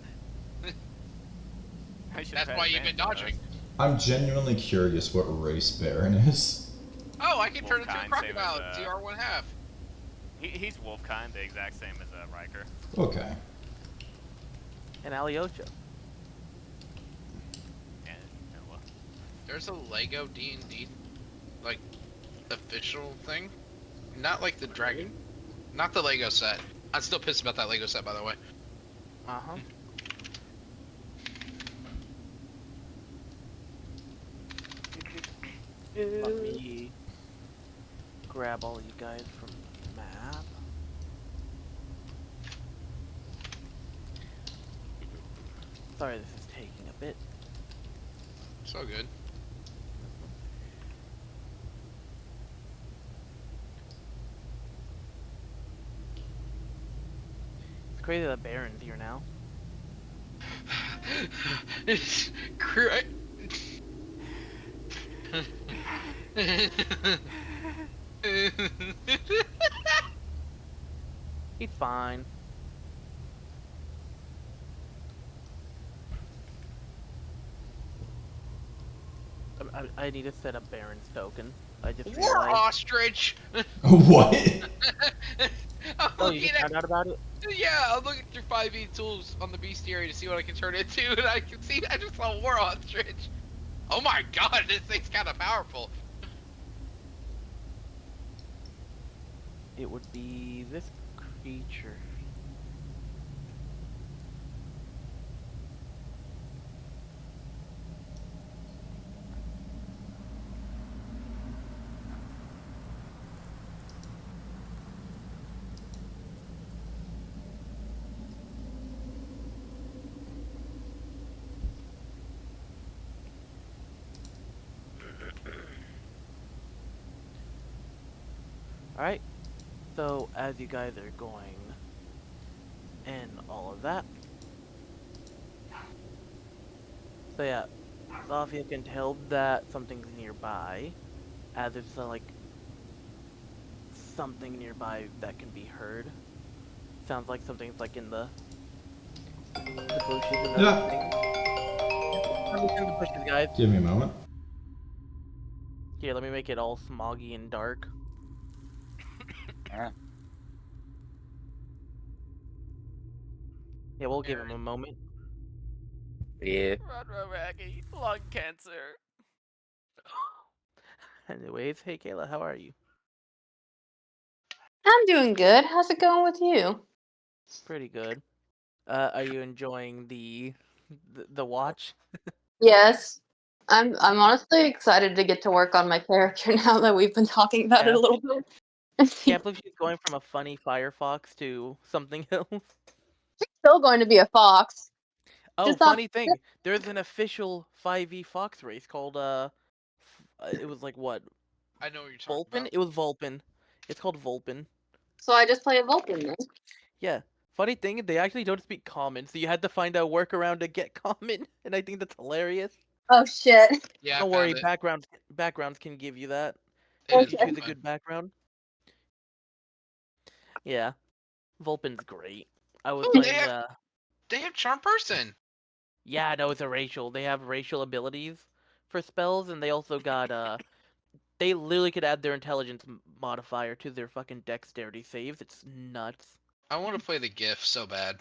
That's why you've been dodging. I'm genuinely curious what race Barron is. Oh, I can turn into a Wolfkind, same crocodile. as, CR1/2. He's Wolfkind, the exact same as Ryker. Okay. And Alyosha. And Noah. There's a Lego D&D, like, official thing. Not like the dragon. Not the Lego set. I'm still pissed about that Lego set, by the way. Uh-huh. Let me grab all you guys from the map. Sorry this is taking a bit. So good. It's crazy that Barron's here now. It's cra- He's fine. I need to set up Barron's token. I just War realized. ostrich. What? I'm Oh, you looking just found out about it? Yeah, I'm looking through 5e tools on the bestiary to see what I can turn it into, and I can see I just saw war ostrich. Oh my god, this thing's kind of powerful. It would be this creature. Alright, so as you guys are going and all of that. So yeah, Zofia can tell that something's nearby, as it's like something nearby that can be heard. Sounds like something's like in the bushes and everything. Something's in the bushes, guys. Give me a moment. Here, let me make it all smoggy and dark. Yeah, we'll give him a moment. Yeah. Run, Raggy. Lung cancer. Anyways, hey Kayla, how are you? I'm doing good. How's it going with you? Pretty good. Are you enjoying the watch? Yes. I'm honestly excited to get to work on my character now that we've been talking about it Yeah. a little bit. Can't believe she's going from a funny Firefox to something else. Still going to be a fox. Oh, Just not- funny thing. There's an official 5e Fox race called it was like what? I know what you're talking Vulpin? about. It was Vulpin. It's called Vulpin. So I just play a Vulcan then. Yeah. Funny thing, they actually don't speak common, so you had to find a workaround to get common, and I think that's hilarious. Oh shit. Yeah, Don't I worry, found it. backgrounds can give you that. It If is you Okay. choose a fun. good background. Yeah. Vulpin's great. I was Ooh, playing they have charm person. yeah, no, it's a racial. They have racial abilities for spells, and they also got they literally could add their intelligence modifier to their fucking dexterity saves. It's nuts. I want to play the GIF so bad.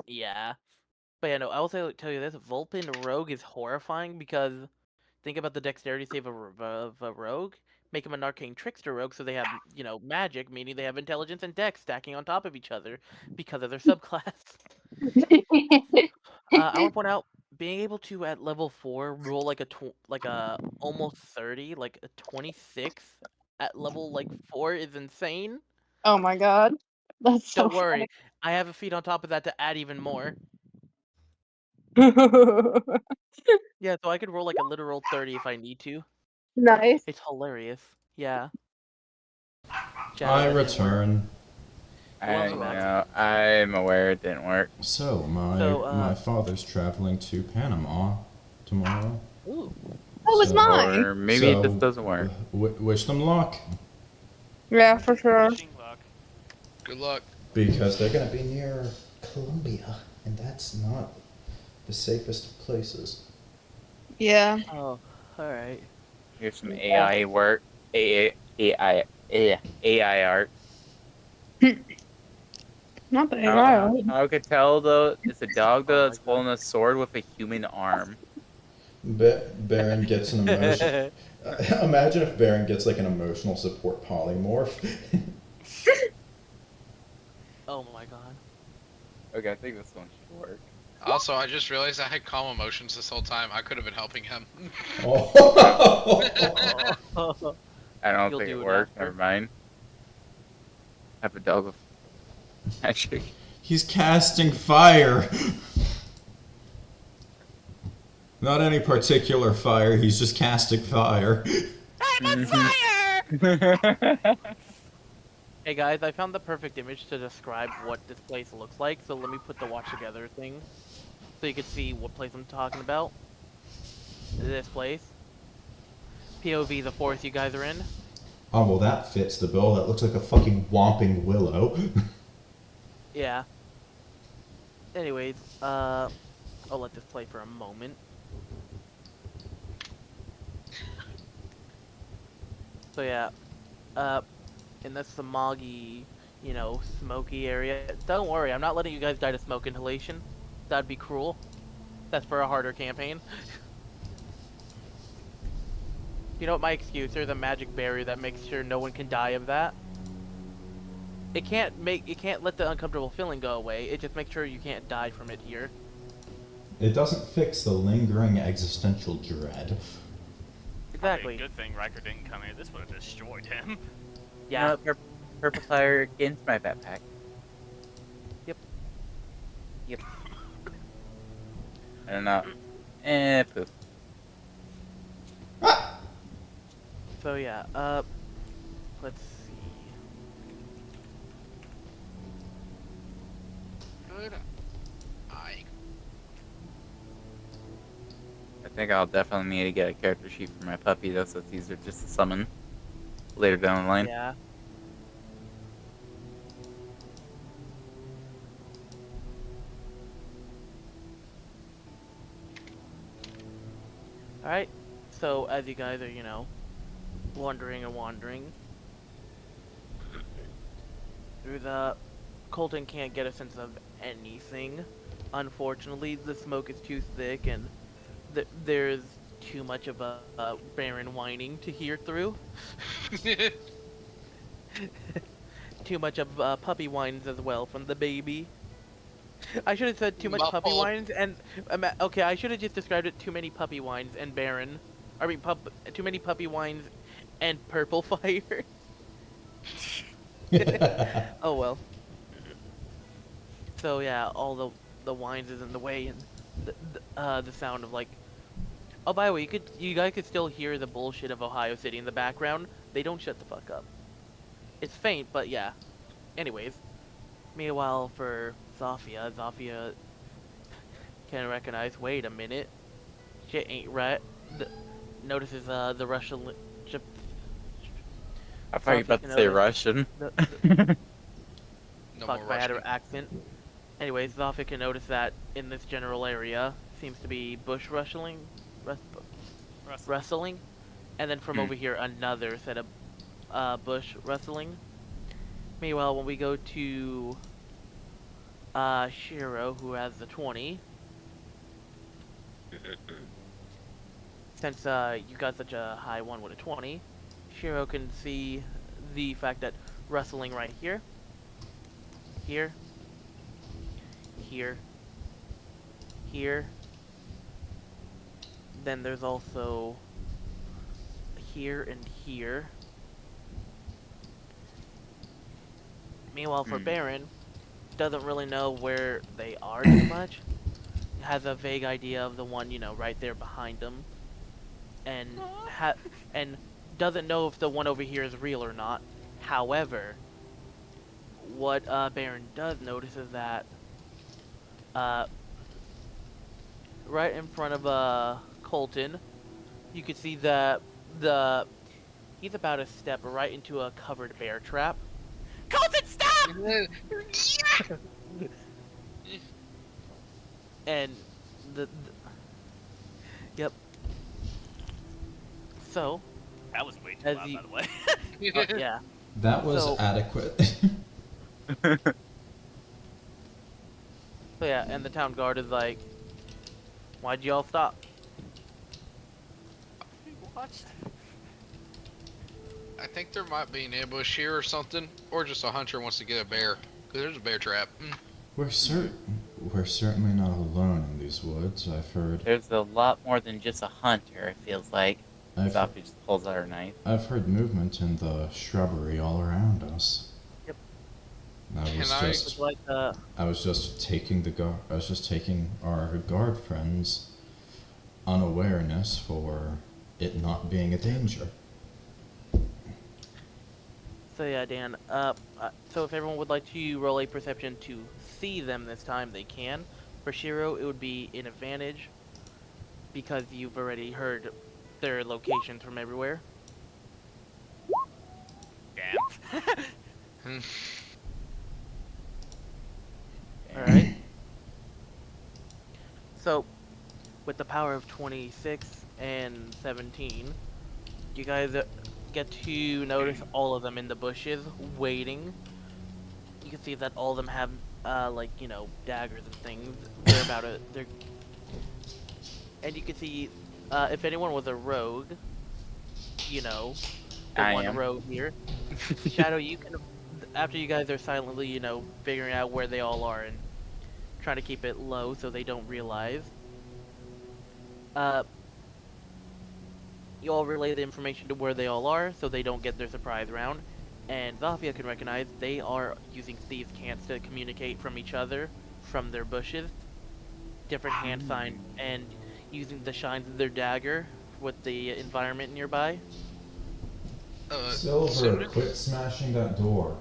Yeah. But yeah, no, I will tell you this, Vulpin Rogue is horrifying because think about the dexterity save of a rogue. Make him an arcane trickster rogue, so they have, you know, magic, meaning they have intelligence and dex stacking on top of each other because of their subclass. I want to point out being able to at level 4 roll like a almost 30, like a 26 at level like 4 is insane. Oh my god. That's so Don't worry, I have a feat on top of that to add even more. funny. Yeah, so I could roll like a literal 30 if I need to. Nice. It's hilarious. Yeah. I return. I know. I'm aware it didn't work. So my father's traveling to Panama tomorrow. Ooh. That was mine. Or maybe it just doesn't work. Wish them luck. Yeah, for sure. Wishing luck. Good luck. Because they're gonna be near Colombia, and that's not the safest of places. Yeah. Oh, alright. Here's some AI work. AI art. Not the AI. I could tell though, it's a dog though that's holding a sword with a human arm. Baron gets an emotion. Imagine if Baron gets like an emotional support polymorph. Oh my god. Okay, I think this one should work. Also, I just realized I had calm emotions this whole time. I could have been helping him. Oh. I don't You'll think do it it worked. after. Never mind. I have a dog with magic. He's casting fire. Not any particular fire, he's just casting fire. I'm on fire! Hey guys, I found the perfect image to describe what this place looks like, so let me put the watch together thing so you can see what place I'm talking about. This place. POV, the forest you guys are in. Oh, well that fits the bill. That looks like a fucking whomping willow. Yeah. Anyways, I'll let this play for a moment. So yeah, in the smoggy, you know, smoky area. Don't worry, I'm not letting you guys die to smoke inhalation. That'd be cruel. That's for a harder campaign. You know what my excuse? There's a magic barrier that makes sure no one can die of that. It can't let the uncomfortable feeling go away. It just makes sure you can't die from it here. It doesn't fix the lingering existential dread. Exactly. Good thing Ryker didn't come here. This would have destroyed him. Yeah. Purple fire against my backpack. Yep. I don't know. Poof. So yeah, let's see. Good. I think I'll definitely need to get a character sheet for my puppy though, so it's easier just to summon later down the line. Yeah. Alright, so as you guys are, you know, wandering and wandering through the... Colton can't get a sense of anything. Unfortunately, the smoke is too thick and there's too much of a Barron whining to hear through. Too much of puppy whines as well from the baby. I should have said too much puppy whines and... okay, I should have just described it too many puppy whines and Barron. I mean, too many puppy whines and purple fire. Oh well. So yeah, all the whines is in the way and the sound of like... Oh, by the way, you guys could still hear the bullshit of Ohio City in the background. They don't shut the fuck up. It's faint, but yeah. Anyways, meanwhile for Zofia can recognize. Wait a minute, shit ain't right. Notices the Russian. I thought you were about to say Russian. No Fuck, more if I had Russian. her accent. Anyways, Zofia can notice that in this general area seems to be bush rustling, and then from over here another set of bush rustling. Meanwhile, when we go to Shiro, who has the 20, since you got such a high one with a 20, Shiro can see the fact that rustling right here, here, then there's also here and here. Meanwhile, for Barron, doesn't really know where they are too much. Has a vague idea of the one, you know, right there behind him, and doesn't know if the one over here is real or not. However, what Barron does notice is that right in front of Colton, you can see that he's about to step right into a covered bear trap. Colton, stop! And yep. So, That was way too As loud, you- by the way. yeah. That was So- adequate. So yeah, and the town guard is like, "Why'd y'all stop?" What? I think there might be an ambush here or something, or just a hunter wants to get a bear. Cause there's a bear trap. We're certainly not alone in these woods. I've heard. There's a lot more than just a hunter, it feels like. I've, Zofia just pulls out her knife. I've heard movement in the shrubbery all around us. Yep. I was Can I- just. It's like I was just taking our guard friends' unawareness for it not being a danger. So yeah, Dan. So if everyone would like to roll a perception to see them this time, they can. For Shiro, it would be an advantage because you've already heard their locations from everywhere. Damn. All right. So, with the power of 26 and 17, you guys get to notice all of them in the bushes waiting. You can see that all of them have, like, you know, daggers and things. And you can see, if anyone was a rogue, you know, the I one am. rogue here. Shadow, you can, after you guys are silently, you know, figuring out where they all are and trying to keep it low so they don't realize, you all relay the information to where they all are so they don't get their surprise round. And Zofia can recognize they are using thieves' cants to communicate from each other from their bushes, different hand signs, and using the shines of their dagger with the environment nearby. Silver, quit smashing that door.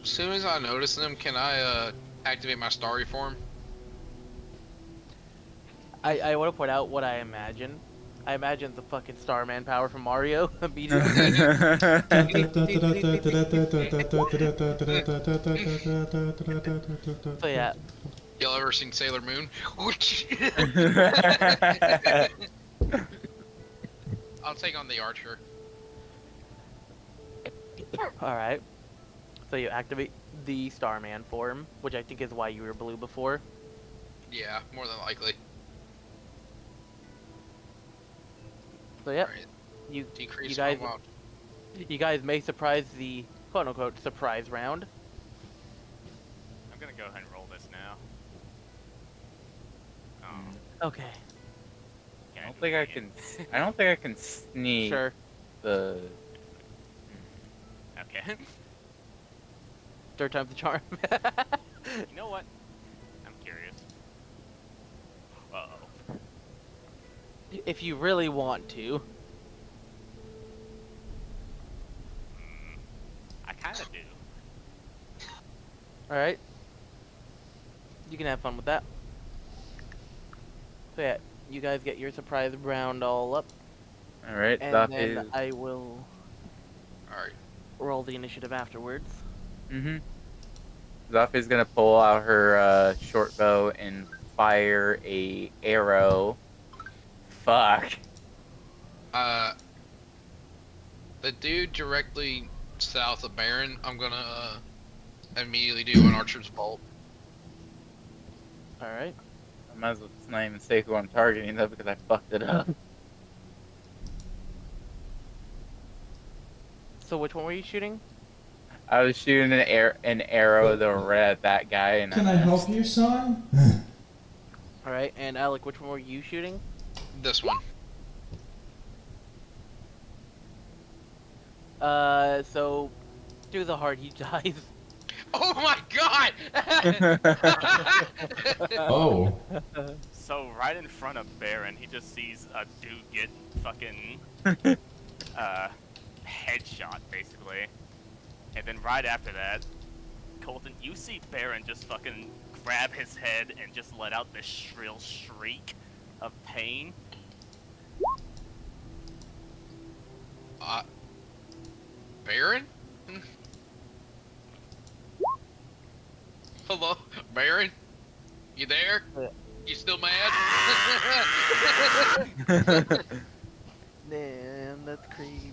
As soon as I notice them, can I activate my starry form? I want to point out what I imagine. I imagine the fucking Starman power from Mario. So yeah, Y'all ever seen Sailor Moon? I'll take on the archer. alright. So you activate the Starman form, which I think is why you were blue before. Yeah, more than likely. So yep, Alright, you decrease you guys amount. you guys may surprise the quote unquote surprise round. I'm gonna go ahead and roll this now. Oh, Okay, I don't think I can. I don't think I can sneak sure. the. Okay. Third time's the charm. You know what? I'm curious. Uh-oh. If you really want to. I kind of do. Alright. You can have fun with that. So yeah, you guys get your surprise round all up, All right, and Zofia. then I will Alright. roll the initiative afterwards. Mm-hmm. Zofia's gonna pull out her short bow and fire a arrow. Fuck. The dude directly south of Barron, I'm gonna immediately do an archer's bolt. Alright. I might as well just not even say who I'm targeting though because I fucked it up. So which one were you shooting? I was shooting an arrow right at that guy and Can I help you, son? Alright, and Alec, which one were you shooting? This one. So do the hard he dies. Oh my god! Oh. So right in front of Barron, he just sees a dude get fucking headshot, basically. And then right after that, Colton, you see Barron just fucking grab his head and just let out this shrill shriek of pain. Barron? Hello, Barron? You there? Yeah. You still mad? Man, that's creepy.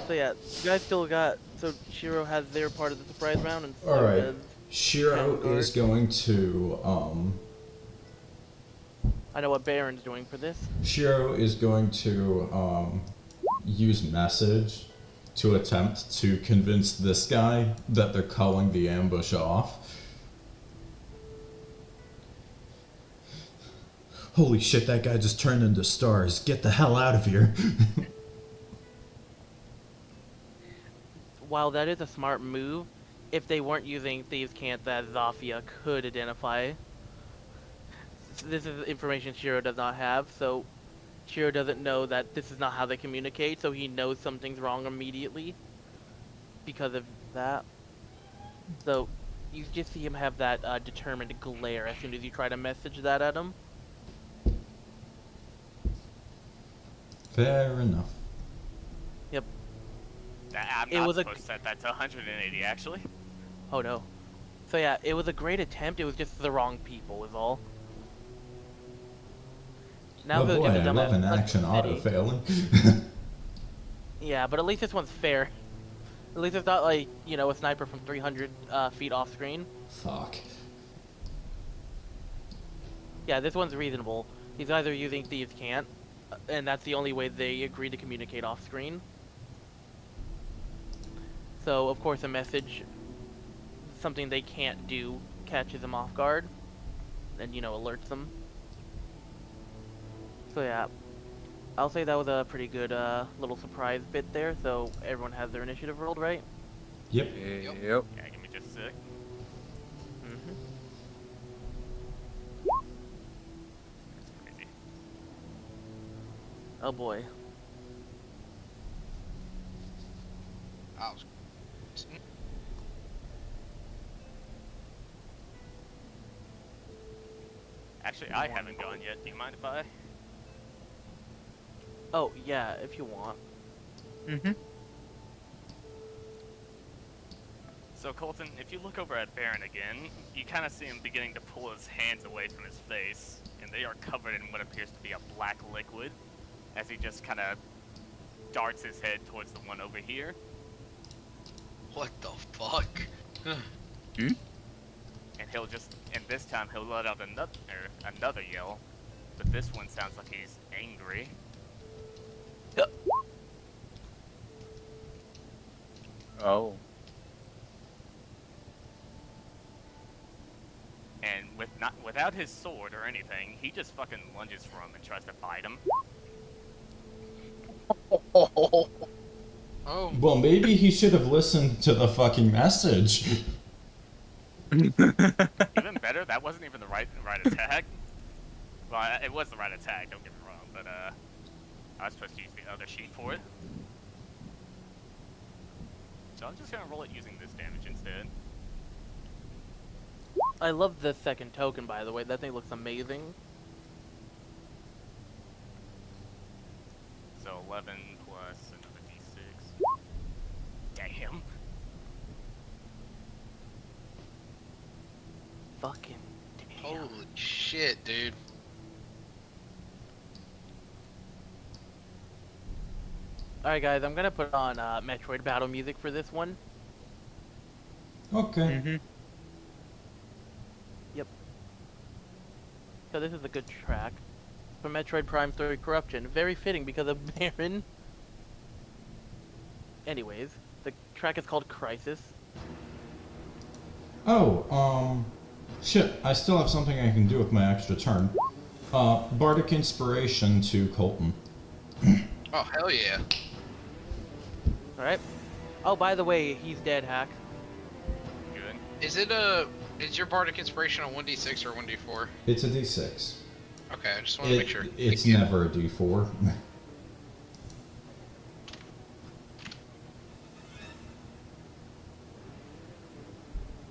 So yeah, you guys still got. So Shiro has their part of the surprise round, and so Alright. does. Shiro is going to, I know what Baron's doing for this. Shiro is going to, use message to attempt to convince this guy that they're calling the ambush off. Holy shit, that guy just turned into stars. Get the hell out of here. While that is a smart move, if they weren't using Thieves' Cant that Zofia could identify, this is information Shiro does not have, so Shiro doesn't know that this is not how they communicate, so he knows something's wrong immediately because of that. So you just see him have that determined glare as soon as you try to message that at him. Fair enough. Yep. I'm It not was a- supposed to set that to 180, actually. Oh no. So yeah, it was a great attempt, it was just the wrong people is all. Now Oh they'll boy, get it I done love at an action City. auto-failing. Yeah, but at least this one's fair. At least it's not like, you know, a sniper from 300 feet off screen. Fuck. Yeah, this one's reasonable. He's either using Thieves' Cant, and that's the only way they agree to communicate off screen. So, of course, a message, something they can't do, catches them off guard, and, you know, alerts them. So yeah, I'll say that was a pretty good little surprise bit there, so everyone has their initiative rolled, right? Yep. Yep. Yeah, give me just a sec. Mm-hmm. That's crazy. Oh boy. I was- Actually, I haven't gone yet. Do you mind if I? Oh, yeah, if you want. Mm-hmm. So Colton, if you look over at Barron again, you kind of see him beginning to pull his hands away from his face, and they are covered in what appears to be a black liquid, as he just kind of darts his head towards the one over here. What the fuck? And he'll just, and this time he'll let out another yell, but this one sounds like he's angry. Oh. And without his sword or anything, he just fucking lunges for him and tries to bite him. Oh, Well, maybe he should have listened to the fucking message. Even better, that wasn't even the right attack. Well, it was the right attack, don't get me wrong, but I was supposed to use the other sheet for it. So I'm just gonna roll it using this damage instead. I love the second token, by the way. That thing looks amazing. So 11 plus another d6. Damn. Fucking damn. holy shit, dude. Alright, guys, I'm gonna put on Metroid battle music for this one. Okay. Mm-hmm. So this is a good track. From Metroid Prime 3 Corruption. Very fitting because of Barron. Anyways, the track is called Crisis. Oh, shit, I still have something I can do with my extra turn. Bardic Inspiration to Colton. Oh, hell yeah. Alright. Oh, by the way, he's dead, Hack. Good. Is your Bardic Inspiration a 1d6 or 1d4? It's a d6. Okay, I just want to make sure. It's Thank you. never a d4.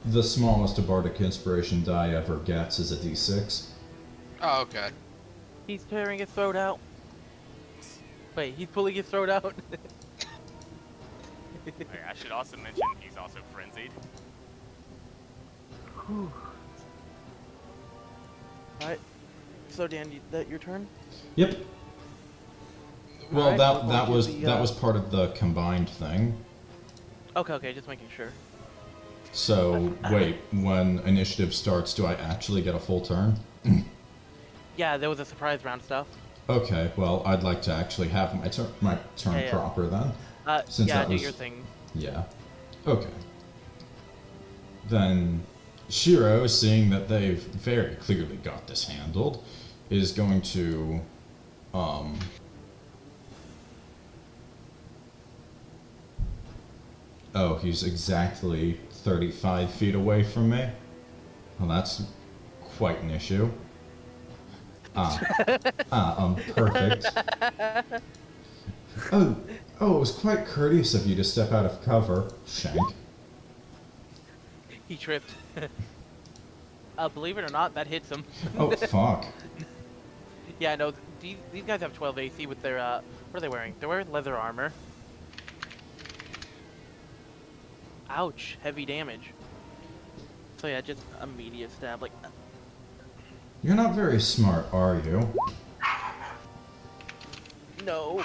The smallest a bardic inspiration die ever gets is a d6. Oh, okay. He's tearing his throat out. Wait, he's pulling his throat out? Okay, I should also mention he's also frenzied. Alright. So Dan, that your turn? Yep. Well, Alright, that we'll do was the, that was part of the combined thing. Okay, just making sure. So wait, when initiative starts, do I actually get a full turn? Yeah, there was a surprise round stuff. Okay, well, I'd like to actually have my turn Yeah. proper then. Since Yeah, that do was your thing. yeah. Okay. Then Shiro, seeing that they've very clearly got this handled, is going to Oh, he's exactly 35 feet away from me. Well, that's quite an issue. Perfect. Oh, it was quite courteous of you to step out of cover, Shank. He tripped. Believe it or not, that hits him. Oh, fuck. Yeah, no, these guys have 12 AC with their, what are they wearing? They're wearing leather armor. Ouch, heavy damage. So yeah, just immediate stab, like... You're not very smart, are you? No.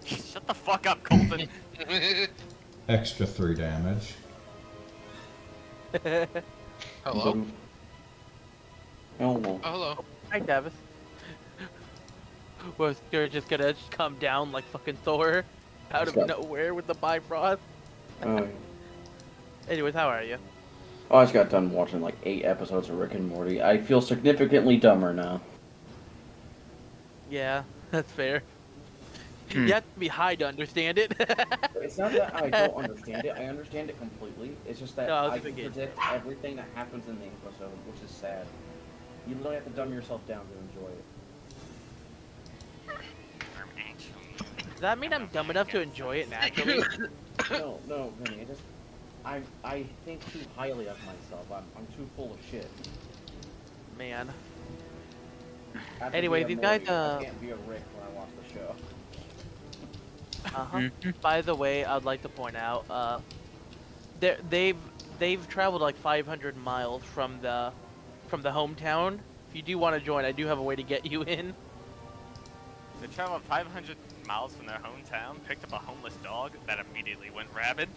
Shut the fuck up, Colton. Extra 3 damage. Hello? Oh, well. Oh, hello. Hi, Tavis. Was you're just gonna come down like fucking Thor out of nowhere with the Bifrost? Oh, Anyways, how are you? I just got done watching like 8 episodes of Rick and Morty. I feel significantly dumber now. Yeah, that's fair. You have to be high to understand it. It's not that I don't understand it. I understand it completely. It's just that No, I it's can okay. predict everything that happens in the episode, which is sad. You literally have to dumb yourself down to enjoy it. Does that mean I'm dumb enough to enjoy it naturally? No, Vinny. I think too highly of myself. I'm too full of shit. Man. After Anyway, being a these guys, Morty, I can't be a Rick when I watch the show. By the way, I'd like to point out, they've traveled like 500 miles from the hometown. If you do want to join, I do have a way to get you in. They traveled 500 miles from their hometown, picked up a homeless dog that immediately went rabid.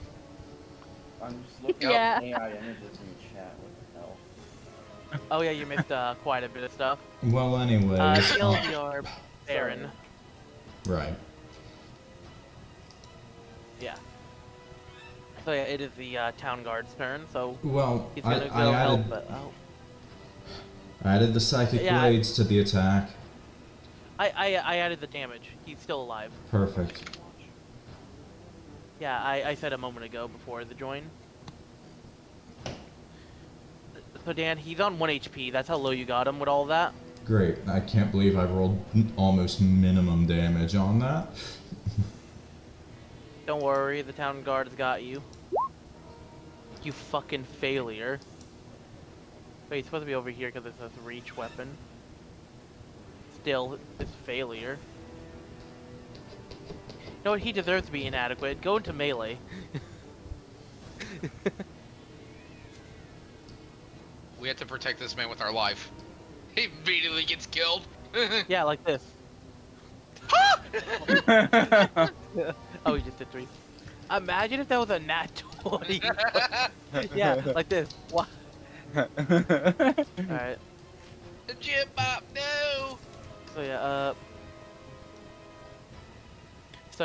I'm just looking Yeah. at AI images in chat. What the hell? Oh yeah, you missed quite a bit of stuff. Well, anyways. Kill your Baron. Right. Yeah. So yeah, it is the town guard's turn. So Well, he's I gonna go help. added, But I added the psychic Yeah, blades to the attack. I added the damage. He's still alive. Perfect. Yeah, I said a moment ago before the join. So Dan, he's on 1 HP. That's how low you got him with all that. Great. I can't believe I rolled almost minimum damage on that. Don't worry, the town guard's got you. You fucking failure. Wait, he's supposed to be over here because it's a reach weapon. Still, it's failure. You know what? He deserves to be inadequate. Go into melee. We have to protect this man with our life. He immediately gets killed. Yeah, like this. Oh, he just did 3. Imagine if that was a nat 20. Yeah, like this. What? Alright. Jim Bop, no! So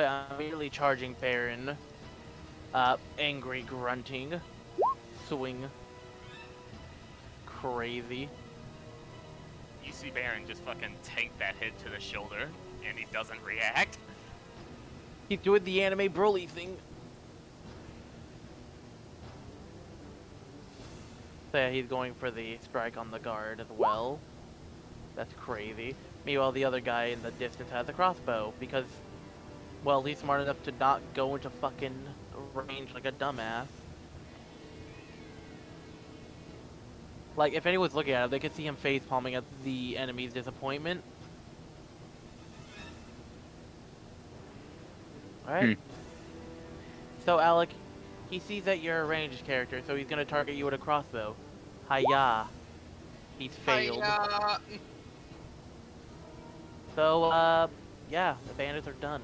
yeah, I'm immediately charging Barron. Angry grunting. Swing. Crazy. You see Barron just fucking take that hit to the shoulder, and he doesn't react. He's doing the anime Broly thing. So yeah, he's going for the strike on the guard as well. That's crazy. Meanwhile, the other guy in the distance has a crossbow because, well, he's smart enough to not go into fucking range like a dumbass. Like, if anyone's looking at him, they could see him face palming at the enemy's disappointment. Alright. So, Alec, he sees that you're a ranged character, so he's gonna target you with a crossbow. Hiya. He's failed. Hiya. So, yeah, the bandits are done.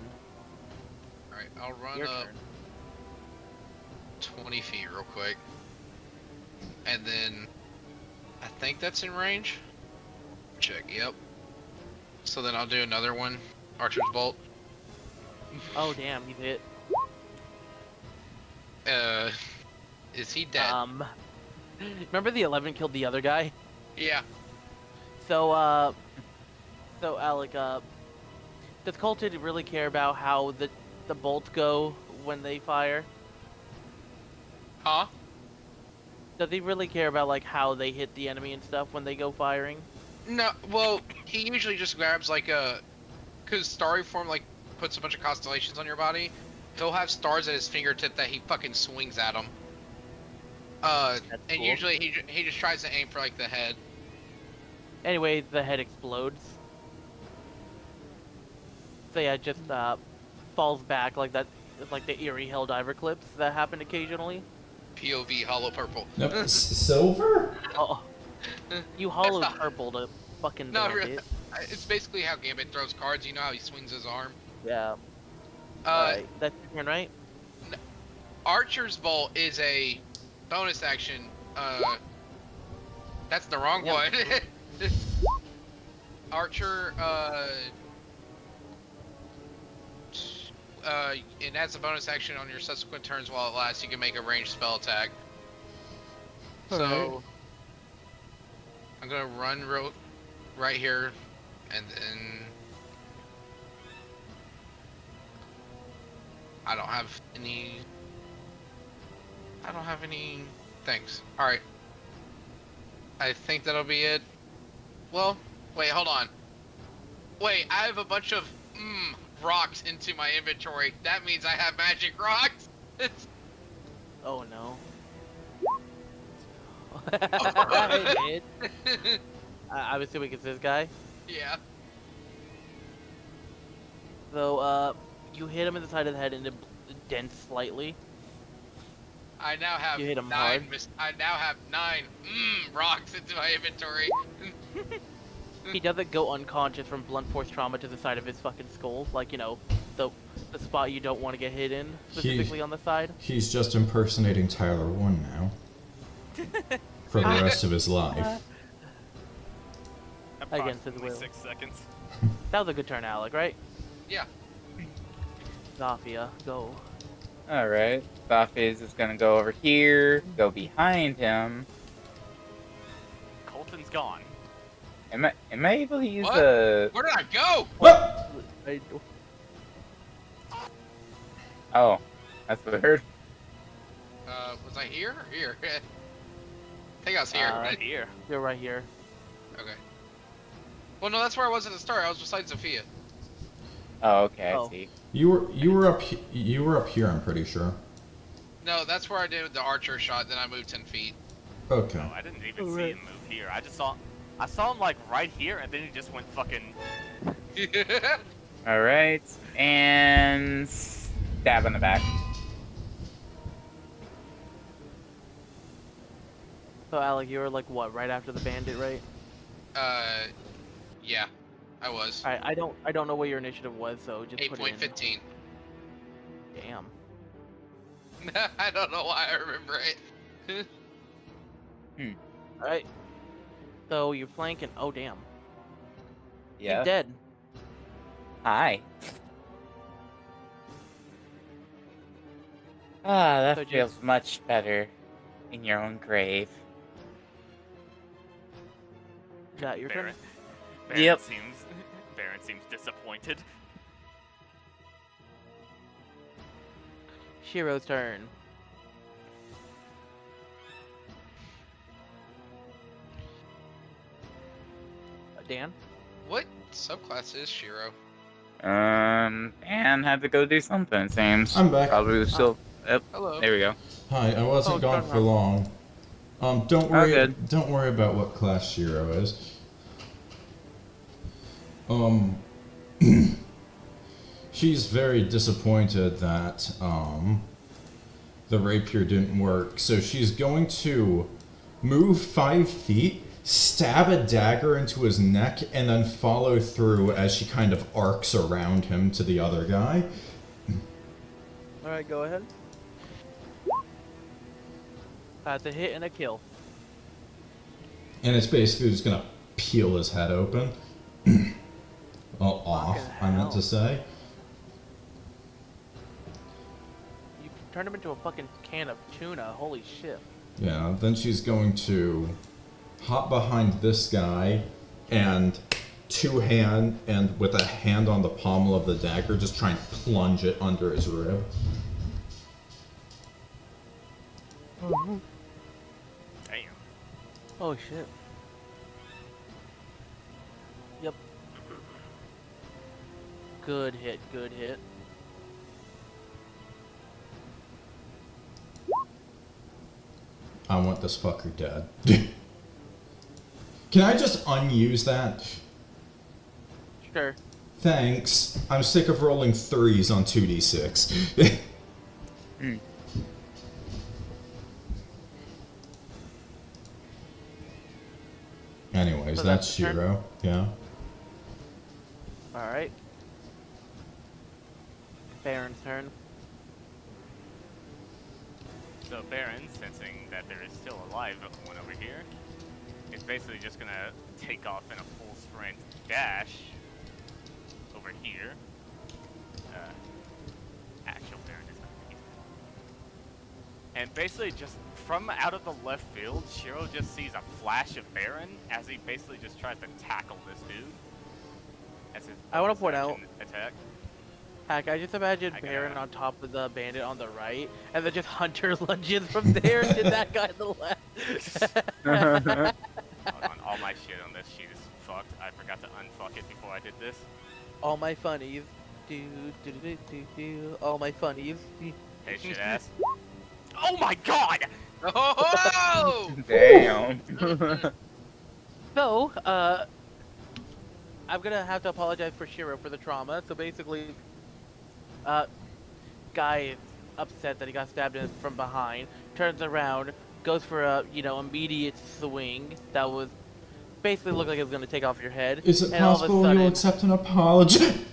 Alright, I'll run Your up turn. 20 feet real quick. And then, I think that's in range. Check, yep. So then I'll do another one. Archer's Bolt. Oh, damn, he's hit. Is he dead? Remember the 11 killed the other guy? Yeah. So, so Alec, does Colton really care about how the bolts go when they fire? Huh? Does he really care about, like, how they hit the enemy and stuff when they go firing? No, well, he usually just grabs like a... Because Starry Form, like, puts a bunch of constellations on your body. He'll have stars at his fingertip that he fucking swings at them. That's and cool. usually he just tries to aim for, like, the head. Anyway, the head explodes. So yeah, it just, falls back like that, like the eerie Helldiver clips that happen occasionally. POV hollow purple. Nope. Silver? Oh, you hollowed not- purple to fucking No, bandit. really. It's basically how Gambit throws cards. You know how he swings his arm? Yeah. Alright, that's your turn, right? Archer's Bolt is a bonus action. That's the wrong Yeah. one. Archer, and as a bonus action on your subsequent turns while it lasts, you can make a ranged spell attack. So, Alright. I'm gonna run right here, and then I don't have any things. Alright. I think that'll be it. Well, wait, hold on. Wait, I have a bunch of rocks into my inventory. That means I have magic rocks. Oh no. It did. I'm assuming it's this guy. Yeah. So, you hit him in the side of the head and it dents slightly. I now have You hit him 9. hard. I now have 9 rocks into my inventory. He doesn't go unconscious from blunt force trauma to the side of his fucking skull, like, you know, the spot you don't want to get hit in, specifically on the side. He's just impersonating Tyler 1 now. For the rest of his life. Against his Approximately will. 6 seconds. That was a good turn, Alec, right? Yeah. Zofia, go. Alright. Zofia is gonna go over here, go behind him. Colton's gone. Am I able to use What? a... Where did I go? What? Oh, that's weird. Was I here or here? I think I was here. Right here. You're right here. Okay. Well, no, that's where I was at the start. I was beside Zofia. Oh, okay, Oh. I see. You were up here, I'm pretty sure. No, that's where I did the archer shot. Then I moved 10 feet. Okay. No, I didn't even see Alright. him move here. I saw him like right here, and then he just went fucking. Alright, and... stab in the back. So, Alec, you were like, what, right after the bandit, right? Yeah, I was. Alright, I don't know what your initiative was, so just put it in. 8.15. Damn. I don't know why I remember it. Alright. So, you're flanking. Oh, damn. Yeah. He's dead. Hi. Ah, that So just- feels much better in your own grave. Is that your turn? Barron Yep. Barron seems disappointed. Shiro's turn. Dan? What subclass is Shiro? And had to go do something, it seems. I'm back. Probably was still Yep. Hello. There we go. Hi, I wasn't Oh, gone turn for around. long. Don't Oh, worry. good. Don't worry about what class Shiro is. She's very disappointed that the rapier didn't work, so she's going to move 5 feet, stab a dagger into his neck, and then follow through as she kind of arcs around him to the other guy. Alright, go ahead. That's a hit and a kill. And it's basically just gonna peel his head open. Well, off, Fucking I meant to hell. say. You turned him into a fucking can of tuna. Holy shit. Yeah, then she's going to hop behind this guy and with a hand on the pommel of the dagger, just try and plunge it under his rib. Damn. Oh shit. Yep. Good hit, good hit. I want this fucker dead. Can I just unuse that? Sure. Thanks. I'm sick of rolling 3s on 2d6. Anyways, So that's that's your turn? Shiro. Yeah. Alright. Baron's turn. So Barron, sensing that there is still a live one over here, is basically just gonna take off in a full sprint dash over here. Actual Barron is not. And basically just from out of the left field, Shiro just sees a flash of Barron as he basically just tries to tackle this dude. As his I wanna bonus point out- action attack. Heck, I just imagine I Baron gotta- on top of the bandit on the right, and then just Hunter lunges from there to that guy on the left. Hold on, all my shit on this sheet is fucked. I forgot to unfuck it before I did this. All my funnies. Do, do, do, do, do. All my funnies. Hey, shit ass. Oh my god! Oh! Damn. So, I'm gonna have to apologize for Shiro for the trauma. So basically, guy is upset that he got stabbed in from behind, turns around, goes for a, immediate swing that was basically looked like it was gonna take off your head. Is it and all of a possible sudden, you'll accept an apology?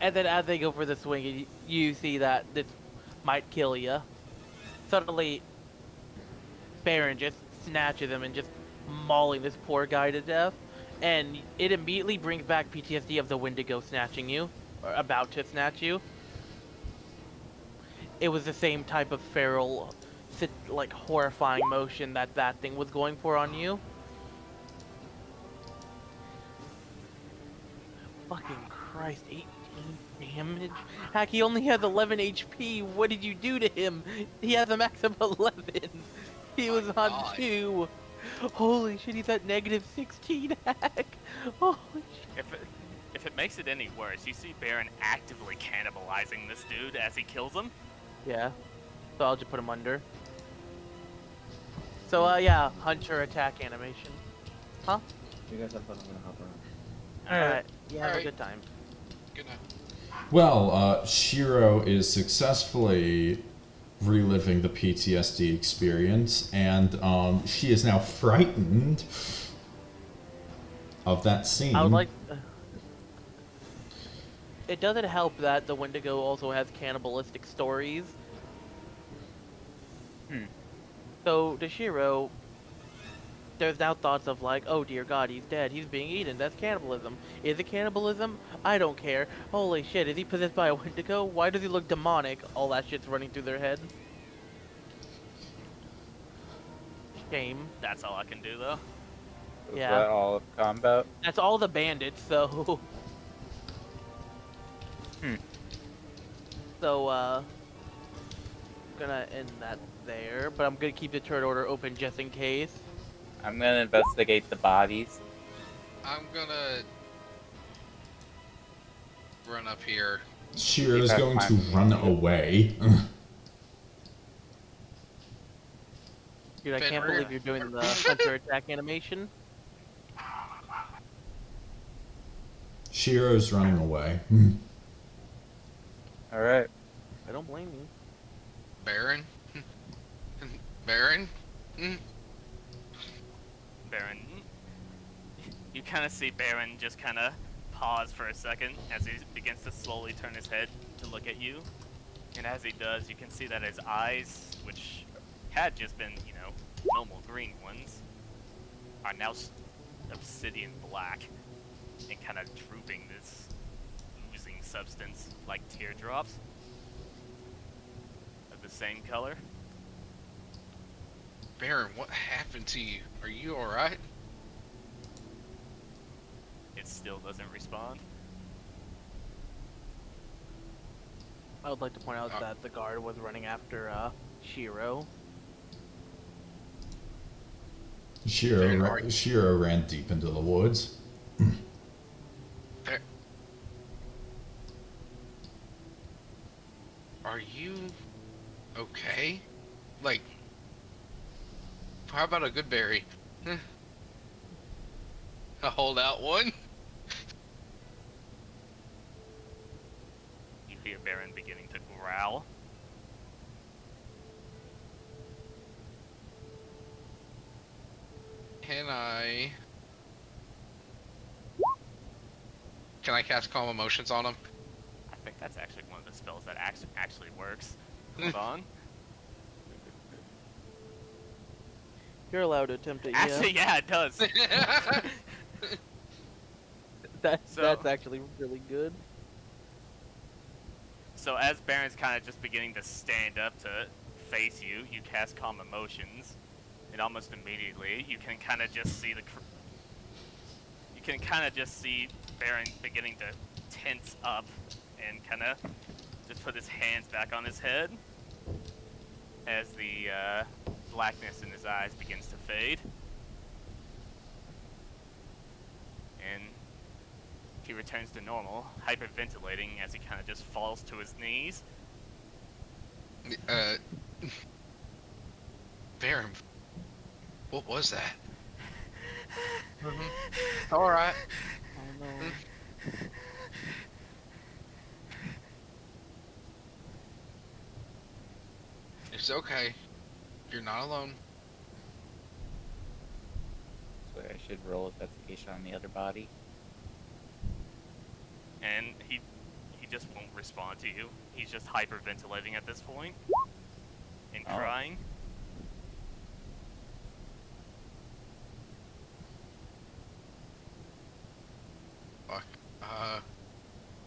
And then as they go for the swing, you see that this might kill you. Suddenly, Baron just snatches him and just mauling this poor guy to death. And it immediately brings back PTSD of the Wendigo snatching you, or about to snatch you. It was the same type of feral, like horrifying motion that thing was going for on you. Fucking Christ, 18 damage? Heck, he only has 11 HP. What did you do to him? He has a max of 11. He was on God. 2. Holy shit, he's at negative 16, heck. Holy shit. If it makes it any worse, you see Baron actively cannibalizing this dude as he kills him. Yeah. So I'll just put him under. So, yeah, Hunter attack animation. Huh? You guys have fun. I'm gonna hop around. Alright. Yeah, have a Alright. good time. Good night. Well, Shiro is successfully reliving the PTSD experience, and she is now frightened of that scene. I would like... It doesn't help that the Wendigo also has cannibalistic stories. So, to Shiro, there's now thoughts of like, oh dear god, he's dead, he's being eaten, that's cannibalism. Is it cannibalism? I don't care. Holy shit, is he possessed by a Wendigo? Why does he look demonic? All that shit's running through their head. Shame. That's all I can do though. Is Yeah. that all of combat? That's all the bandits, so... So, gonna end that there, but I'm gonna keep the turn order open just in case. I'm gonna investigate the bodies. I'm gonna run up here. Shiro's Keep that going to plan. run away. Dude, I can't Fenrir. believe you're doing the hunter attack animation. Shiro's running away. Alright. I don't blame you. Barron? Barron? Barron, you kind of see Barron just kind of pause for a second as he begins to slowly turn his head to look at you. And as he does, you can see that his eyes, which had just been, you know, normal green ones, are now obsidian black and kind of drooping this oozing substance like teardrops of the same color. Barron, what happened to you? Are you alright? It still doesn't respond. I would like to point out that the guard was running after Shiro. Shiro ran deep into the woods. Are you okay? Like, how about a good berry? A holdout one? You hear Barron beginning to growl. Can I cast Calm Emotions on him? I think that's actually one of the spells that actually works. Hold on. You're allowed to attempt it, Actually, yeah, it does. That's actually really good. So as Barron's kind of just beginning to stand up to face you, you cast Calm Emotions, and almost immediately you can kind of just see Barron beginning to tense up and kind of just put his hands back on his head as the blackness in his eyes begins to fade. And he returns to normal, hyperventilating as he kind of just falls to his knees. Barron, what was that? Alright. Oh no. It's okay. You're not alone. So I should roll investigation on the other body. And he just won't respond to you. He's just hyperventilating at this point and crying. Fuck.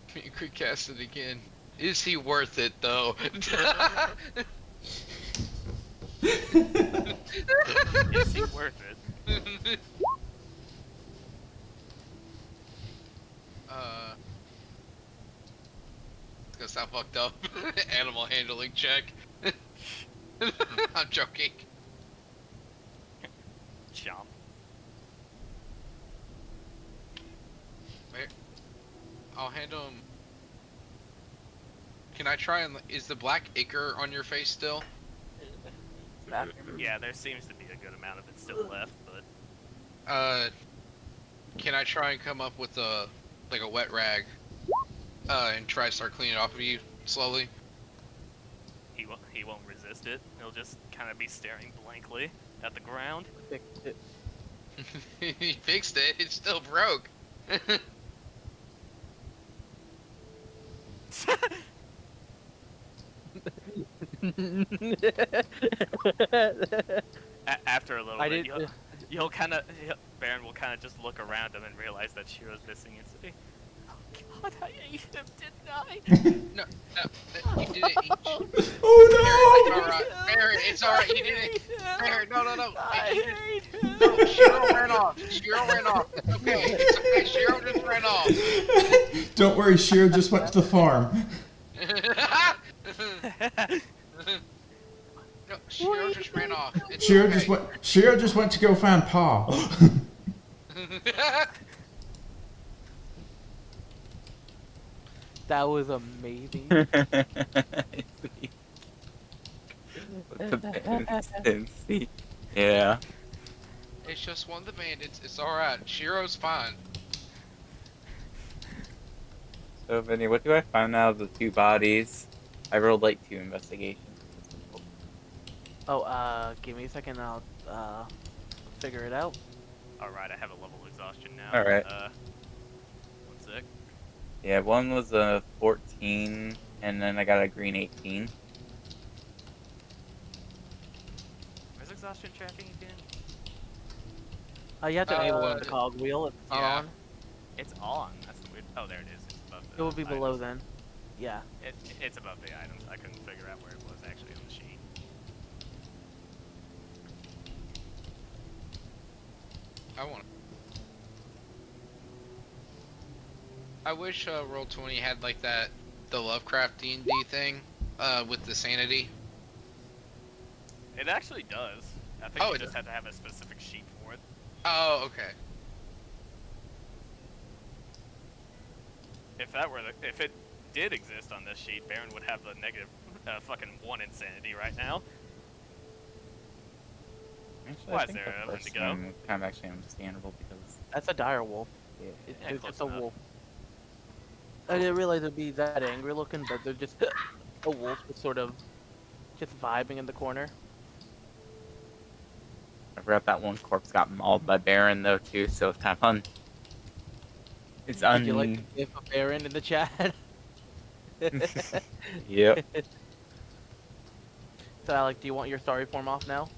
Can you quick cast it again? Is he worth it though? Is he worth it? It's gonna sound fucked up. Animal handling check. I'm joking. Chomp. Wait. I'll handle him. Can I try and... Is the black ichor on your face still? Yeah, there seems to be a good amount of it still left, but... Can I try and come up with a... like a wet rag? And try to start cleaning it off of you, slowly? He won't resist it. He'll just kind of be staring blankly at the ground. Fixed it. He fixed it, it's still broke. After a little bit, Barron will kind of just look around him and realize that Shiro's missing and say, "Oh God, I ate him, didn't I?" No, you didn't eat. Oh no! Barron, it's alright, you didn't. Barron, no. I hate him. No, Shiro ran off. Shiro ran off. It's okay. Shiro just ran off. no! Don't worry, Shiro just went to the farm. No, Shiro just ran off. It's Shiro okay. just went to go find Pa. That was amazing. The consistency. Yeah. It's just one of the bandits. It's alright. Shiro's fine. So, Vinny, what do I find out of the 2 bodies? I rolled like 2 investigations. Oh, give me a second. I'll figure it out. Alright, I have a level exhaustion now. Alright. 1 sec. Yeah, one was a 14, and then I got a green 18. Where's exhaustion tracking again? You have to Uh, enable the cogwheel if it's not yeah. on. It's on. That's the weird. Oh, there it is. It's above the It would be below items. then. Yeah. It's above the items. I couldn't figure out where it was actually on the sheet. I wish Roll20 had like the Lovecraft D&D thing with the sanity. It actually does. I think Oh, you it just does. have to have a specific sheet for it. Oh, okay. If it did exist on this sheet, Barron would have the negative fucking 1 insanity right now. Actually, Why I is think there the a first Wendigo? one was kind of actually understandable because That's a dire wolf. yeah, Yeah, It's close just a enough. wolf. I didn't realize it'd be that angry looking, but they're just a wolf just sort of just vibing in the corner. I forgot that one corpse got mauled by Baron though too, so it's kind of fun. It's Did you like the gif of Baron in the chat? Yep. So Alec, do you want your story form off now?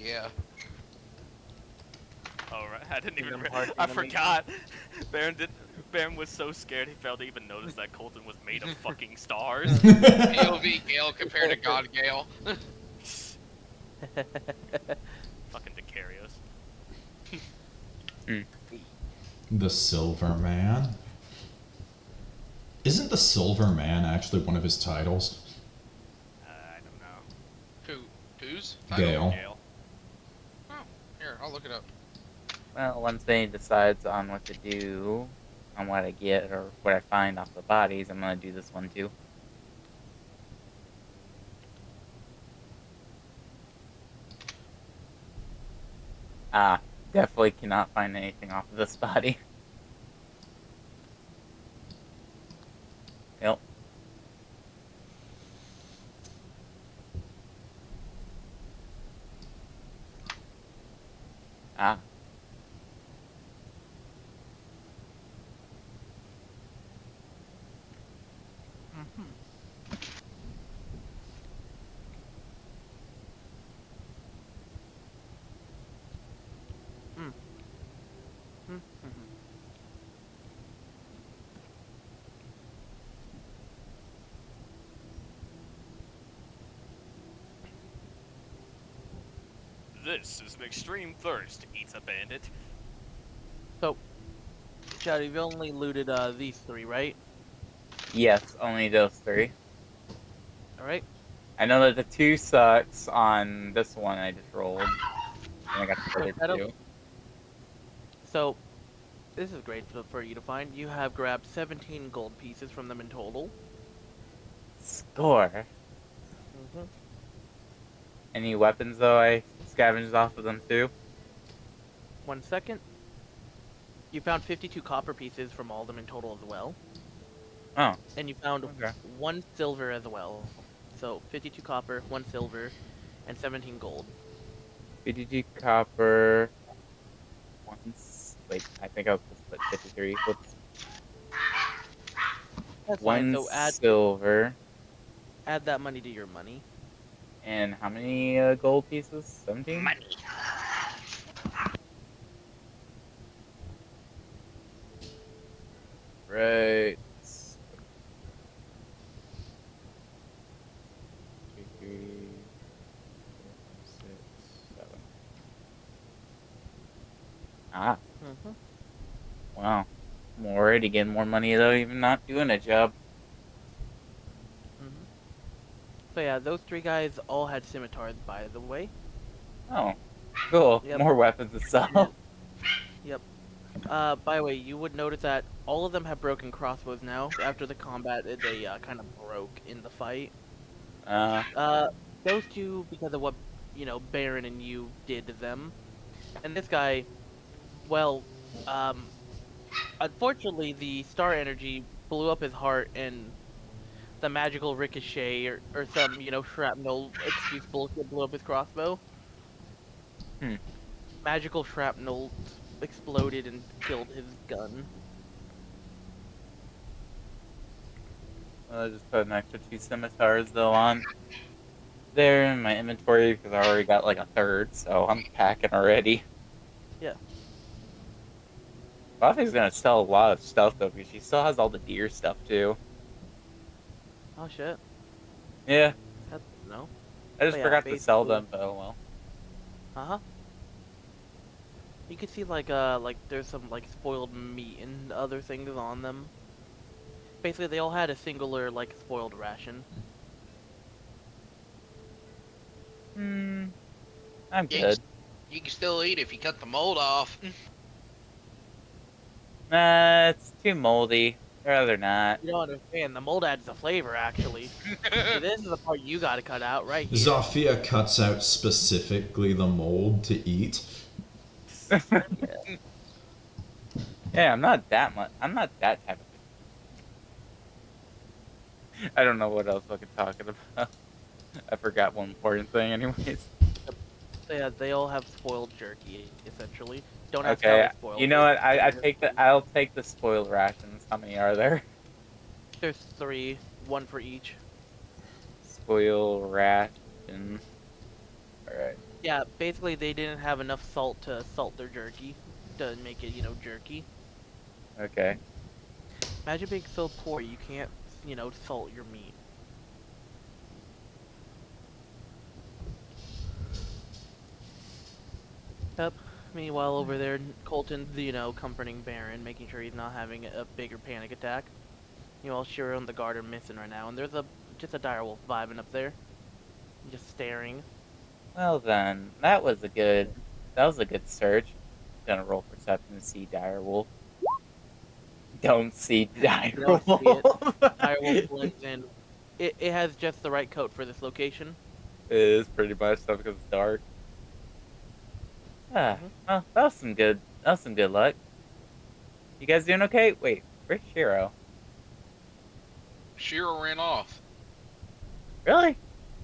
Yeah. Oh right, I didn't even. Them hard I animation. forgot. Baron was so scared he failed to even notice that Colton was made of fucking stars. POV Gale compared to God Gale. Fucking Decarios. The Silver Man. Isn't the Silver Man actually one of his titles? I don't know. Who's? Gale. Gale. Oh, here, I'll look it up. Well, once they decides on what to do, on what I get or what I find off the bodies, I'm gonna do this one too. Ah, definitely cannot find anything off of this body. Yep. Ah. This is an extreme thirst eats a bandit. So, Chad, you've only looted these 3, right? Yes, only those 3. Alright. I know that the 2 sucks on this one I just rolled. And I got the other Shadow? 2. So, this is great for you to find. You have grabbed 17 gold pieces from them in total. Score. Mm-hmm. Any weapons though I scavenged off of them too? 1 second. You found 52 copper pieces from all of them in total as well. Oh, And you found okay. 1 silver as well. So 52 copper, 1 silver, and 17 gold. 52 copper. Wait, I think I was supposed to put 53. Whoops. That's 1 fine. So silver. add that money to your money. And how many gold pieces? 17? Money. Right. 2, 3, 4, 6, 7. Ah, Mm-hmm. wow. I'm already getting more money though, even not doing a job. Mm-hmm. So yeah, those 3 guys all had scimitars, by the way. Oh, cool. Yep. More weapons to sell. Yep. By the way, you would notice that all of them have broken crossbows now. After the combat, they kind of broke in the fight. Those 2, because of what Barron and you did to them. And this guy, well, unfortunately, the star energy blew up his heart, and the magical ricochet or some, shrapnel excuse bullshit blew up his crossbow. Magical shrapnel exploded and killed his gun. I just put an extra 2 scimitars though on there in my inventory because I already got like a third, so I'm packing already. Yeah. Buffy's gonna sell a lot of stuff though because she still has all the deer stuff too. Oh shit. Yeah. No. I just But yeah, forgot to sell basically- them, but oh well. Uh-huh. You can see like there's some like spoiled meat and other things on them. Basically, they all had a singular like spoiled ration. I'm You good. You can still eat if you cut the mold off. Nah, it's too moldy. I'd rather not. You don't understand. The mold adds the flavor, actually. See, this is the part you gotta cut out right here. Zofia cuts out specifically the mold to eat. Yeah, I'm not that much. I'm not that type of. I don't know what else I was talking about. I forgot one important thing, anyways. Yeah, they all have spoiled jerky, essentially. Don't ask how Okay, it's spoiled. you know what? I'll take the spoiled rations. How many are there? There's 3, 1 for each. Spoiled ration. All right. Yeah, basically they didn't have enough salt to salt their jerky, to make it, jerky. Okay. Imagine being so poor you can't, salt your meat. Yep. Meanwhile, over there, Colton's, comforting Barron, making sure he's not having a bigger panic attack. Meanwhile, Shiro and the guard are missing right now, and there's just a direwolf vibing up there, just staring. Well then, that was a good search. Gonna roll perception to see direwolf. Don't see direwolf. Don't see it. Direwolf blends in. It has just the right coat for this location. It is pretty much stuff because it's dark. Ah, well, that was some good luck. You guys doing okay? Wait, where's Shiro? Shiro ran off. Really?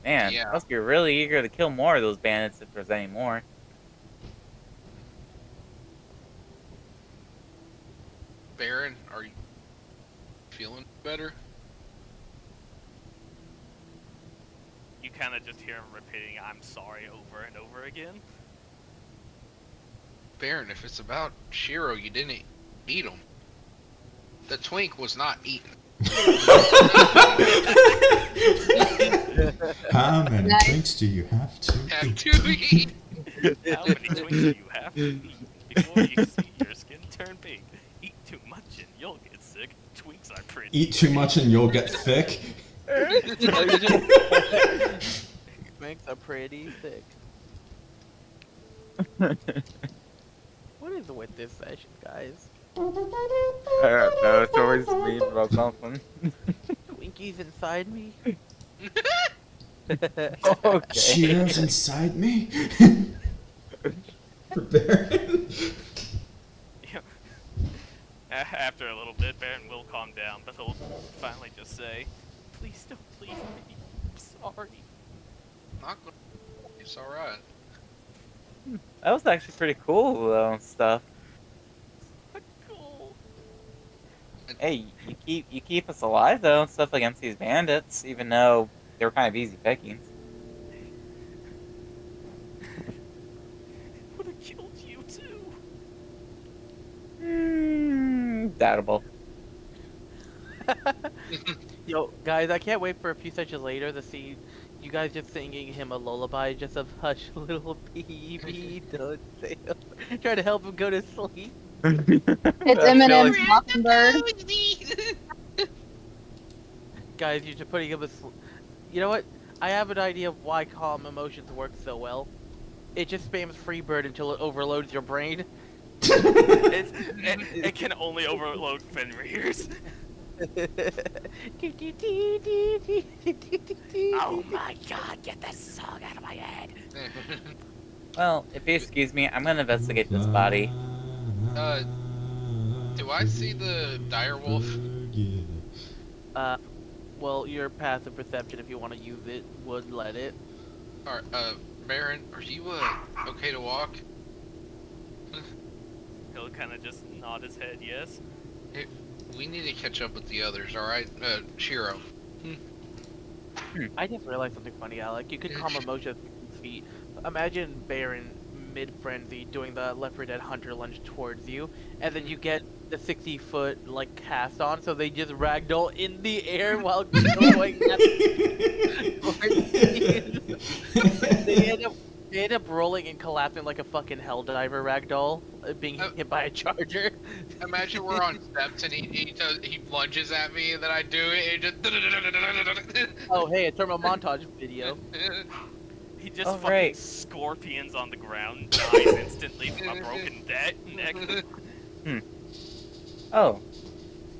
Man, Yeah. must be really eager to kill more of those bandits if there's any more. Barron, are you feeling better? You kind of just hear him repeating, "I'm sorry," over and over again. Barron, if it's about Shiro, you didn't eat him. The twink was not eaten. How many Nice. drinks do you have to Have eat? to eat. How many twinks do you have to eat before you see your skin turn pink? Eat too much and you'll get sick. Twinks are pretty. Eat too much and you'll get thick. Makes are pretty thick. What is with this session, guys? I don't know, it's always mean about something. Twinkies inside me? Okay. Shiro's inside me. For Barron. After a little bit, Barron will calm down, but he'll finally just say, "Please don't leave me. I'm sorry." Not gonna. It's all right. That was actually pretty cool though and stuff. Cool. Hey, you keep us alive though and stuff against these bandits, even though they were kind of easy pickings. Would have killed you too. Doubtable. Yo, guys, I can't wait for a few sessions later to see you guys just singing him a lullaby, just of hush little baby, don't say it. Trying to help him go to sleep. It's Eminem's Mockingbird. Guys, you're just putting him asleep. You know what? I have an idea of why calm emotions work so well. It just spams Freebird until it overloads your brain. It can only overload Fenrir's. Oh my god, get this song out of my head. Well, if you excuse me, I'm gonna investigate this body. Do I see the dire wolf? Well, your passive perception, if you want to use it, would let it. Alright, Barron, are you, okay to walk? He'll kind of just nod his head, yes. Hey, we need to catch up with the others, alright? Shiro. I just realized something funny, Alec. You could calm emotion at 6 feet. Imagine Barron mid-frenzy doing the Left 4 Dead Hunter lunge towards you, and then you get the 60-foot like cast on, so they just ragdoll in the air while going at they end up rolling and collapsing like a fucking helldiver ragdoll, being hit by a charger. Imagine we're on steps and he lunges at me and then I do it and just. Oh hey, a thermal montage video. He just Oh, fucking right. scorpions on the ground, dies instantly from a broken neck. Oh.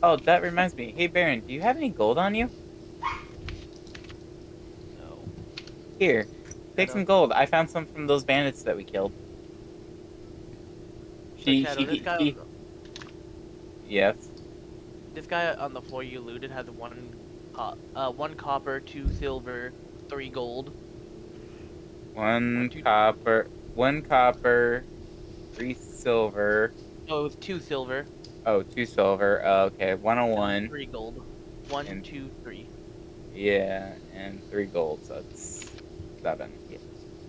Oh, that reminds me. Hey, Barron, do you have any gold on you? No. Here, take some gold. I found some from those bandits that we killed. Yes. This guy on the floor you looted has one copper, 2 silver, 3 gold. One copper, 3 silver. No, it was 2 silver. Oh, 2 silver. Okay, 101. 3 gold. 1, And- 2, 3. Yeah, and 3 gold, so that's 7. Yeah.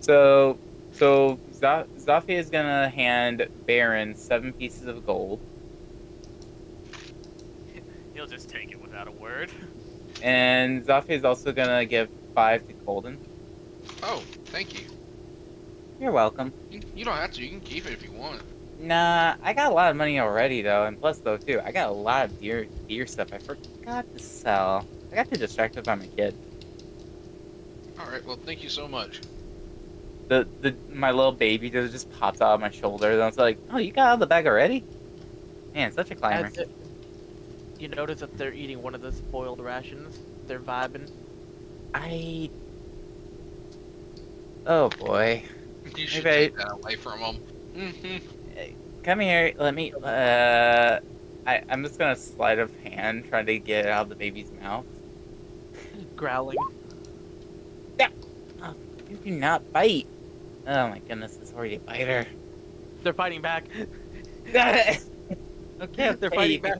So Zofia is gonna hand Barron 7 pieces of gold, He'll just take it without a word. and Zofia is also gonna give 5 to Colton. Oh, thank you. You're welcome. You don't have to. You can keep it if you want. Nah, I got a lot of money already though, and plus though too, I got a lot of deer stuff I forgot to sell. I got too distracted by my kid. Alright, well, thank you so much. My little baby just pops out of my shoulder, and I was like, "Oh, you got out of the bag already?" Man, such a climber. You notice that they're eating one of the spoiled rations. They're vibing. Oh boy. You should Maybe take that away from them. Come here, let me, I'm just gonna sleight of hand, trying to get it out of the baby's mouth. Growling. Yeah. Oh, you do not bite. Oh my goodness, it's already a biter. They're fighting back. Okay, They're fighting back.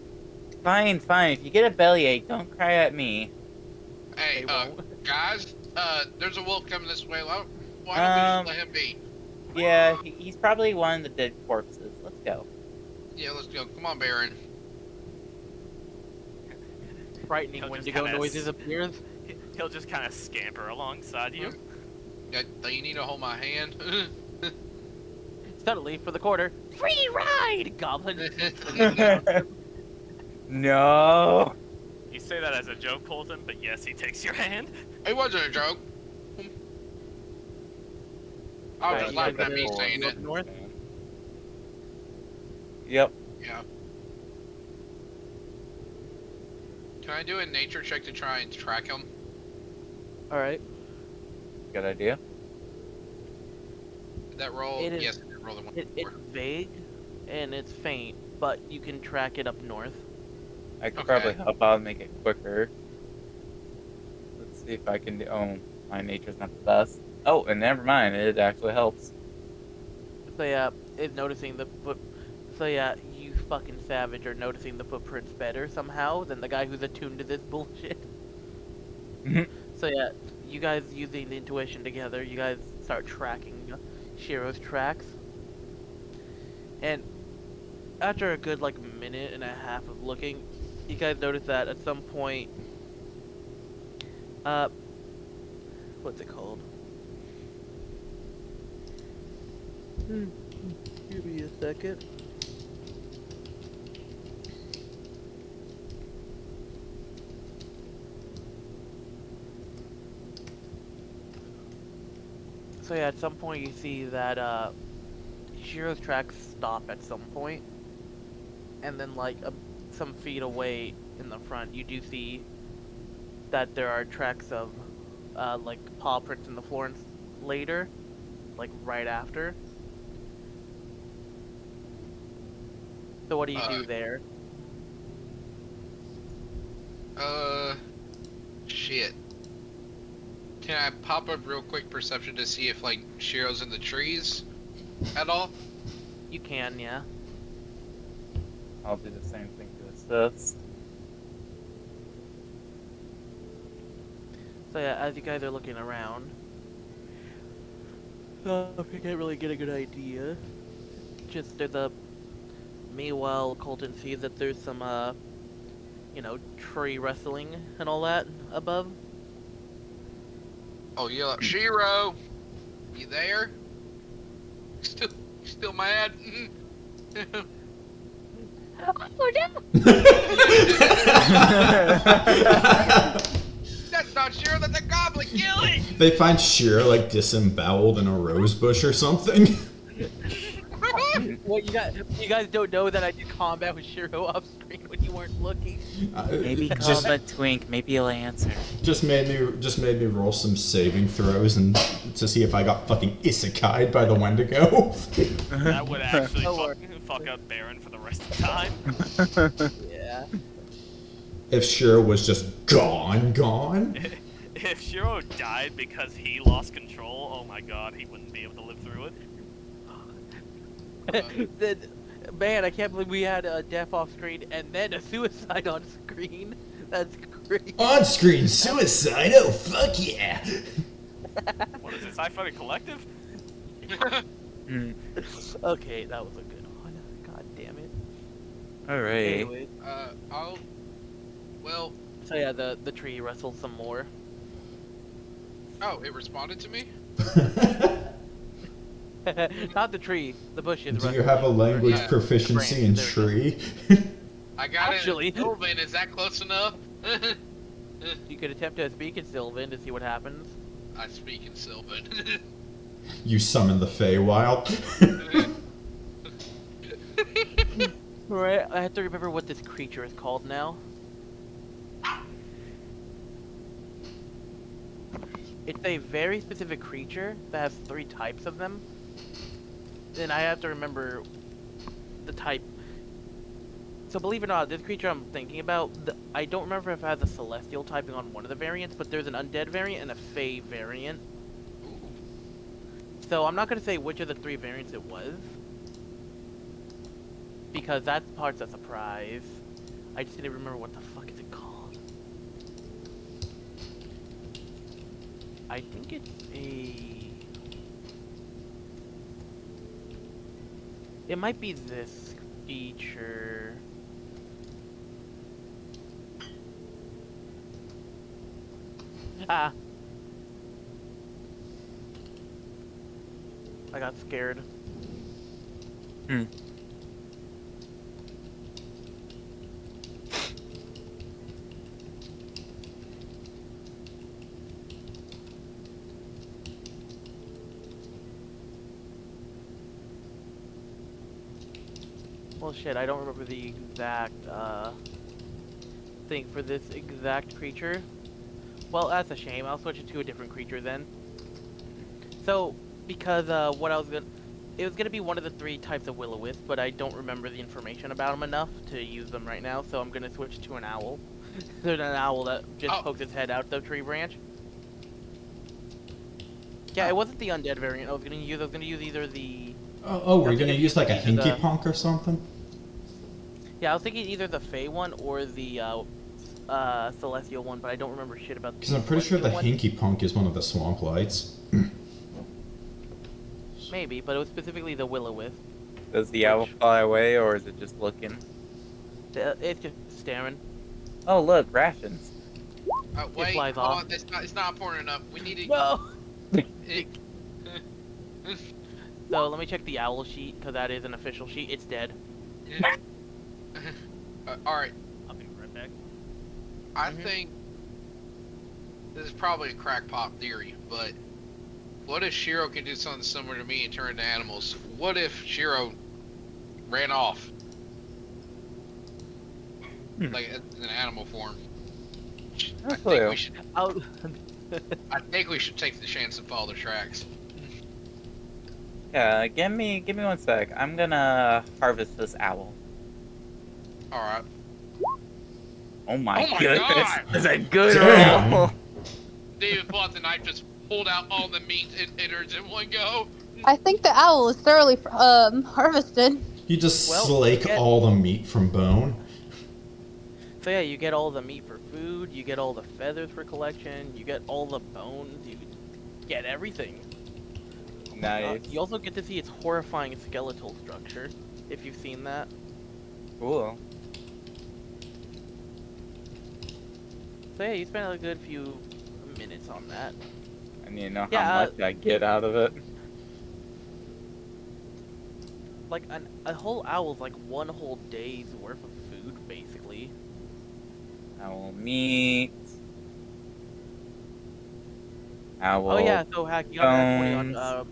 Fine. If you get a bellyache, don't cry at me. Hey, They won't. guys, there's a wolf coming this way. Why don't we just let him be? Yeah, he's probably one of the dead corpses. Let's go. Yeah, let's go. Come on, Barron. Frightening He'll just Wendigo kinda noises appears. He'll just kind of scamper alongside you. Do you need to hold my hand? Suddenly, for the quarter, free ride! Goblin. No. You say that as a joke, Colton, but yes, he takes your hand. It wasn't a joke. I was just laughing at me saying it. North. Yep. Yeah. Can I do a nature check to try and track him? Alright. Good idea. Did that roll? It is- Yes, it did roll the one It's before. vague, and it's faint, but you can track it up north. I could Okay. probably help out and make it quicker. Let's see if I can do. Oh, my nature's not the best. Oh, and never mind. It actually helps. So yeah, it's noticing the foot. So yeah, you fucking savage are noticing the footprints better somehow than the guy who's attuned to this bullshit. So yeah, you guys using the intuition together, you guys start tracking Shiro's tracks. And after a good like minute and a half of looking, you guys notice that at some point, what's it called? Give me a second. So yeah, at some point you see that Shiro's tracks stop at some point, and then like some feet away, in the front, you do see that there are tracks of like paw prints in the floor later, like right after. So what do you do there? Shit. Can I pop up real quick perception to see if, like, Shiro's in the trees at all? You can, yeah. I'll do the same thing to assist. So yeah, as you guys are looking around, you can't really get a good idea. Just there's a. Meanwhile, Colton sees that there's some, you know, tree wrestling and all that above. Oh, yell out, Shiro! You there? Still mad? Oh no! That's not Shiro, that's a goblin, kill it! They find Shiro like disemboweled in a rose bush or something. Well, you guys don't know that I did combat with Shiro off screen when you weren't looking. Maybe call just, him a twink. Maybe he'll answer. just made me roll some saving throws and to see if I got fucking isekai'd by the Wendigo. That would actually No fuck up Barron for the rest of the time. Yeah. If Shiro was just gone. If Shiro died because he lost control, oh my god, he wouldn't be able to live through it. Man, I can't believe we had a death off screen and then a suicide on screen. That's crazy. On screen suicide? Oh fuck yeah! What is this, Sci-Fi Collective? Okay, that was a good one. God damn it. Alright. Anyway, Well, so yeah, the tree wrestled some more. oh, it responded to me? Not the tree, the bushes. Do you have a language Yeah. proficiency in Branch, there we tree? I got Actually- it in Sylvan, is that close enough? You could attempt to speak in Sylvan to see what happens. I speak in Sylvan. You summon the Feywild. Right, I have to remember what this creature is called now. It's a very specific creature that has 3 types of them. And I have to remember the type. So believe it or not, this creature I'm thinking about, I don't remember if it has a celestial typing on one of the variants, but there's an undead variant and a fey variant. So I'm not going to say which of the 3 variants it was, because that part's a surprise. I just didn't remember what the fuck is it called. I think it's it might be this feature. Ah. I got scared. Well, shit, I don't remember the exact, thing for this exact creature. Well, that's a shame. I'll switch it to a different creature then. So, because, what I was gonna... It was gonna be one of the 3 types of will-o-wisp, but I don't remember the information about them enough to use them right now, so I'm gonna switch to an owl. There's an owl that just pokes its head out the tree branch. Yeah, it wasn't the undead variant I was gonna use. I was gonna use either the... Oh, we're gonna use like a hinky punk or something? Yeah, I was thinking either the Fey one or the Celestial one, but I don't remember shit about the Because I'm pretty sure the Celestial one. hinky punk is one of the swamp lights. Maybe, but it was specifically the will-o-wisp. Does the owl fly away, or is it just looking? It's just staring. Oh, look, rations. Wait, flies hold off. on, it's not important enough. We need to... No! It- So, let me check the owl sheet, because that is an official sheet. It's dead. Alright, I'll be right back. I think... This is probably a crackpot theory, but... What if Shiro can do something similar to me and turn into animals? What if Shiro ran off? like in an animal form. No I think clue. we should. I'll, I think we should take the chance and follow the tracks. Yeah, give me 1 sec. I'm gonna harvest this owl. All right. Oh my, Oh my goodness, God! that's a good Damn. owl. David pulled out the knife, just pulled out all the meat innards in one go. I think the owl is thoroughly harvested. You just Well, slake yeah. all the meat from bone. so yeah, you get all the meat for food, you get all the feathers for collection, you get all the bones, you get everything. Nice. You also get to see its horrifying skeletal structure, if you've seen that. Cool. So yeah, you spent a good few minutes on that. I need to know Yeah, how much I get out of it. Like, a whole owl's like one whole day's worth of food, basically. Owl meat. Owl. Oh yeah, so Hack, you got a nat 20 on, bones.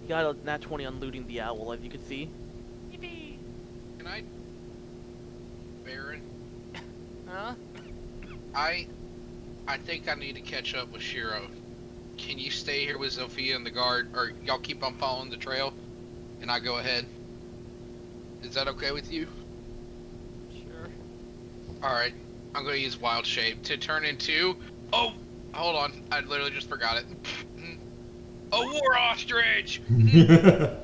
you got a nat 20 on looting the owl, as you can see. Can I? Baron, Huh? I think I need to catch up with Shiro. Can you stay here with Zofia and the guard, or y'all keep on following the trail, and I go ahead? Is that okay with you? Sure. Alright, I'm gonna use Wild Shape to turn into... Oh! Hold on, I literally just forgot it. A war ostrich! Did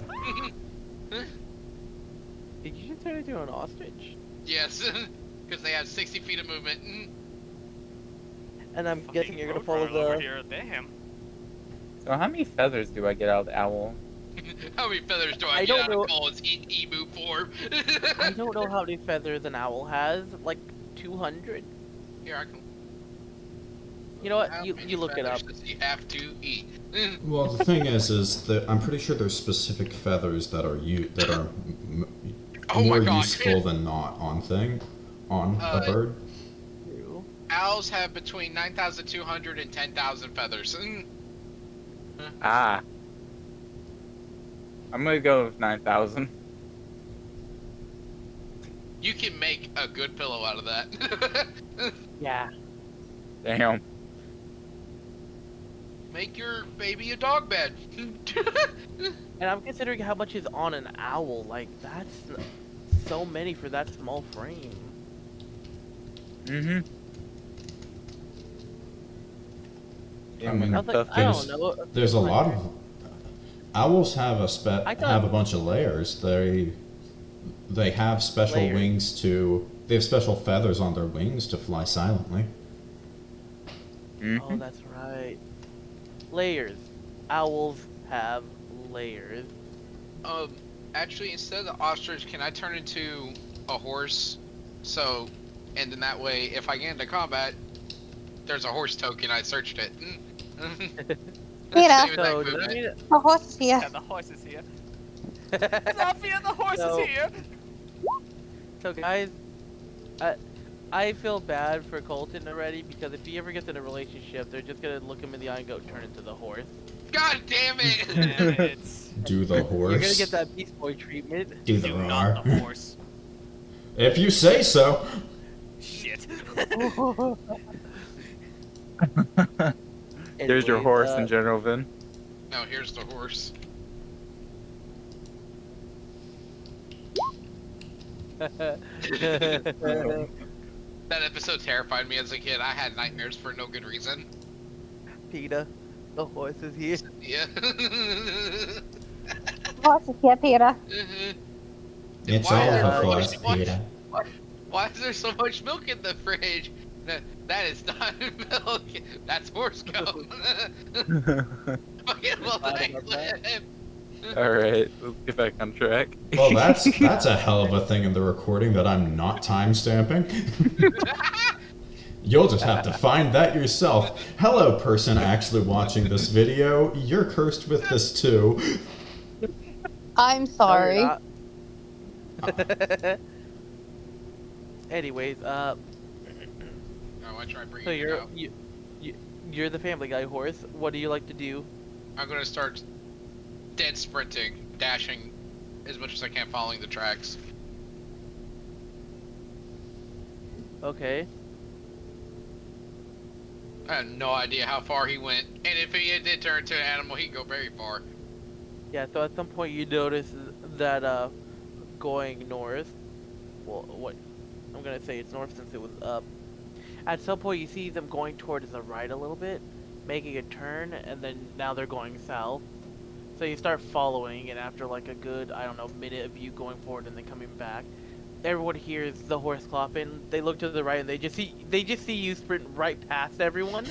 you just turn into an ostrich? Yes, because they have 60 feet of movement. And I'm guessing you're gonna Road follow runner over the... here. Damn. So how many feathers do I get out of the owl? How many feathers do I I get don't out know. of Colin's emu form? I don't know how many feathers an owl has, like 200? Here, I can... You know what, How you many look it up. feathers does he have to eat? Well, the thing is that I'm pretty sure there's specific feathers that are Oh my more God. useful than not on a bird. True. Owls have between 9,200 and 10,000 feathers. Ah. I'm gonna go with 9,000. You can make a good pillow out of that. Yeah. Damn. Make your baby a dog bed. And I'm considering how much is on an owl, like, that's so many for that small frame. Mm-hmm. I mean, I was like, I don't know. there's a lot of owls have I thought- have a bunch of layers. They have special Layers. wings they have special feathers on their wings to fly silently. Oh, that's right. Layers. Owls have layers. Actually, instead of the ostrich, can I turn into a horse? So, and then that way, if I get into combat, there's a horse token. I searched it. Yeah. Save that So, movement. does that mean The horse is here. Yeah, the horse is here. Zofia, the horse So- is here. So guys, I feel bad for Colton already, because if he ever gets in a relationship, they're just gonna look him in the eye and go, turn into the horse. God damn it! Damn it. Do the horse. You're gonna get that Beast Boy treatment. Do the Do roar. not the horse. If you say so. Shit. There's your Anyways, horse in general, Vin. No, here's the horse. That episode terrified me as a kid. I had nightmares for no good reason. Peter, the horse is here. Yeah. Horse is here, Peter. It's Why all is there of so horse, much- Peter. Why is there so much milk in the fridge? That is not milk. That's horse milk. Fucking love that clip. Alright, let's get back on track. Well, that's a hell of a thing in the recording that I'm not time-stamping. You'll just have to find that yourself. Hello, person actually watching this video. You're cursed with this too. I'm sorry. No, you're not. Anyways, Oh, I tried bringing so it out. you're the Family Guy horse. What do you like to do? I'm gonna start dead sprinting, dashing as much as I can, following the tracks. Okay. I had no idea how far he went, and if he did turn into an animal, he'd go very far. Yeah, so at some point you notice that going north, well, what, I'm gonna say it's north since it was up. At some point you see them going towards the right a little bit, making a turn, and then now they're going south. So you start following, and after like a good, I don't know, minute of you going forward and then coming back, everyone hears the horse clopping. They look to the right and they just see you sprint right past everyone.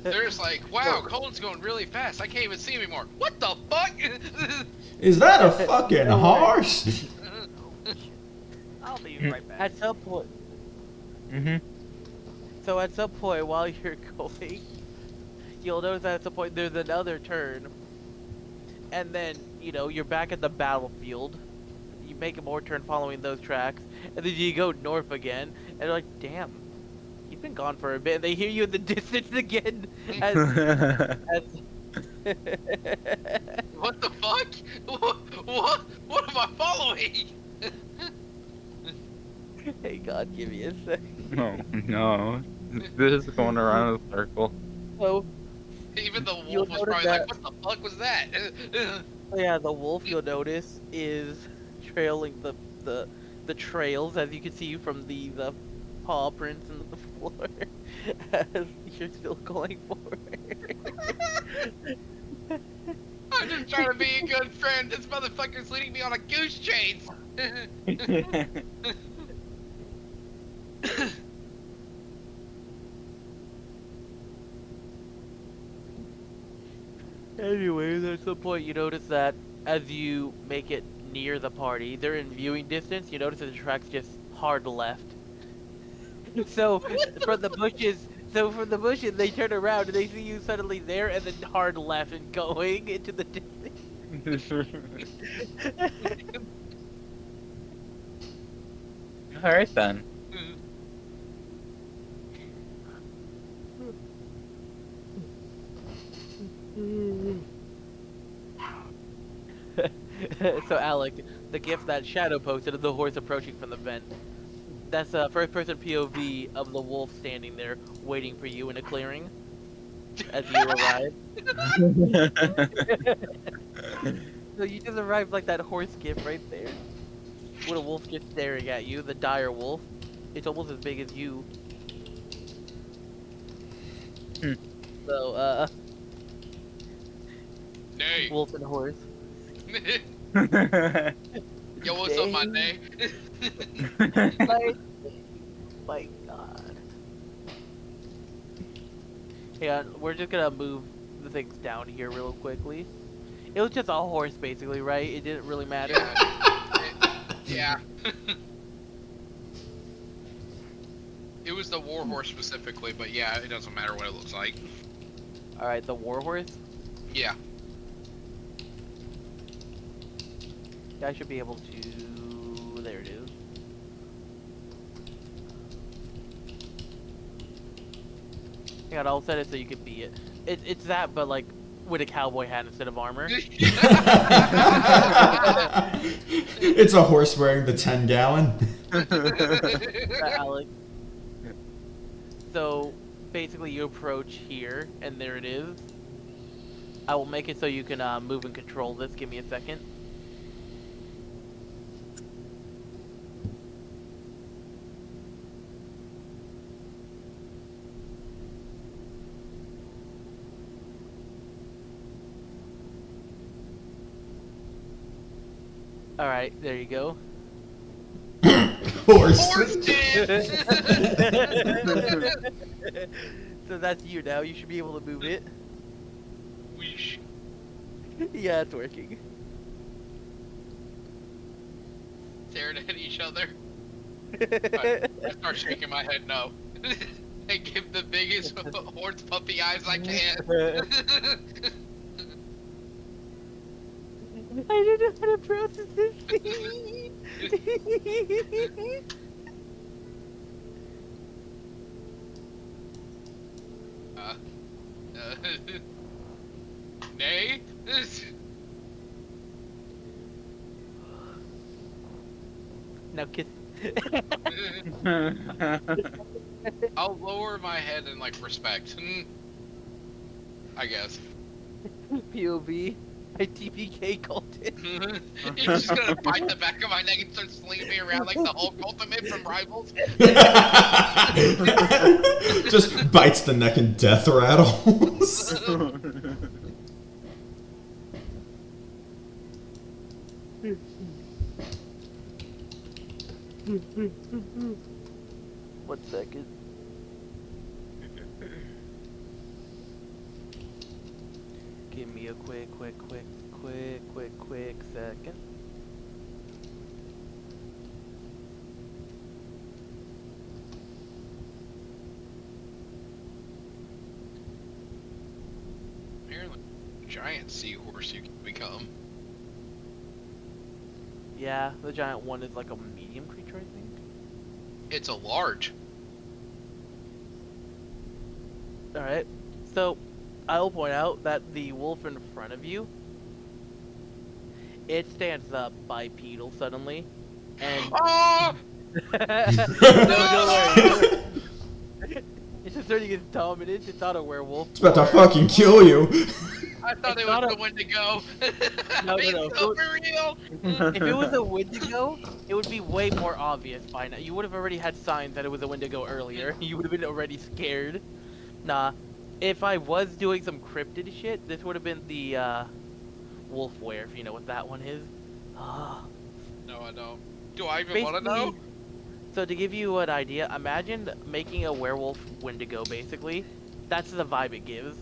They're just like, wow, Colton's going really fast. I can't even see him anymore. What the fuck? Is that a fucking horse? I'll be right back. At some point. So at some point while you're going, you'll notice that at some point there's another turn, and then you're back at the battlefield. You make a more turn following those tracks, and then you go north again, and they're like, "Damn, you've been gone for a bit." They hear you in the distance again. As What the fuck? What am I following? Hey God, give me a sec. Oh no. This is going around in a circle. So Even the You'll wolf was notice probably that- like, what the fuck was that? yeah, the wolf you'll notice is trailing the trails, as you can see from the paw prints in the floor, as you're still going forward. I'm just trying to be a good friend. This motherfucker's leading me on a goose chase. Anyways, at some point you notice that as you make it near the party, they're in viewing distance. You notice that the track's just hard left. So from the bushes, they turn around and they see you suddenly there, and then hard left and going into the distance. Alright then. So Alec, the gift that Shadow posted of the horse approaching from the vent. That's a first-person POV of the wolf standing there, waiting for you in a clearing as you arrive. So you just arrived like that horse gift right there, with a wolf just staring at you. The dire wolf. It's almost as big as you. So Nay. wolf and horse. Yo, what's up, my nay? My God. Yeah, we're just gonna move the things down here real quickly. It was just a horse, basically, right? It didn't really matter. Yeah. It was the warhorse specifically, but yeah, it doesn't matter what it looks like. All right, the warhorse. Yeah. I should be able to. There it is. Yeah, I'll set it so you can be it. It's that, but like with a cowboy hat instead of armor. It's a horse wearing the 10-gallon. Alec. So basically, you approach here, and there it is. I will make it so you can move and control this. Give me a second. All right, there you go. Horse. So that's you now. You should be able to move it. Weesh. Yeah, it's working. Staring at each other. I start shaking my head no. And give the biggest horse puppy eyes I can. I don't know how to process this scene. Nay? Now kiss. I'll lower my head in like respect. I guess. POV. I TPK Colton. You're just gonna bite the back of my neck and start slinging me around like the Hulk ultimate from Rivals. Just bites the neck and death rattles. One second. Give me a quick second. Apparently, giant seahorse you can become. Yeah, the giant one is like a medium creature, I think. It's a large. Alright, so I'll point out that the wolf in front of you, it stands up bipedal suddenly, and Oh! don't worry. It's asserting its dominance. It's not a werewolf. It's about to fucking kill you. I thought It's it not was a- the Wendigo. No. It's so for real. If it was a Wendigo, it would be way more obvious by now. You would have already had signs that it was a Wendigo earlier. You would have been already scared. Nah. If I was doing some cryptid shit, this would have been the wolfware, if you know what that one is. No, I don't. Do I even want to know? So to give you an idea, imagine making a werewolf Wendigo, basically. That's the vibe it gives.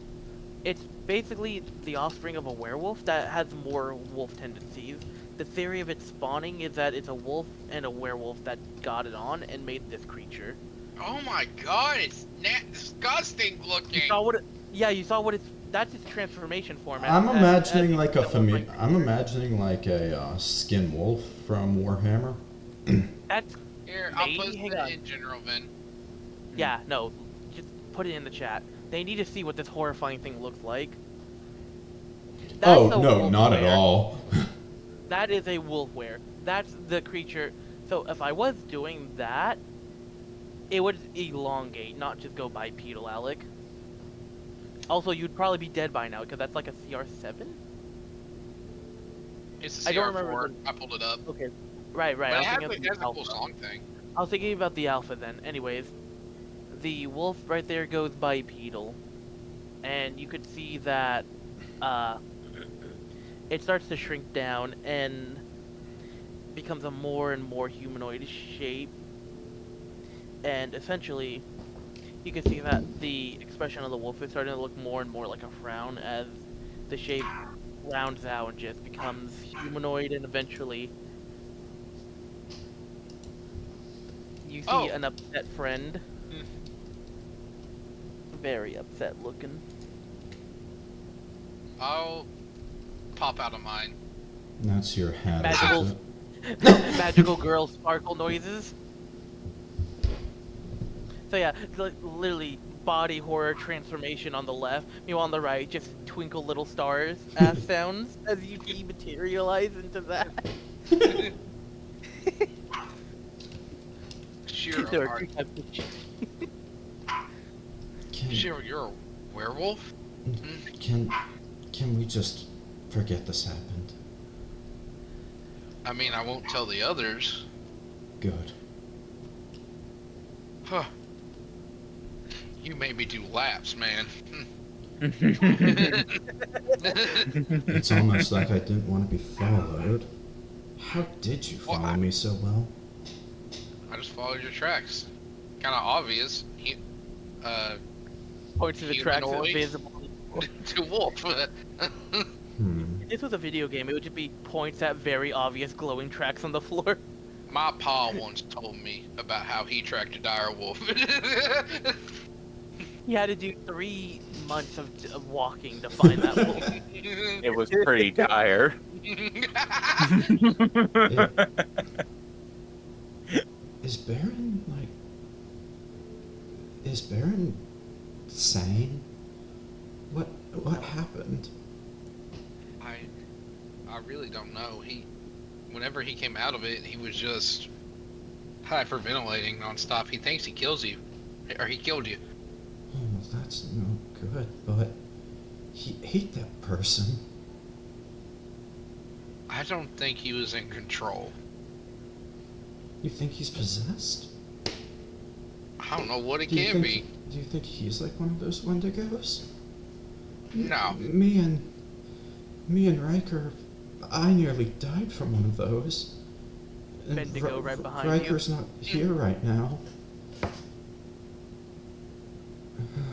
It's basically the offspring of a werewolf that has more wolf tendencies. The theory of its spawning is that it's a wolf and a werewolf that got it on and made this creature. Oh my god, it's disgusting looking. You saw what it, yeah, you saw what it's, that's its transformation form. I'm imagining like a familiar. I'm imagining like a skin wolf from Warhammer. That's, Here, I'll Maybe, post hang it on. in general, Vin. yeah, no, just put it in the chat. They need to see what this horrifying thing looks like. That's Oh a no, not at wolfware. all. That is a wolfware. That's the creature. So if I was doing that, it would elongate, not just go bipedal, Alec. Also, you'd probably be dead by now, because that's like a CR7? It's a I don't CR4. remember I pulled it up. Okay. Right. But I it was has, thinking of it the has a cool alpha. song thing. I was thinking about the alpha then. Anyways, the wolf right there goes bipedal. And you could see that it starts to shrink down and becomes a more and more humanoid shape. And essentially, you can see that the expression of the wolf is starting to look more and more like a frown as the shape rounds out and just becomes humanoid, and eventually you see Oh. an upset friend. Very upset looking. I'll pop out of mine. That's your hat. Magical- Isn't it? Magical girl sparkle noises. So yeah, it's like literally body horror transformation on the left. Meanwhile on the right, just twinkle little stars ass sounds as you dematerialize into that. Shiro, There are alright. two types of Shiro, you're a werewolf? Can we just forget this happened? I mean, I won't tell the others. Good. Huh. You made me do laps, man. It's almost like I didn't want to be followed. How did you Well, follow me so well? I just followed your tracks. Kind of obvious. points to the tracks Humanoid? invisible. To wolf. If this was a video game, it would just be points at very obvious glowing tracks on the floor. My pa once told me about how he tracked a dire wolf. He had to do 3 months of walking to find that wolf. It was pretty dire. Is Barron Is Barron sane? What happened? I really don't know. Whenever he came out of it, he was just hyperventilating nonstop. He thinks he kills you, or he killed you. Oh, that's no good, but he ate that person. I don't think he was in control. You think he's possessed? I don't know what it Do you can think- be. Do you think he's like one of those Wendigos? No. Me and Ryker, I nearly died from one of those. And Wendigo right behind you. Riker's not here right now.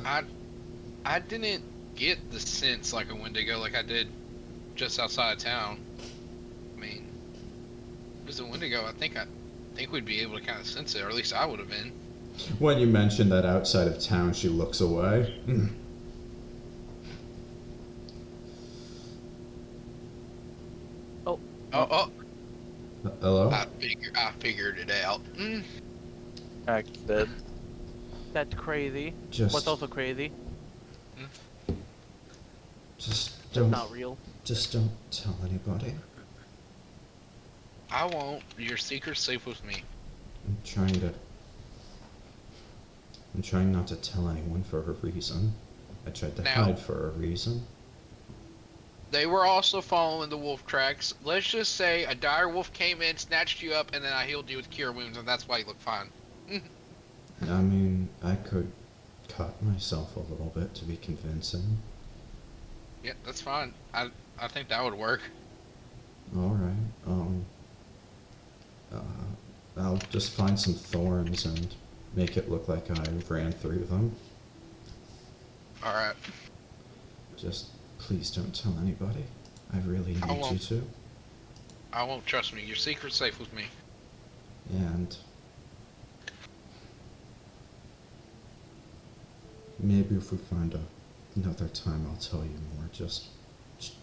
I didn't get the sense like a Wendigo like I did just outside of town. I mean, if it was a Wendigo, I think we'd be able to kind of sense it, or at least I would have been. When you mention that outside of town, she looks away. Oh. Hello? I figured it out. Acted. That's crazy. Just, What's also crazy? just That's don't, not real. just don't tell anybody. I won't. Your secret's safe with me. I'm trying not to tell anyone for a reason. I tried to Now- hide for a reason. They were also following the wolf tracks. Let's just say a dire wolf came in, snatched you up, and then I healed you with cure wounds, and that's why you look fine. I mean, I could cut myself a little bit to be convincing. Yeah, that's fine. I think that would work. Alright, I'll just find some thorns and make it look like I ran through them. Alright. Just please don't tell anybody. I really I need you won't. to. I won't, trust me. Your secret's safe with me. And maybe if we find another time, I'll tell you more. Just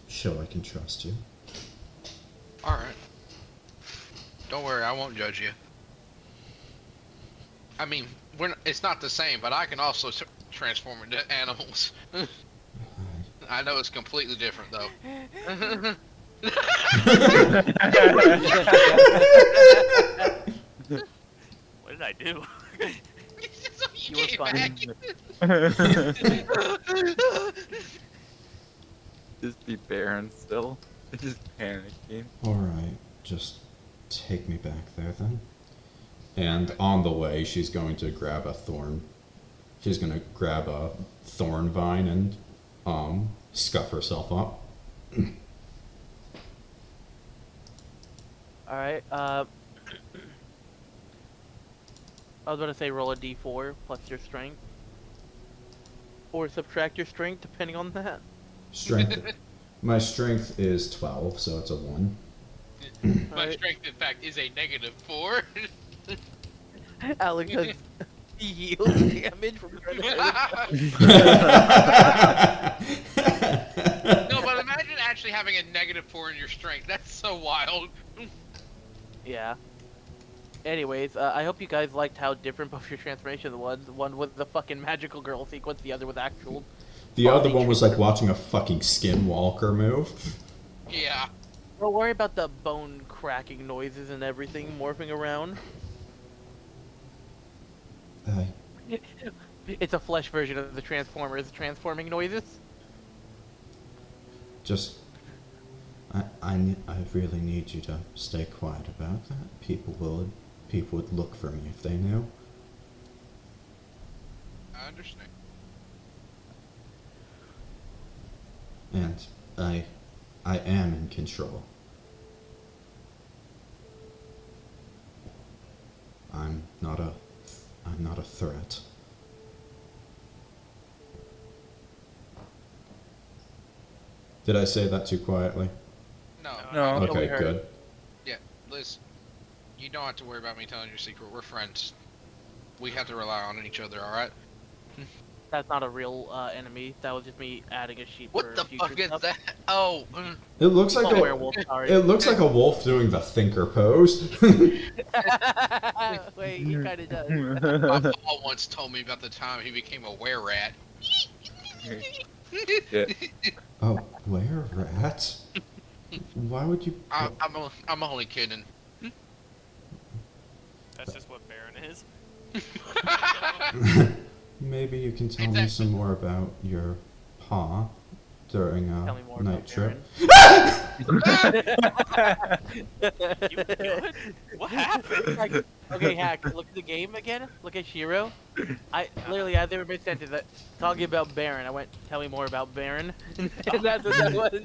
show I can trust you. Alright. Don't worry, I won't judge you. I mean, it's not the same, but I can also transform into animals. I know it's completely different, though. What did I do? You were fine. Just be Barron still. Just panicking. Alright, just take me back there then. And on the way, she's going to grab a thorn. She's going to grab a thorn vine and scuff herself up. Alright, I was going to say roll a d4 plus your strength. Or subtract your strength, depending on that. Strength. My strength is 12, so it's a 1. My Alright. strength, in fact, is a -4. Alec does heal damage from No, but imagine actually having a -4 in your strength. That's so wild. Yeah. Anyways, I hope you guys liked how different both your transformations was. One with the fucking magical girl sequence, the other with actual. The other one was like watching a fucking skinwalker move. Yeah. Don't worry about the bone cracking noises and everything morphing around. It's a flesh version of the Transformers transforming noises. Just, I really need you to stay quiet about that. People would look for me if they knew. I understand. And I am in control. I'm not a threat. Did I say that too quietly? No. No. Okay, heard. good. Yeah, Liz, you don't have to worry about me telling your secret. We're friends. We have to rely on each other, alright? That's not a real enemy. That was just me adding a sheep. What for the future fuck is stuff. that? Oh, It looks like Oh, a werewolf, sorry. it looks like a wolf doing the thinker pose. Wait, he kinda does. my paw once told me about the time he became a were-rat. Yeah. Oh, where rat? Why would you? I'm only kidding. That's just what Barron is. Maybe you can tell It's me a- some more about your paw during Tell a me more night about trip. You good? What happened? Like, okay, Hack, look at the game again. Look at Shiro. I literally, as they were mid-sentence, talking about Barron, I went, tell me more about Barron. And that's what that was.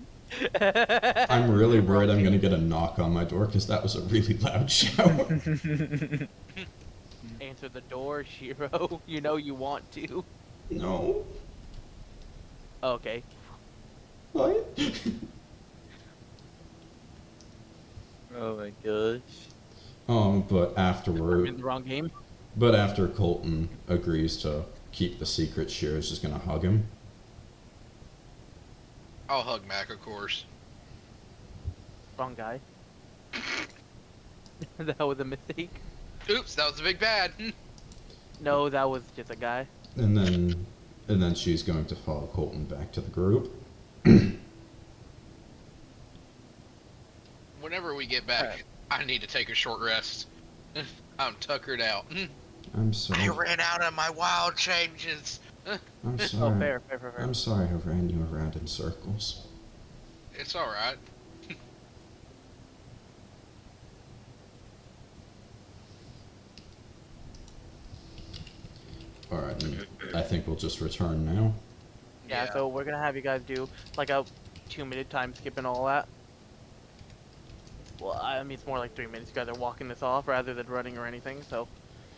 I'm really worried I'm gonna get a knock on my door because that was a really loud shout. Answer the door, Shiro. You know you want to. No. Okay. What? Oh my gosh. But I'm afterward, in the wrong game. but after Colton agrees to keep the secret, Shiro's just gonna hug him. I'll hug Mac, of course. Wrong guy. That was a mistake. Oops, that was a big bad. No, that was just a guy. And then she's going to follow Colton back to the group. Whenever we get back, I need to take a short rest. I'm tuckered out. I'm I sorry. ran out of my wild changes. I'm Oh, sorry. fair. I'm sorry I ran you around in circles. It's alright. Alright, I think we'll just return now. Yeah, so we're gonna have you guys do like a 2-minute time skip and all that. Well, I mean, it's more like 3 minutes. You guys are walking this off rather than running or anything. So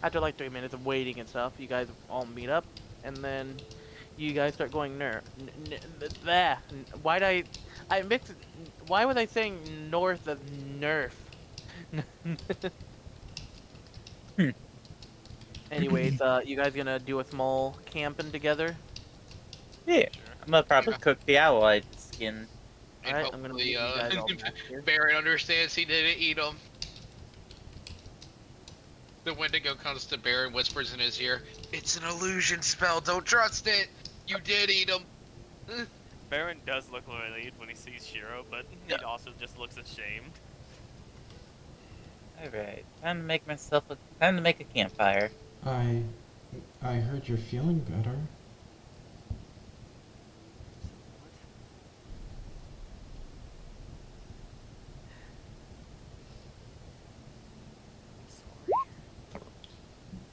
after like 3 minutes of waiting and stuff, you guys all meet up, and then you guys start going I mixed. Why was I saying north of nerf? Anyways, you guys gonna do a small camping together? Yeah, I'm gonna probably cook the owl I skinned. And Alright, I'm gonna hopefully, leave you guys all back here. Barron understands he didn't eat him. The Wendigo comes to Barron, whispers in his ear, "It's an illusion spell, don't trust it! You did eat him!" Barron does look relieved when he sees Shiro, but he also just looks ashamed. Alright, time to make a campfire. I heard you're feeling better.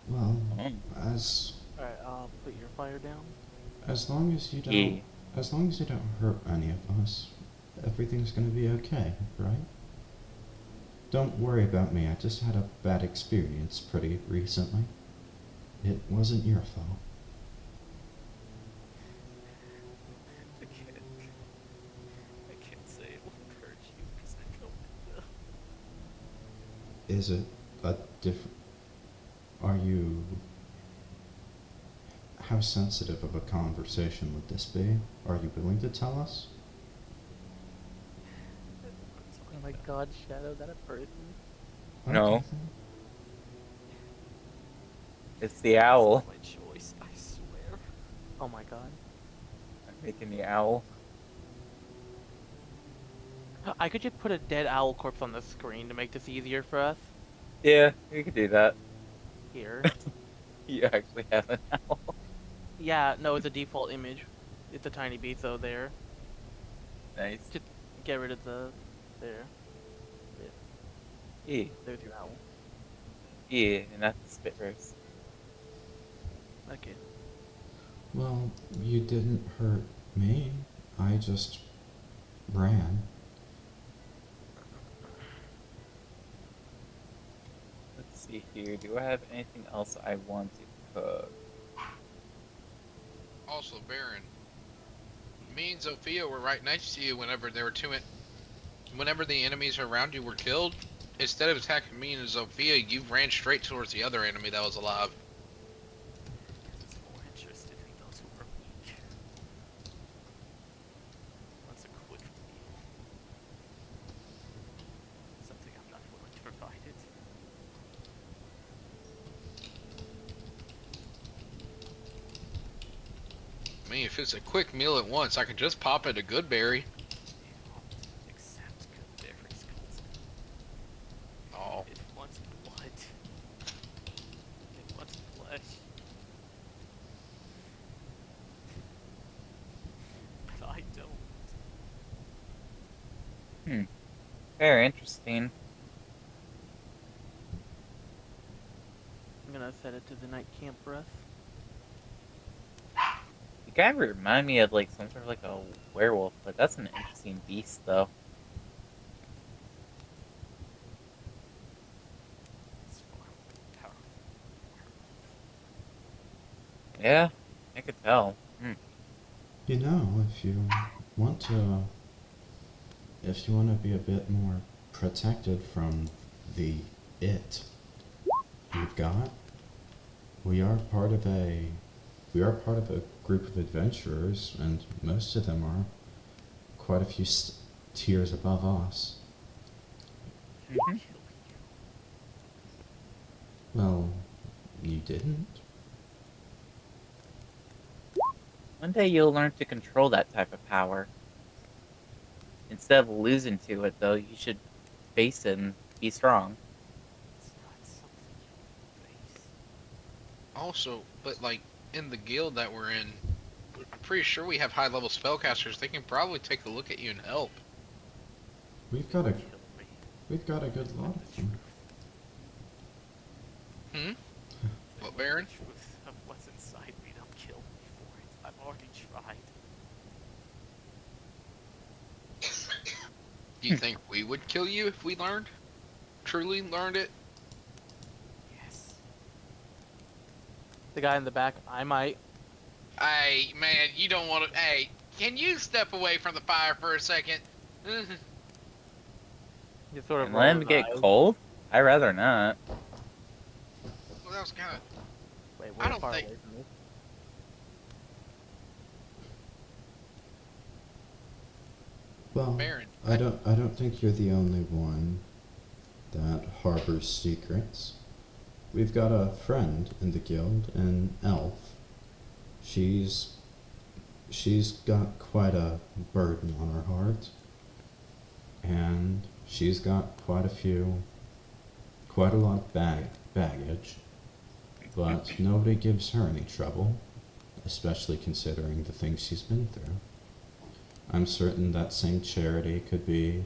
Well, as Alright, I'll put your fire down. long as you don't Yeah. as long as you don't hurt any of us, everything's gonna be okay, right? Don't worry about me. I just had a bad experience pretty recently. It wasn't your fault. I can't say it won't hurt you because I don't know. Is it a different? Are you? How sensitive of a conversation would this be? Are you willing to tell us? Oh my god, Shadow, that a person? No. Okay. It's the owl. It's my choice, I swear. Oh my god. I'm making the owl. I could just put a dead owl corpse on the screen to make this easier for us. Yeah, we could do that. Here. You actually have an owl. Yeah, no, it's a default image. It's a tiny beast, so there. Nice. Just get rid of the... there. Yeah, There's your owl. yeah, and that's the spit roast. Okay. Well, you didn't hurt me. I just ran. Let's see here. Do I have anything else I want to cook? Also, Barron, me and Zofia were right next to you whenever whenever the enemies around you were killed. Instead of attacking me and Zofia, you ran straight towards the other enemy that was alive. It's more interested in those who are weak. Wants a quick meal. Something I'm not willing to provide it. I mean, if it's a quick meal at once, I can just pop it a good berry. Except good berries, Colton. Oh, It wants what? Very interesting. I'm gonna set it to the night camp for us. You kind of remind me of like some sort of like a werewolf, but that's an interesting beast, though. It's far powerful. Yeah, I could tell. You know, if you want to be a bit more protected from the it you've got, we are part of a group of adventurers, and most of them are quite a few tiers above us. Mhm. Well, you didn't. One day you'll learn to control that type of power. Instead of losing to it, though, you should face it and be strong. It's not something you face. Also, but like in the guild that we're in, I'm pretty sure we have high-level spellcasters. They can probably take a look at you and help. We've got a Kill me. good lot of them. What, Baron? The truth of what's inside me, don't kill me for it. I've already tried. Do you think we would kill you if we truly learned it? Yes. The guy in the back, I might. Hey, man, you don't want to. Hey, can you step away from the fire for a second? Just sort of And let him rolls get eyes. cold? I'd rather not. Well, that was kind of. Wait, I we're don't far think- away from this. Well, Baron. I don't think you're the only one that harbors secrets. We've got a friend in the guild, an elf. She's got quite a burden on her heart, and she's got quite a lot of baggage, but nobody gives her any trouble, especially considering the things she's been through. I'm certain that same charity could be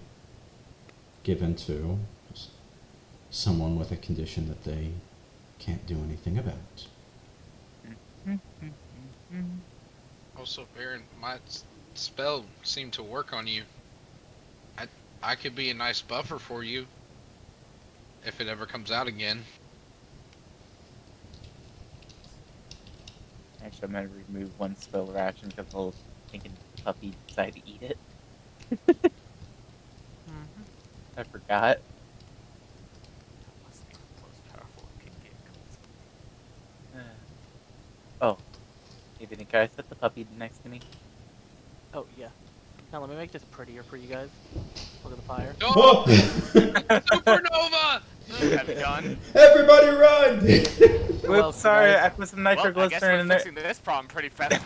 given to someone with a condition that they can't do anything about. Also, Baron, my spell seemed to work on you. I could be a nice buffer for you if it ever comes out again. Actually, I'm gonna remove one spell ration because the thinking puppy decided to eat it. I forgot. What's the most powerful can get Colton? Oh. Hey, Vinny, can I set the puppy next to me? Oh, yeah. Now let me make this prettier for you guys. Look at the fire. Oh! Oh! Supernova! Have you done? Everybody run! Well, Whoops, sorry, guys- I put some Well, I guess nitroglycerin we're in there. fixing this problem pretty fast.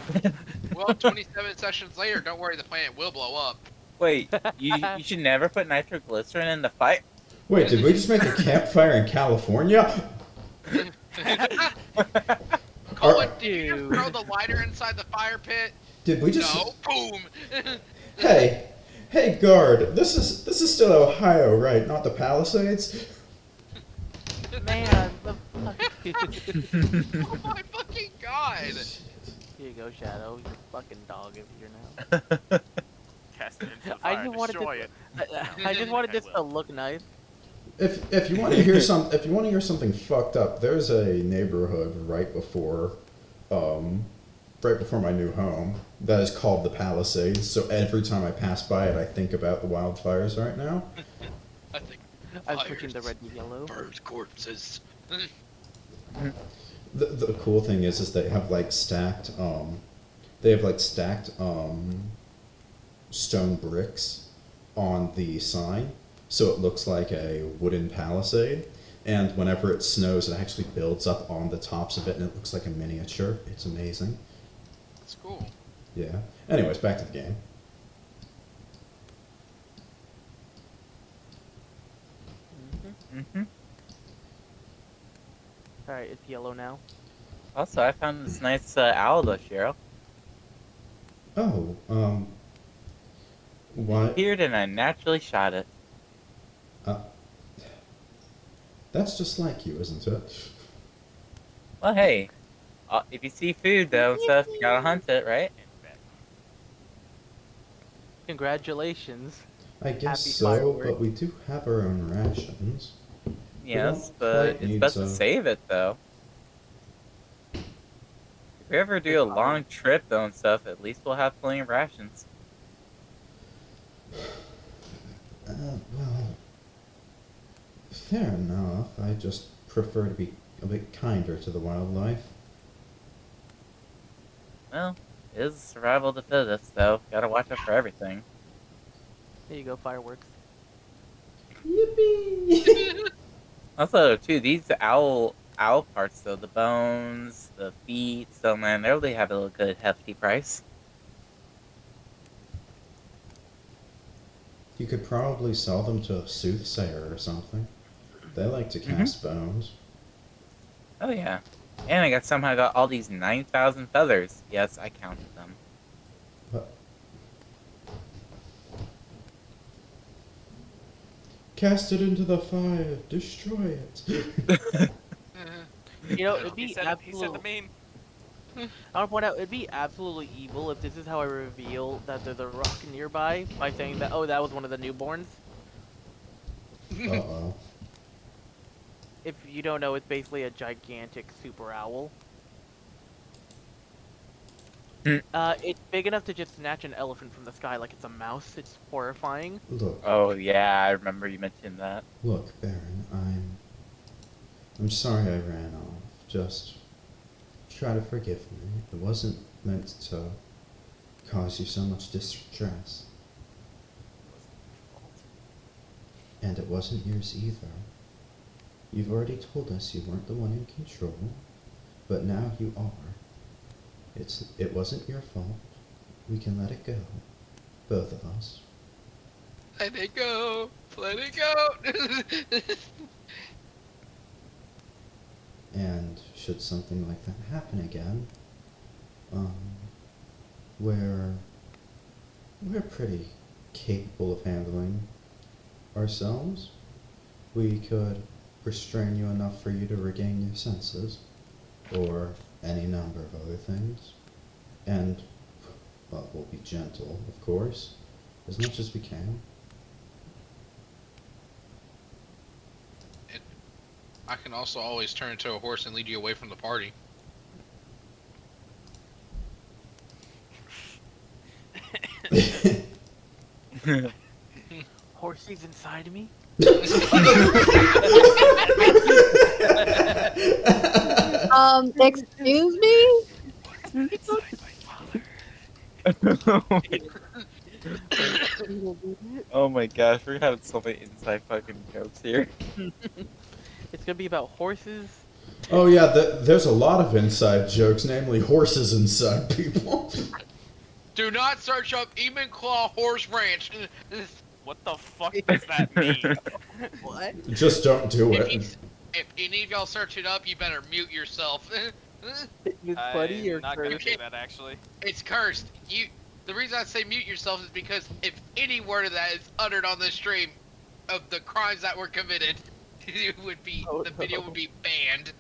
Well, 27 sessions later, don't worry, the planet will blow up. Wait, you should never put nitroglycerin in the fight? Wait, did we just make a campfire in California? Colton, did you just throw the lighter inside the fire pit? Did we just? No. Boom! Hey, guard. This is still Ohio, right? Not the Palisades. Man, the Oh my fucking god! Here you go, Shadow. Your fucking dog is here now. Cast it into the I fire, just wanted destroy to- it. I just wanted I this will. to look nice. If you want to hear something fucked up, there's a neighborhood right before my new home that is called the Palisades. So every time I pass by it, I think about the wildfires right now. I think I'm switching the red to yellow. birds' corpses. The cool thing is they have stacked stone bricks on the sign, so it looks like a wooden palisade. And whenever it snows, it actually builds up on the tops of it, and it looks like a miniature. It's amazing. That's cool. Yeah. Anyways, back to the game. Alright, it's yellow now. Also, I found this nice owl bush, Shiro. Oh, What? Appeared and I naturally shot it. That's just like you, isn't it? Well, hey, if you see food though and stuff, you gotta hunt it, right? Congratulations. I guess Happy so, firework. but we do have our own rations. Yes, don't but quite it's need best to to- save it though. If we ever do a long trip though and stuff, at least we'll have plenty of rations. Well, fair enough. I just prefer to be a bit kinder to the wildlife. Well, it is survival of the fittest though. Gotta watch out for everything. There you go, fireworks. Yippee! Also, too, these owl parts though, the bones, the feet, so man, they really have a good hefty price. You could probably sell them to a soothsayer or something. They like to cast bones. Oh yeah. And I somehow got all these 9,000 feathers. Yes, I counted them. But cast it into the fire. Destroy it. You know, it'd He be said absolutely. the meme. I want to point out, it'd be absolutely evil if this is how I reveal that there's a rock nearby by saying that, oh, that was one of the newborns. Uh-oh. If you don't know, it's basically a gigantic super owl. It's big enough to just snatch an elephant from the sky like it's a mouse. It's horrifying. Look, Oh yeah, I remember you mentioned that. look, Baron, I'm sorry I ran off. Just try to forgive me. It wasn't meant to cause you so much distress. And it wasn't yours either. You've already told us you weren't the one in control, but now you are. It wasn't your fault. We can let it go. Both of us. Let it go. Let it go. And should something like that happen again, we're pretty capable of handling ourselves. We could restrain you enough for you to regain your senses, or any number of other things. And, well, we'll be gentle, of course, as much as we can. I can also always turn into a horse and lead you away from the party. Horsey's inside me? Excuse me? Oh my gosh, we're having so many inside fucking jokes here. It's gonna be about horses. Oh yeah, there's a lot of inside jokes, namely horses inside people. Do not search up Claw Horse Ranch. What the fuck does that mean? What? Just don't do it. If any of y'all search it up, you better mute yourself. It's funny or I'm not gonna cursed? do that actually. It's cursed. The reason I say mute yourself is because if any word of that is uttered on this stream of the crimes that were committed, it would be the video would be banned.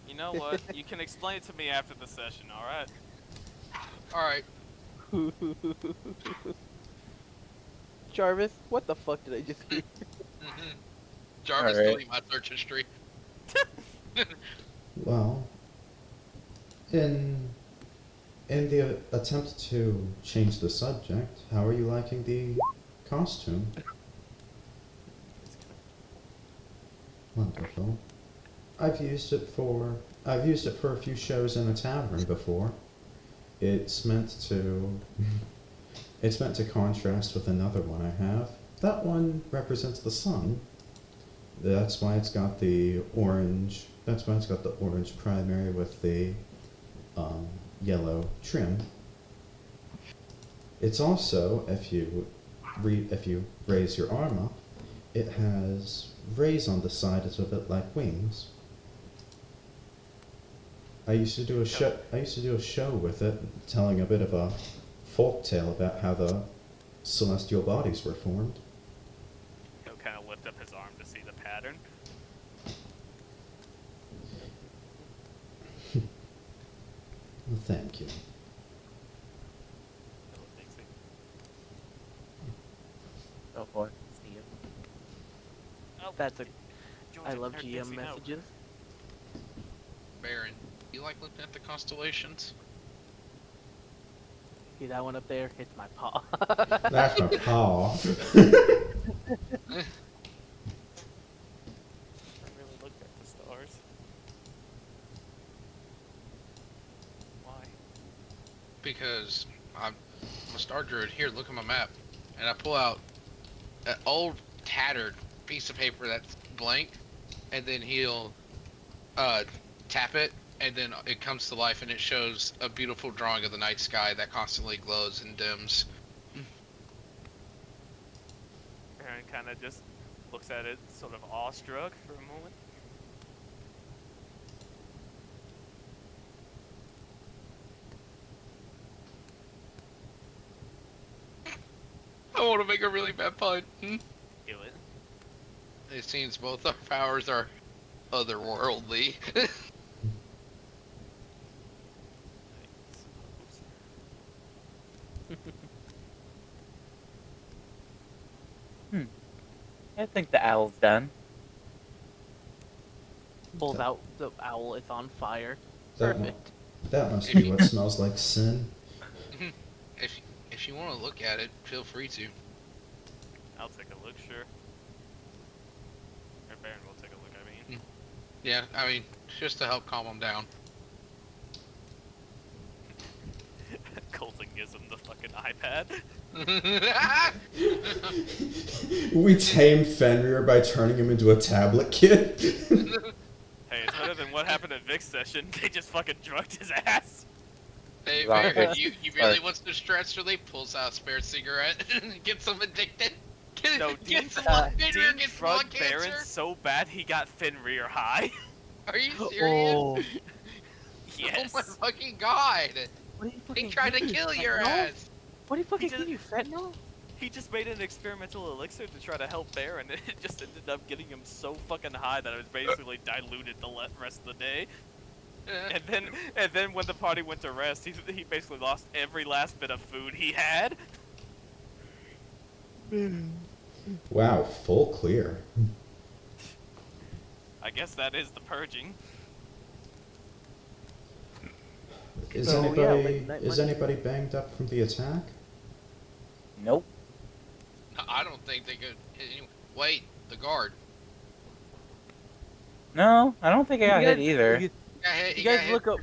You know what? You can explain it to me after the session, alright? Alright. Jarvis, what the fuck did I just hear? Jarvis Alright. delete my search history. Well, in the attempt to change the subject, how are you liking the costume? Wonderful. I've used it for a few shows in a tavern before. It's meant to contrast with another one I have. That one represents the sun. That's why it's got the orange. That's why it's got the orange primary with the yellow trim. It's also, if you raise your arm up, it has rays on the side. It's a bit like wings. I used to do a show with it, telling a bit of a folk tale about how the celestial bodies were formed. He'll kind of lift up his arm to see the pattern. Well, thank you. He'll fix it. Go for it. See you. Oh, That's a. George I love heard GM Dixie note. messages. Baron, you like looking at the constellations? See that one up there? It's my paw. That's my paw. I really looked at the stars. Why? Because I'm a star druid. Here, look at my map. And I pull out an old, tattered piece of paper that's blank, and then he'll tap it, and then it comes to life, and it shows a beautiful drawing of the night sky that constantly glows and dims. Baron kind of just looks at it, sort of awestruck for a moment. I want to make a really bad pun. Do it. It seems both our powers are otherworldly. I think the owl's done. Pulls out the owl. It's on fire. That, Perfect. that must be what smells like sin. If you want to look at it, feel free to. I'll take a look, sure. Or Baron will take a look, I mean. Yeah, I mean, just to help calm them down. Colton gives him the fucking iPad. We tamed Fenrir by turning him into a tablet kid. Hey, it's better than what happened at Vic's session. They just fucking drugged his ass. Hey, Roskr. Baron, you really want some stress relief? Pulls out a spare cigarette, gets him addicted. No, Dean, Gets Fenrir Dean gets lung drugged Baron cancer. so bad he got Fenrir high. Are you serious? Oh. Yes. Oh my fucking god! What are you He fucking tried to doing, kill your fentanyl? ass. What do you fucking He give you, fentanyl? He just made an experimental elixir to try to help Baron, and it just ended up getting him so fucking high that it was basically diluted the rest of the day. And then when the party went to rest, he basically lost every last bit of food he had. Wow, full clear. I guess that is the purging. Is So, anybody yeah, late night is Monday. anybody banged up from the attack? Nope. No, I don't think they could hit anyone. Wait, the guard. No, I don't think I got hit either. You, Got hit, you he got guys hit. look up.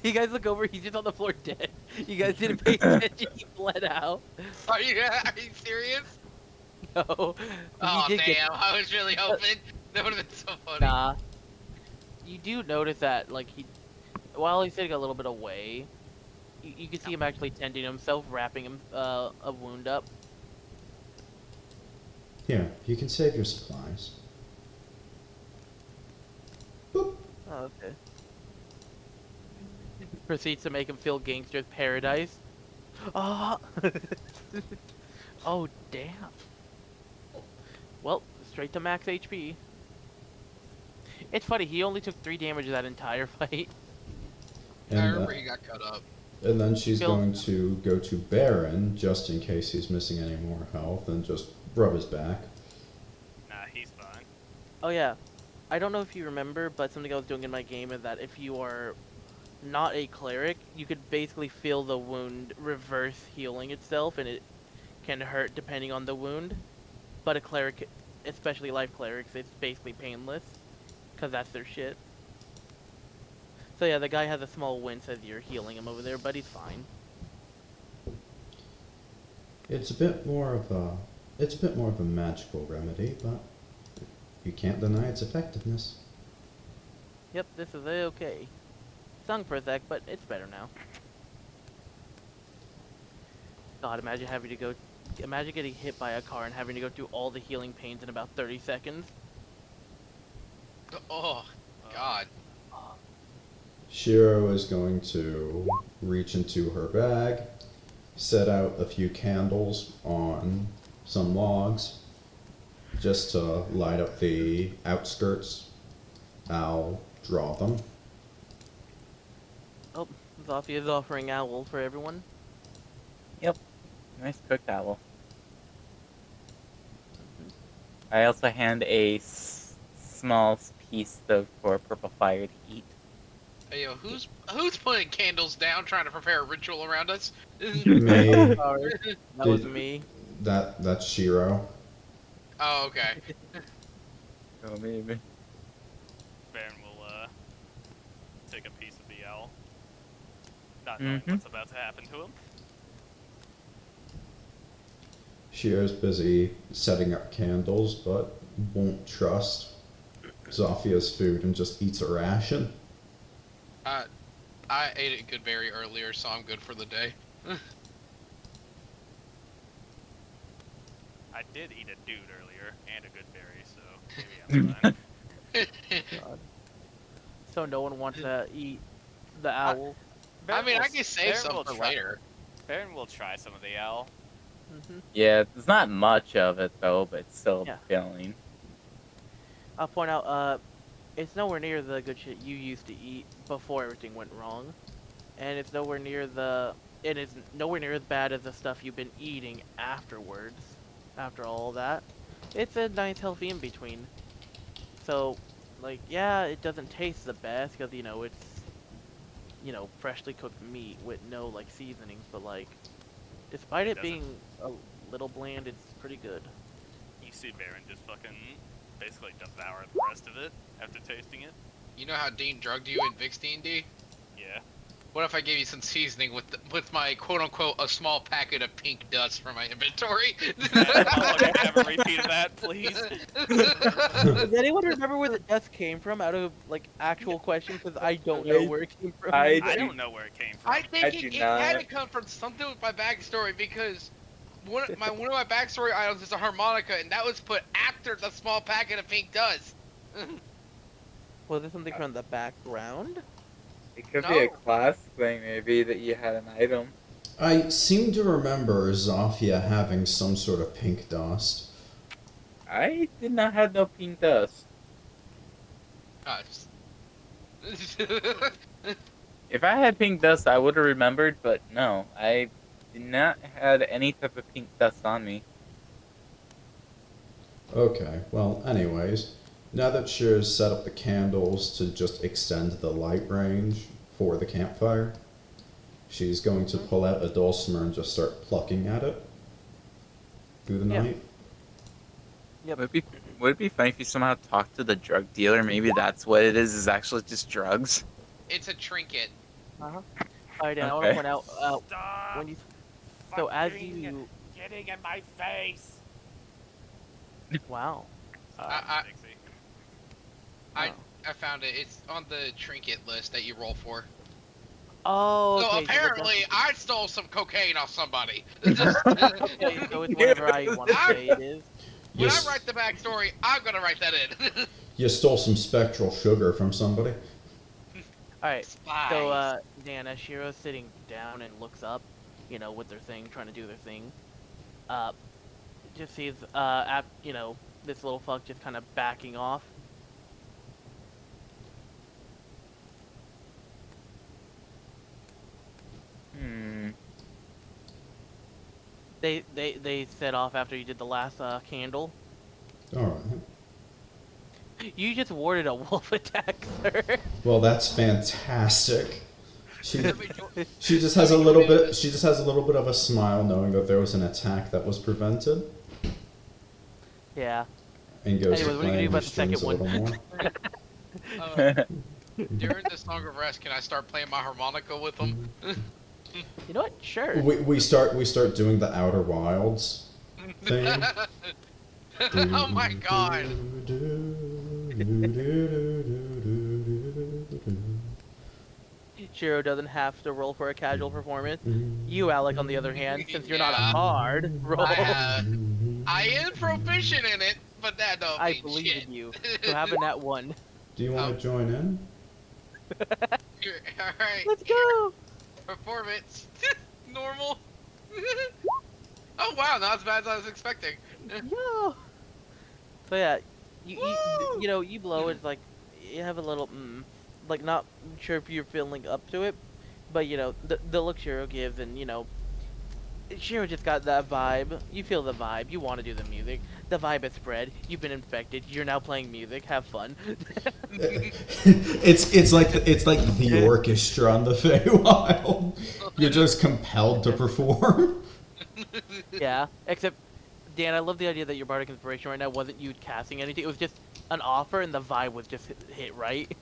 You guys look over. He's just on the floor dead. You guys didn't pay attention. He bled out. Are you serious? No. Oh he damn! did I was really hoping that would have been so funny. Nah. You do notice that, like, while he's sitting a little bit away, you can see him actually tending himself, wrapping him a wound up. Here, you can save your supplies. Boop. Oh, okay. Proceeds to make him feel gangster's paradise. Ah! Oh, damn. Well, straight to max HP. It's funny, he only took 3 damage that entire fight. I And, remember he got cut up. and then she's Phil- going to go to Baron, just in case he's missing any more health, and just rub his back. Nah, he's fine. Oh yeah, I don't know if you remember, but something I was doing in my game is that if you are not a cleric, you could basically feel the wound reverse healing itself, and it can hurt depending on the wound. But a cleric, especially life clerics, it's basically painless, because that's their shit. So yeah, the guy has a small wince as you're healing him over there, but he's fine. It's a bit more of a magical remedy, but you can't deny its effectiveness. Yep, this is okay. Stung for a sec, but it's better now. God, imagine getting hit by a car and having to go through all the healing pains in about 30 seconds. Oh, God. Shiro is going to reach into her bag set out a few candles on some logs just to light up the outskirts. I'll draw them. Oh, Zofia is offering owl for everyone. Yep. Nice cooked owl. I also hand a small piece for purple fire to eat. Hey, yo, who's putting candles down, trying to prepare a ritual around us? Me. Sorry, that was me. That's Shiro. Oh, okay. Oh, maybe. Baron will take a piece of the owl, not knowing Mhm. what's about to happen to him. Shiro's busy setting up candles, but won't trust Zofia's food and just eats a ration. I ate a good berry earlier, so I'm good for the day. I did eat a dude earlier and a good berry, so maybe I'm fine. God. So no one wants to eat the owl. I mean, I Baron can save Baron some will for try- later. Baron will try some of the owl. Yeah, there's not much of it though, but it's still Yeah. filling. I'll point out, it's nowhere near the good shit you used to eat before everything went wrong, and it's nowhere near it is nowhere near as bad as the stuff you've been eating afterwards. After all that, it's a nice healthy in between. So, like, yeah, it doesn't taste the best because it's freshly cooked meat with no like seasonings, but like, despite it Doesn't- being a little bland, it's pretty good. You see Baron just fucking basically devour the rest of it after tasting it. You know how Dean drugged you in Vix D&D? Yeah. What if I gave you some seasoning with my quote-unquote a small packet of pink dust for my inventory? Have a repeat of that, please. Does anyone remember where the dust came from? Out of like actual questions, because I don't know where it came from. I I don't know where it came from. I think I it do had not. to come from something with my backstory because one of my backstory items is a harmonica, and that was put after the small packet of pink dust. Was it something from the background? It could be a No. class thing, maybe, that you had an item. I seem to remember Zofia having some sort of pink dust. I did not have no pink dust. If I had pink dust, I would have remembered, but no, I did not have any type of pink dust on me. Okay, well, anyways, now that Shiro's set up the candles to just extend the light range for the campfire, she's going to pull out a dulcimer and just start plucking at it through the Yeah. night. Yep. Would it be funny if you somehow talked to the drug dealer? Maybe that's what it is actually just drugs? It's a trinket. Alright, Dan, I want to Okay. point out Stop when you. So as fucking you. getting in my face. Wow. Dixie. I found it. It's on the trinket list that you roll for. Oh. So Okay, apparently, I stole some cocaine off somebody. Okay, so it's whatever I want to say it is. When Yes. I write the backstory, I'm gonna write that in. You stole some spectral sugar from somebody. Alright. Spies. So, Dan, as Shiro's sitting down and looks up, with their thing, trying to do their thing, just sees, this little fuck just kind of backing off. They set off after you did the last, candle. Alright. You just warded a wolf attack, sir. Well, that's fantastic. She Let me jo- she just has a little bit. She just has a little bit of a smile, knowing that there was an attack that was prevented, Yeah. and goes Anyways, to what are you playing gonna do about the the second strings a one? little more. During the Song of Rest, can I start playing my harmonica with them? You know what? Sure. We start doing the Outer Wilds thing. Oh my god! Shiro doesn't have to roll for a casual performance. You, Alec, on the other hand, since you're not a bard, roll. I am proficient in it, but that don't I mean believe shit. in you. So having that one. Do you want to join in? Alright, Let's go! performance. Normal. Oh wow, not as bad as I was expecting. Yeah. So yeah, Woo! you know, you blow it like you have a little like not sure if you're feeling up to it, but you know the look Shiro gives, and you know Shiro just got that vibe. You feel the vibe. You want to do the music. The vibe has spread. You've been infected. You're now playing music. Have fun. It's like the orchestra on the Feywild. You're just compelled to perform. Yeah. Except, Dan, I love the idea that your bardic inspiration right now wasn't you casting anything. It was just an offer, and the vibe was just hit right.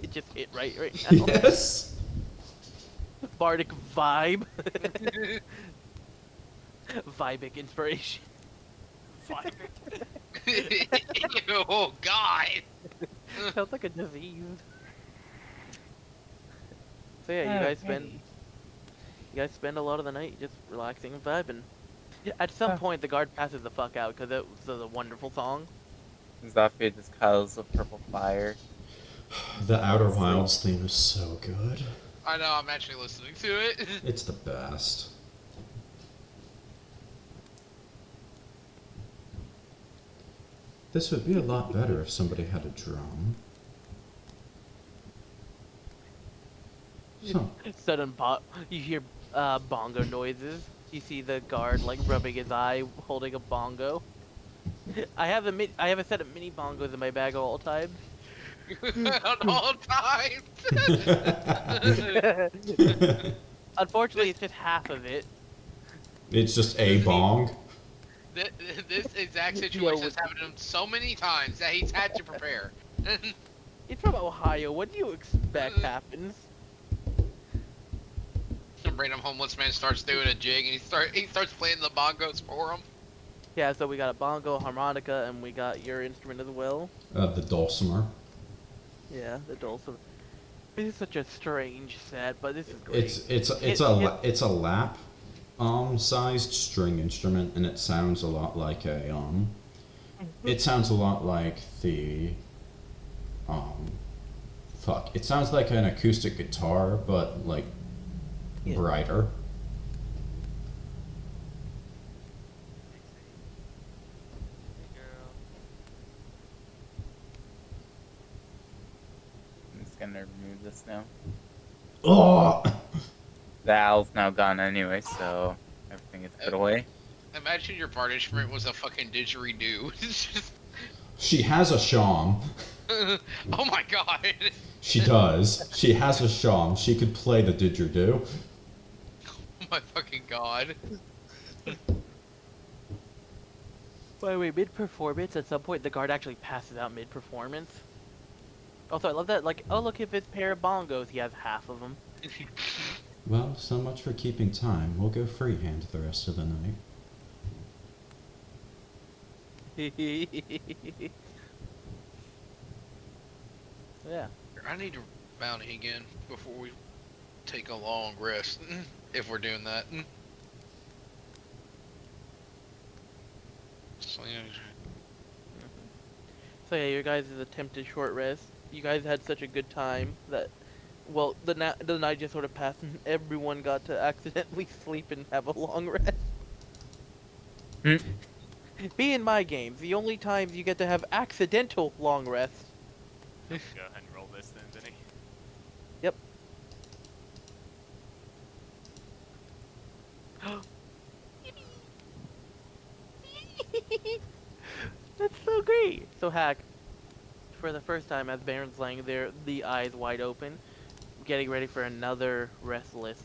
It just hit right now. Yes. Bardic vibe. Vibic inspiration. Oh God. Sounds like a disease. So yeah, you guys spend a lot of the night just relaxing and vibing. At some point, the guard passes the fuck out because it was a wonderful song. Zofia just cuddles with purple fire. The Outer Wilds theme is so good. I know, I'm actually listening to it. It's the best. This would be a lot better if somebody had a drum. So, Sudden you hear bongo noises. You see the guard like rubbing his eye, holding a bongo. I have a set of mini bongos in my bag at all times. At all times. Unfortunately, it's just half of it. it's just a bong. This exact situation has happened to him so many times that he's had to prepare. It's from Ohio. What do you expect happens? Some random homeless man starts doing a jig and he starts playing the bongos for him. Yeah, so we got a bongo, harmonica, and we got your instrument as well. The dulcimer. Yeah, the dulcimer. This is such a strange set, but this is great. It's a lap sized string instrument, and it sounds a lot like a it sounds a lot like the it sounds like an acoustic guitar, but like brighter. I'm just gonna remove this now. Oh! The owl's now gone anyway, so everything is put away. Imagine your punishment was a fucking didgeridoo. It's just... She has a sham. Oh my god. She does. She has a sham. She could play the didgeridoo. Oh my fucking god. By the way, mid-performance, at some point the guard actually passes out mid-performance. Also, I love that, like, oh look, if it's a pair of bongos, he has half of them. Well, so much for keeping time. We'll go freehand the rest of the night. Yeah. I need to bounty again before we take a long rest. If we're doing that. So yeah, your guys' attempted short rest. You guys had such a good time that, well, the night just sort of passed and everyone got to accidentally sleep and have a long rest. Be in my games, the only times you get to have accidental long rests. Go ahead and roll this then, Vinny. Yep. That's so great! So Hack, for the first time as Barron's laying there, the eyes wide open, getting ready for another restless,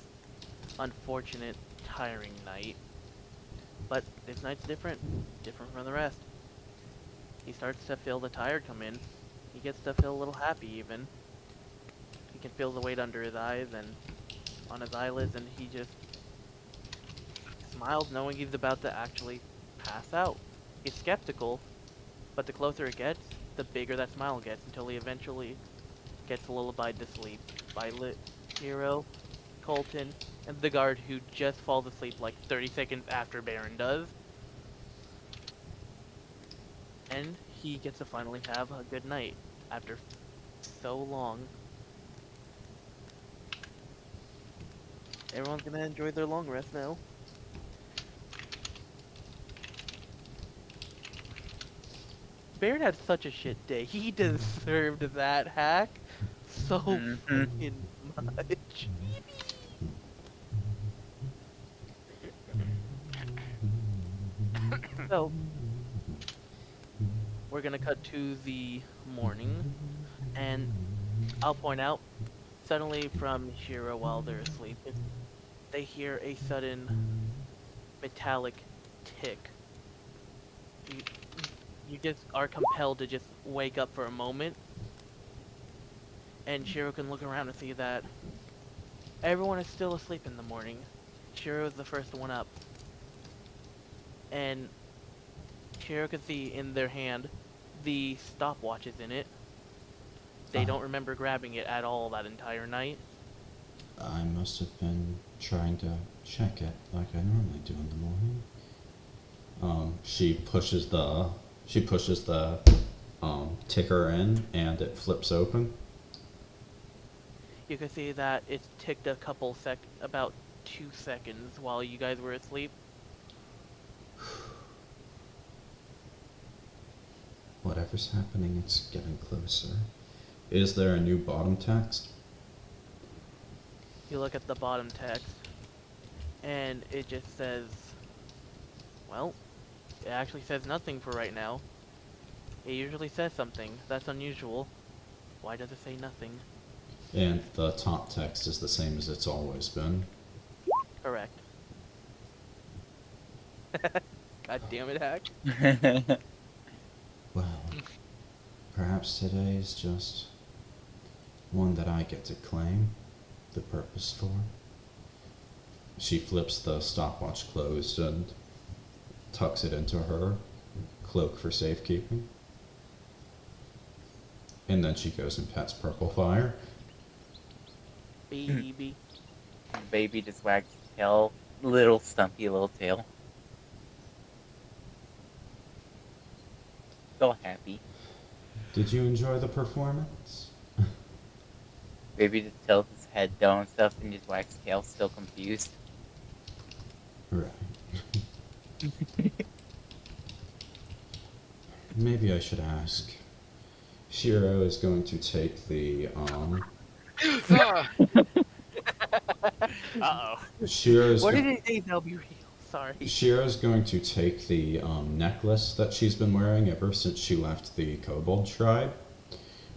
unfortunate, tiring night. But this night's different from the rest. He starts to feel the tired come in. He gets to feel a little happy even. He can feel the weight under his eyes and on his eyelids, and he just smiles knowing he's about to actually pass out. He's skeptical, but the closer it gets, the bigger that smile gets until he eventually gets lullabied to sleep by Shiro, Colton, and the guard who just falls asleep like 30 seconds after Barron does. And he gets to finally have a good night after so long. Everyone's gonna enjoy their long rest now. Barron had such a shit day. He deserved that hack so fucking much. So, we're gonna cut to the morning, and I'll point out, suddenly from Shiro while they're asleep, they hear a sudden metallic tick. You, you just are compelled to just wake up for a moment, and Shiro can look around and see that everyone is still asleep in the morning. Shiro is the first one up, and Shiro can see in their hand the stopwatch is in it. They don't remember grabbing it at all that entire night. I must have been trying to check it like I normally do in the morning. She pushes the ticker in, and it flips open. You can see that it's ticked a couple about 2 seconds while you guys were asleep. Whatever's happening, it's getting closer. Is there a new bottom text? You look at the bottom text, and it just says, well, it actually says nothing for right now. It usually says something. That's unusual. Why does it say nothing? And the top text is the same as it's always been. Correct. God damn it, Hack. Well, perhaps today is just one that I get to claim the purpose for. She flips the stopwatch closed and tucks it into her cloak for safekeeping. And then she goes and pets Purple Fire. Baby. Baby just wags his tail, little stumpy little tail. So happy. Did you enjoy the performance? Baby just tilts his head down and stuff and just wags his tail, still confused. Right. Maybe I should ask. Shiro is going to take the Uh-oh. Shiro's What go- did it say? That'll be real. Sorry. Shiro's going to take the necklace that she's been wearing ever since she left the Kobold tribe,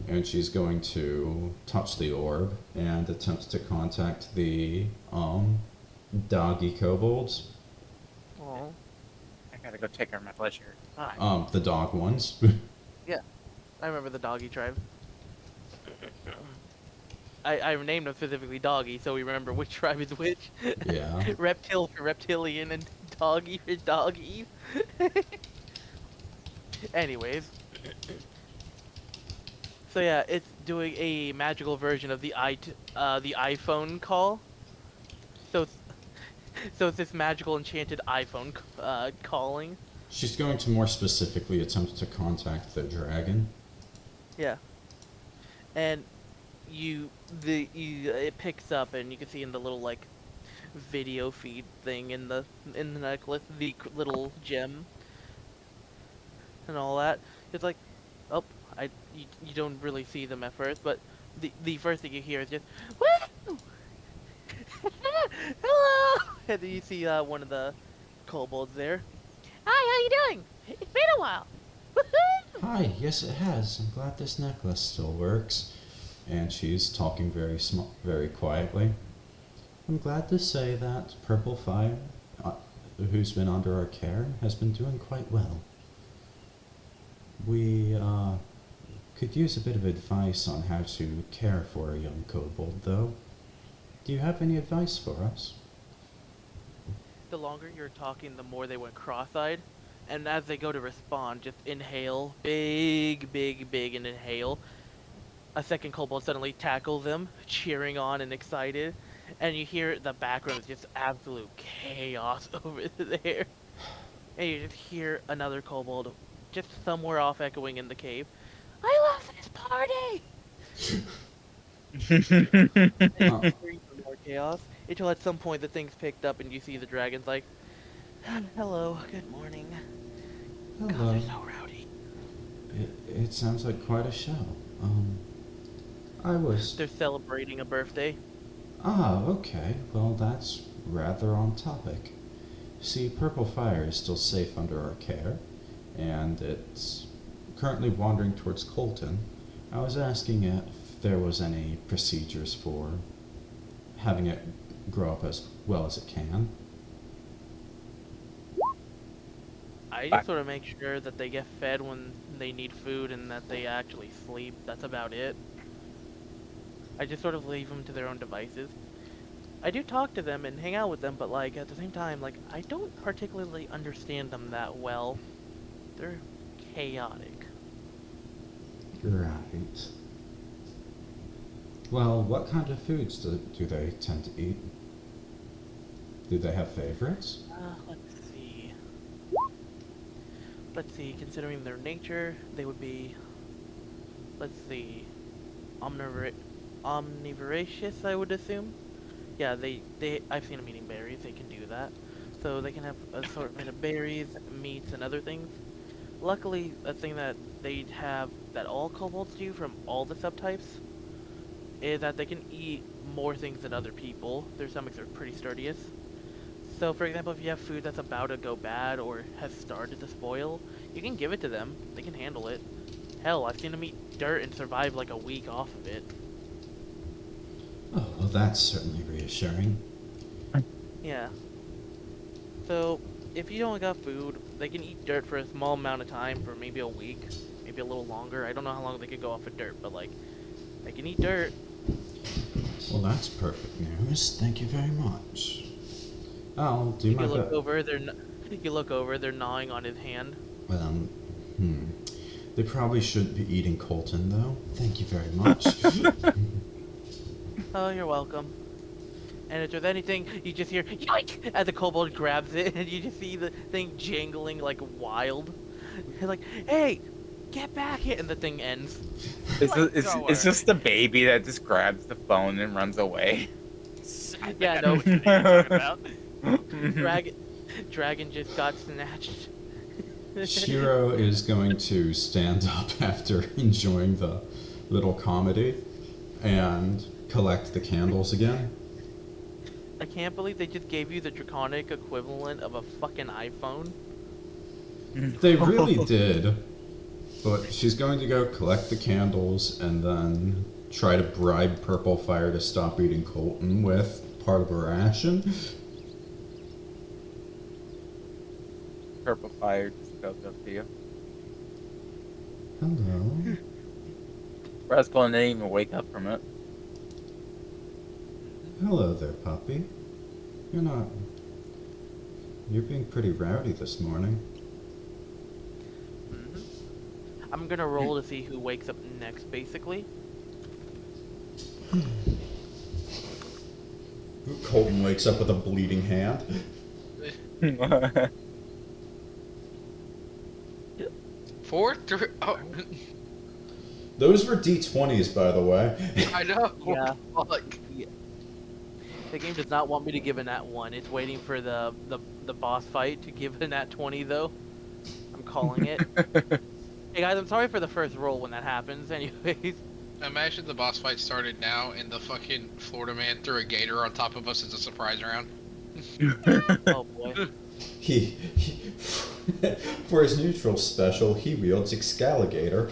and she's going to touch the orb and attempt to contact the doggy kobolds. Oh. I gotta go check out my pleasure. The dog ones. I remember the doggy tribe. I named them specifically doggy, so we remember which tribe is which. Yeah. Reptile for reptilian and doggy for doggy. Anyways. So yeah, it's doing a magical version of the iPhone call. So it's this magical enchanted iPhone calling. She's going to more specifically attempt to contact the dragon. Yeah. And it picks up, and you can see in the little like video feed thing in the necklace the little gem and all that. It's like, oh, you don't really see them at first, but the first thing you hear is just woo! Hello, and then you see one of the kobolds there. Hi, how you doing? It's been a while. Woohoo! Hi, yes it has. I'm glad this necklace still works. And she's talking very quietly. I'm glad to say that Purple Fire, who's been under our care, has been doing quite well. We could use a bit of advice on how to care for a young kobold, though. Do you have any advice for us? The longer you're talking, the more they went cross-eyed. And as they go to respond, just inhale. Big, big, big, and inhale. A second kobold suddenly tackles them, cheering on and excited. And you hear the background is just absolute chaos over there. And you just hear another kobold just somewhere off echoing in the cave. I love this party! And you hear even more chaos. Until at some point the thing's picked up and you see the dragon's like, hello, good morning. Hello. God, they're so rowdy. It sounds like quite a show. I was... They're celebrating a birthday. Ah, okay. Well, that's rather on topic. See, Purple Fire is still safe under our care, and it's currently wandering towards Colton. I was asking if there was any procedures for having it grow up as well as it can. I just sort of make sure that they get fed when they need food and that they actually sleep. That's about it. I just sort of leave them to their own devices. I do talk to them and hang out with them, but like at the same time, like I don't particularly understand them that well. They're chaotic. Right. Well, what kind of foods do they tend to eat? Do they have favorites? Let's see. Let's see, considering their nature, they would be, let's see, omnivoracious, I would assume. Yeah, I've seen them eating berries, they can do that. So they can have an assortment of berries, meats, and other things. Luckily, a thing that they have that all kobolds do from all the subtypes is that they can eat more things than other people. Their stomachs are pretty sturdiest. So, for example, if you have food that's about to go bad or has started to spoil, you can give it to them. They can handle it. Hell, I've seen them eat dirt and survive like a week off of it. Oh, well, that's certainly reassuring. Yeah. So, if you don't got food, they can eat dirt for a small amount of time, for maybe a week, maybe a little longer. I don't know how long they could go off of dirt, but like, they can eat dirt. Well, that's perfect news. Thank you very much. I'll do my best. You look over, they're gnawing on his hand. Well, They probably shouldn't be eating Colton, though. Thank you very much. Oh, you're welcome. And if there's anything, you just hear yoink as the kobold grabs it, and you just see the thing jangling like wild. You're like, hey, get back here, and the thing ends. It's just the baby that just grabs the phone and runs away. Yeah, know no. what you're talking about. Dragon just got snatched. Shiro is going to stand up after enjoying the little comedy and collect the candles again. I can't believe they just gave you the draconic equivalent of a fucking iPhone. They really did. But she's going to go collect the candles and then try to bribe Purple Fire to stop eating Colton with part of her ration. Purple Fire just goes up to you. Hello. Roskr didn't even wake up from it. Hello there, puppy. You're being pretty rowdy this morning. I'm gonna roll to see who wakes up next, basically. Colton wakes up with a bleeding hand. 4, 3. Oh, Those were D20s, by the way. I know. Yeah. Fuck. The game does not want me to give a nat 1. It's waiting for the boss fight to give a nat 20, though. I'm calling it. Hey guys, I'm sorry for the first roll when that happens, anyways. Imagine the boss fight started now and the fucking Florida man threw a gator on top of us as a surprise round. Oh boy. He for his neutral special, he wields Excaligator.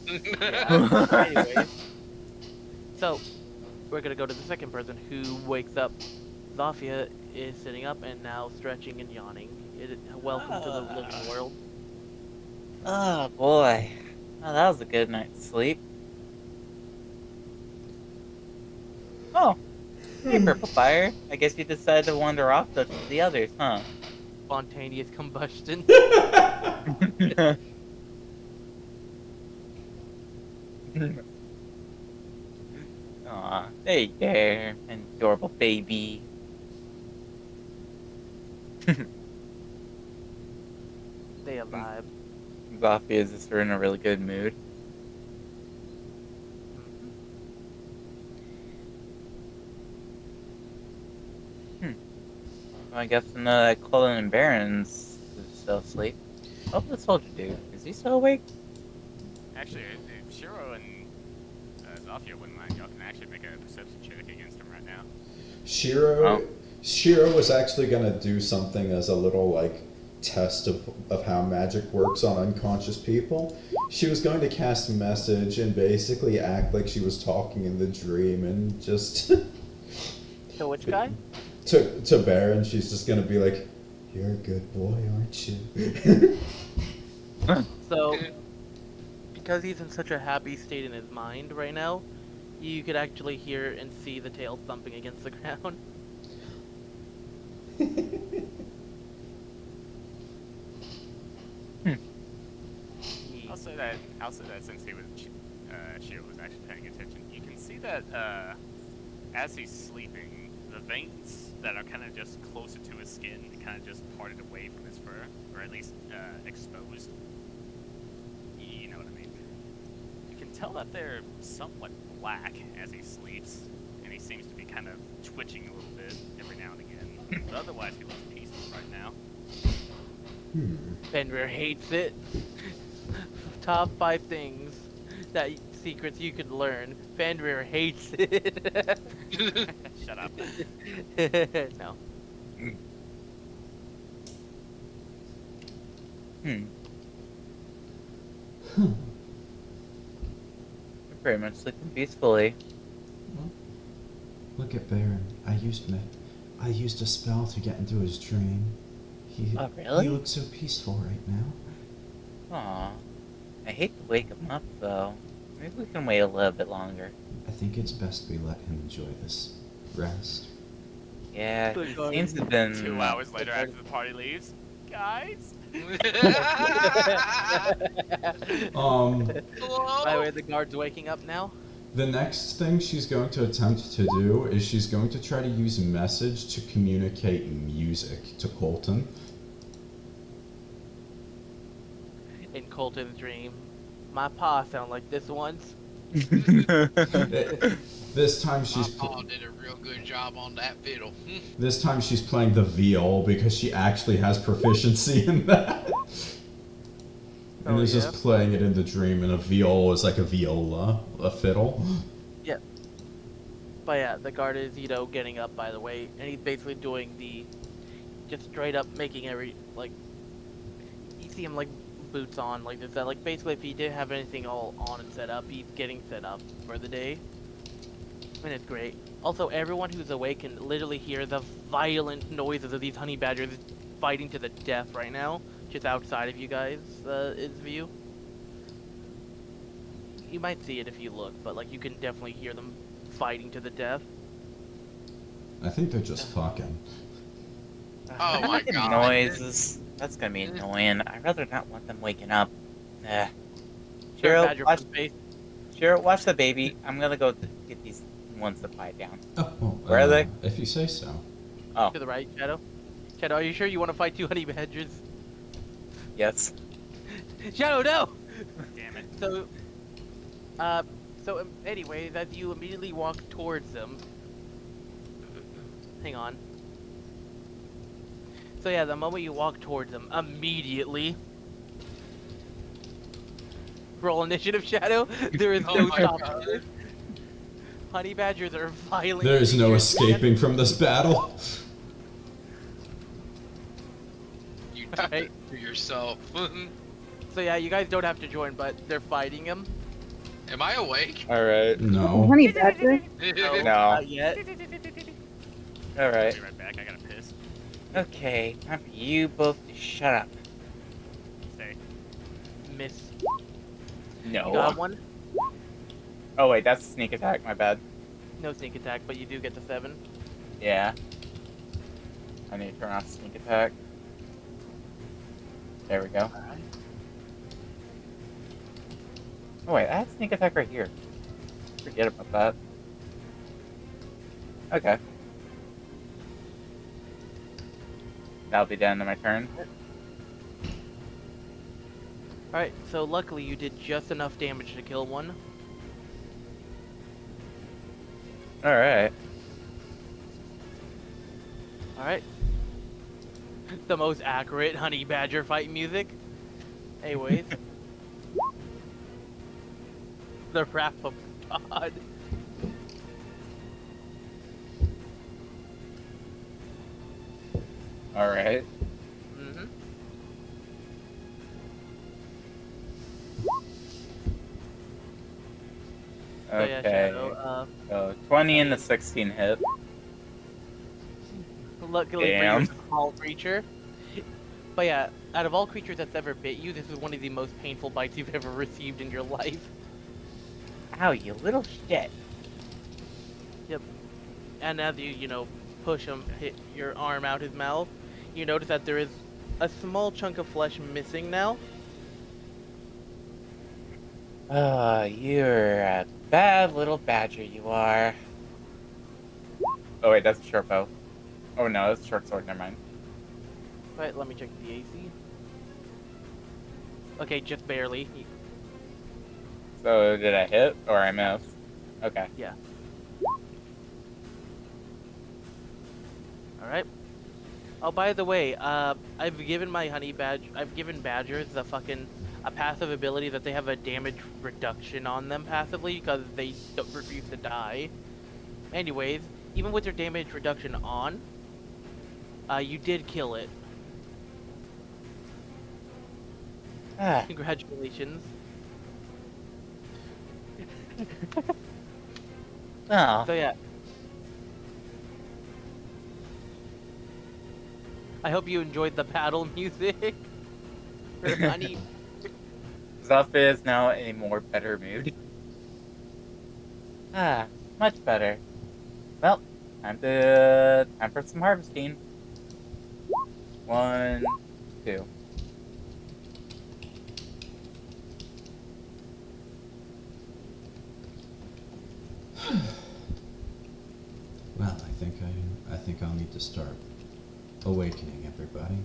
Yeah. Anyways. So, we're gonna go to the second person who wakes up. Zofia is sitting up and now stretching and yawning. Welcome to the living world. Oh boy. Oh, that was a good night's sleep. Oh. Hey, Purple Fire. I guess you decided to wander off to the others, huh? Spontaneous combustion. Aw, there you go. An adorable baby. They a vibe. Zofia is just in a really good mood. I guess Colton and Barron's still asleep. What did the soldier do? Is he still awake? Actually, if Shiro and Zofia wouldn't mind, y'all can actually make a perception check against him right now. Shiro was actually gonna do something as a little like test of how magic works on unconscious people. She was going to cast a message and basically act like she was talking in the dream and just So which guy? to Barron. She's just gonna be like, "You're a good boy, aren't you?" So, because he's in such a happy state in his mind right now, you could actually hear and see the tail thumping against the ground. I'll say that since Shiro was actually paying attention, you can see that as he's sleeping, the veins that are kind of just closer to his skin kind of just parted away from his fur, or at least exposed. You know what I mean? You can tell that they're somewhat black as he sleeps, and he seems to be kind of twitching a little bit every now and again. But otherwise, he looks peaceful right now. Fenrir hates it. Top 5 things that secrets you could learn. Fenrir hates it. Shut up. No. We're very much sleeping peacefully. Look at Barron. I used a spell to get into his dream. Oh, really? He looks so peaceful right now. Aw. I hate to wake him up, though. Maybe we can wait a little bit longer. I think it's best we let him enjoy this rest. Yeah, Good it God. seems to have been... 2 hours later after the party leaves. Guys? Um, By the way, the guard's waking up now. the next thing she's going to attempt to do is she's going to try to use a message to communicate music to Colton. In Colton's dream. My pa sound like this once. This time she's My pa did a real good job on that fiddle. this time she's playing the viol because she actually has proficiency in that. And Oh, is yeah? just playing it in the dream, and a viol is like a viola, a fiddle. Yeah. But yeah, the guard is, getting up, by the way, and he's basically doing the, just straight up making every, like, you see him, like, boots on, like this, that, like, basically if he didn't have anything all on and set up, he's getting set up for the day. And it's great. Also, everyone who's awake can literally hear the violent noises of these honey badgers fighting to the death right now, just outside of you guys' view. You might see it if you look, but like you can definitely hear them fighting to the death. I think they're just fucking. Oh my Fucking god. noises. That's gonna be annoying. I'd rather not want them waking up. Nah. Shiro, Shiro, watch the baby. I'm gonna go get these ones to quiet down. Oh, well, Where are they? If you say so. Oh, To the right, Shadow. Shadow, are you sure you want to fight 2 honey badgers? yes. Shadow, no! Damn it. So anyways, as you immediately walk towards them, hang on. So yeah, the moment you walk towards them, immediately roll initiative, Shadow. There is Oh no my stopping God. this. Honey badgers are violent. There is no creatures, man. escaping from this battle. You did Alright. it to yourself. So yeah, you guys don't have to join, but they're fighting him. Am I awake? Alright. No. Honey badger. No. Not yet. Alright. Be right back. I gotta piss. Okay, time for you both to shut up. Stay. Miss. No. You got one. Oh wait, that's a sneak attack, my bad. No sneak attack, but you do get the 7. Yeah. I need to turn off sneak attack. There we go. Oh wait, I had sneak attack right here. Forget about that. Okay. That'll be the end of my turn. Alright, so luckily you did just enough damage to kill one. Alright. Alright. The most accurate honey badger fight music. Anyways. The wrap of God. Alright. Mm-hmm. So yeah, Okay. Shadow, So 20 and the hey. 16 hit. Luckily for you, Damn. it's a small creature. But yeah, out of all creatures that's ever bit you, this is one of the most painful bites you've ever received in your life. Ow, you little shit. Yep. And as you push him, hit your arm out his mouth, you notice that there is a small chunk of flesh missing now. You're a bad little badger, you are. Oh wait, that's a short bow. Oh no, that's a short sword, never mind. Right, let me check the AC. Okay, just barely. So did I hit or I missed? Okay. Yeah. Alright. Oh, by the way, I've given badgers a passive ability that they have a damage reduction on them passively because they don't refuse to die. Anyways, even with their damage reduction on, you did kill it. Ah. Congratulations. Oh. So yeah. I hope you enjoyed the battle music. For Honey. Zofia is now in a more better mood. Ah, much better. Well, time for some harvesting. 1, 2. Well, I think I'll need to start awakening everybody.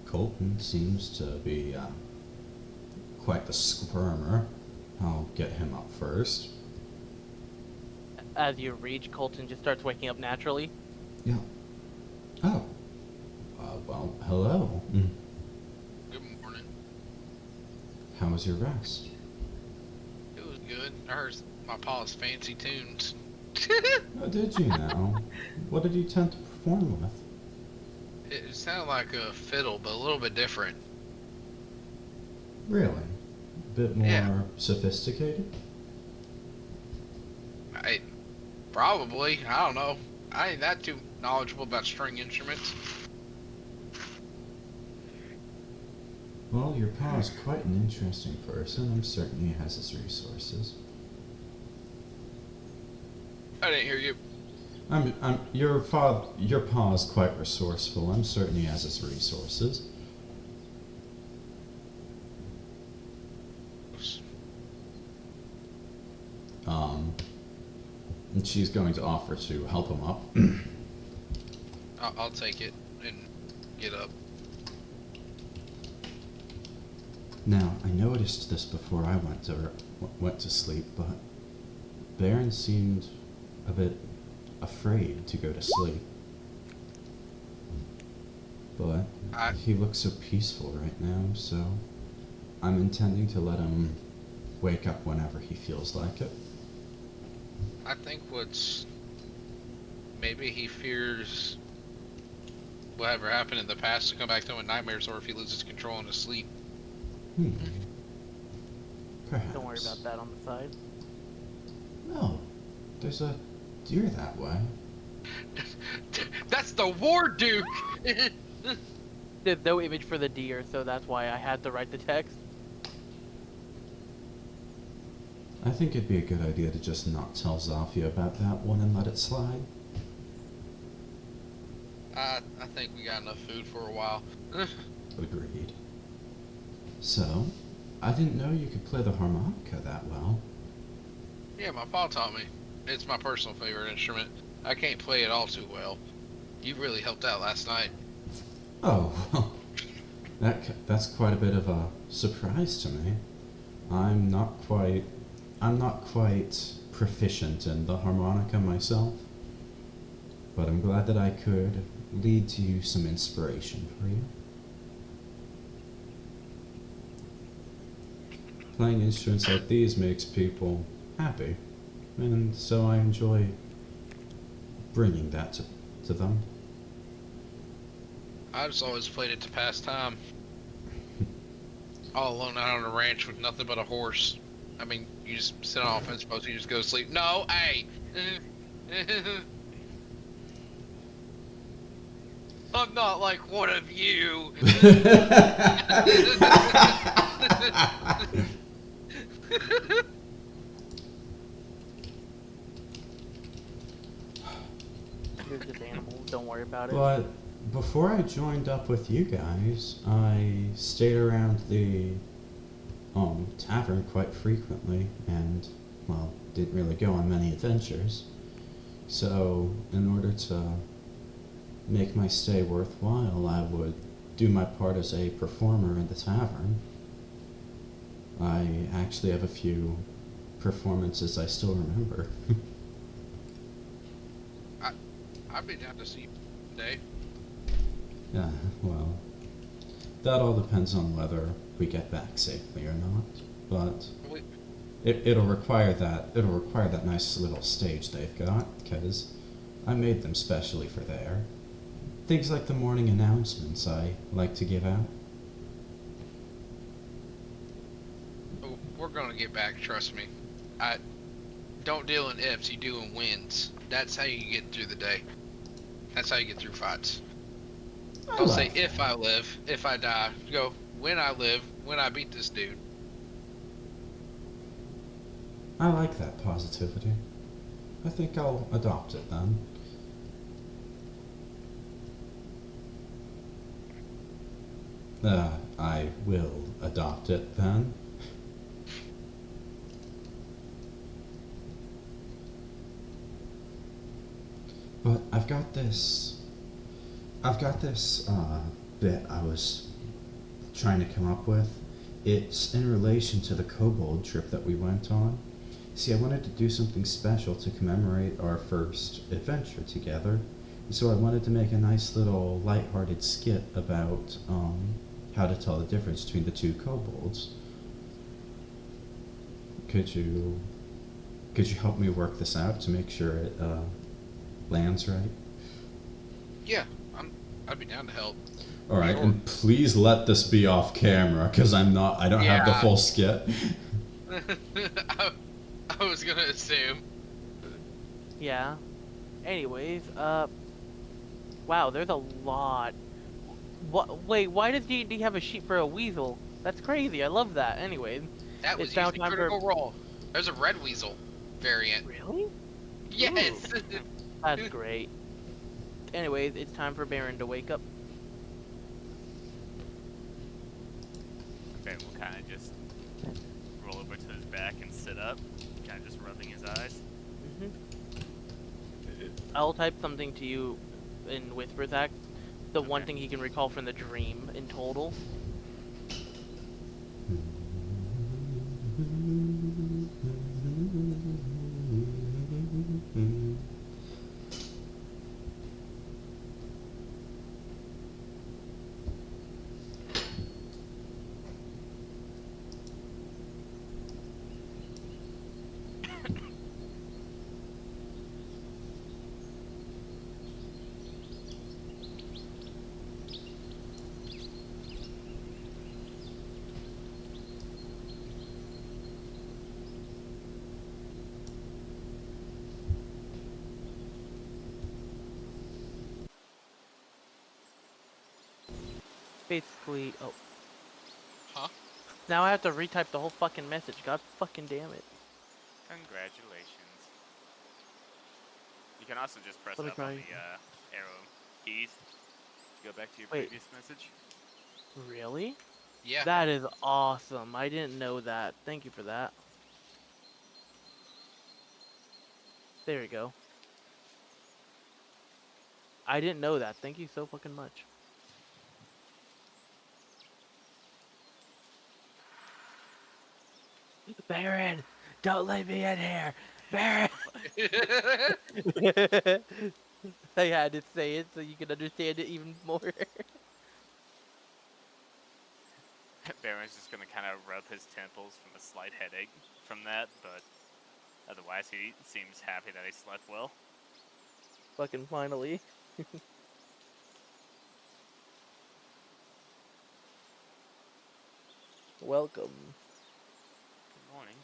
Colton seems to be quite the squirmer. I'll get him up first. As you reach, Colton just starts waking up naturally. Yeah. Oh. Well, hello. Good morning. How was your rest? It was good. I heard my pa's fancy tunes. Oh, did you now? What did you tend to perform with? It sounded like a fiddle, but a little bit different. Really? A bit more Yeah. sophisticated? Probably. I don't know. I ain't that too knowledgeable about string instruments. Well, your pa is quite an interesting person. I'm certain he has his resources. I didn't hear you. Your pa is quite resourceful. I'm certain he has his resources. And she's going to offer to help him up. I'll take it and get up. Now, I noticed this before I went to sleep, but Barron seemed a bit afraid to go to sleep. But he looks so peaceful right now, so I'm intending to let him wake up whenever he feels like it. I think maybe he fears whatever happened in the past to come back to him in nightmares, or if he loses control in his sleep. Perhaps. Don't worry about that on the side. No, there's a deer that way. That's the War Duke! There's no image for the deer, so that's why I had to write the text. I think it'd be a good idea to just not tell Zofia about that one and let it slide. I think we got enough food for a while. Agreed. So, I didn't know you could play the harmonica that well. Yeah, my pa taught me. It's my personal favorite instrument. I can't play it all too well. You really helped out last night. Oh, well, that's quite a bit of a surprise to me. I'm not quite proficient in the harmonica myself, but I'm glad that I could lead to you some inspiration for you. playing instruments like these makes people happy, and so I enjoy bringing that to them. I just always played it to pass time. All alone out on a ranch with nothing but a horse. I mean, you just sit on a fence post, you just go to sleep. No, hey! I'm not like one of you! You're just animals, don't worry about it. But before I joined up with you guys, I stayed around the tavern quite frequently and, well, didn't really go on many adventures. So, in order to make my stay worthwhile, I would do my part as a performer in the tavern. I actually have a few performances I still remember. I'd be down to see you today. Yeah, well, that all depends on whether we get back safely or not. But it'll require that nice little stage they've got, because I made them specially for there. Things like the morning announcements I like to give out. We're gonna get back, trust me. I don't deal in ifs, you do in wins. That's how you get through the day. That's how you get through fights. Don't say if I live, if I die. Go when I live, when I beat this dude. I like that positivity. I think I'll adopt it then. I will adopt it then. But I've got this bit I was trying to come up with. It's in relation to the kobold trip that we went on. See, I wanted to do something special to commemorate our first adventure together. So I wanted to make a nice little lighthearted skit about how to tell the difference between the two kobolds. Could you help me work this out to make sure it lands right? Yeah, I'd be down to help. All right, and please let this be off camera, because I don't have the full skit. I was gonna assume. Yeah. Anyways, wow, there's a lot. Wait, why does D&D have a sheet for a weasel? That's crazy. I love that. Anyways, That was it's now used in time Critical for... Role. There's a red weasel variant. Really? Yes. That's great. Anyways, it's time for Barron to wake up. Okay, we'll kind of just roll over to his back and sit up, kind of just rubbing his eyes. I'll type something to you in Whisper Zach. The one thing he can recall from the dream in total. Basically, oh. Huh? Now I have to retype the whole fucking message. God fucking damn it. Congratulations. You can also just press Let me up on try. the arrow keys to go back to your Wait. previous message. Really? Yeah. That is awesome. I didn't know that. Thank you for that. There we go. I didn't know that. Thank you so fucking much. Barron! Don't let me in here! Barron! I had to say it so you can understand it even more. Barron's just gonna kind of rub his temples from a slight headache from that, but otherwise he seems happy that he slept well. Fucking finally. Welcome. Good morning.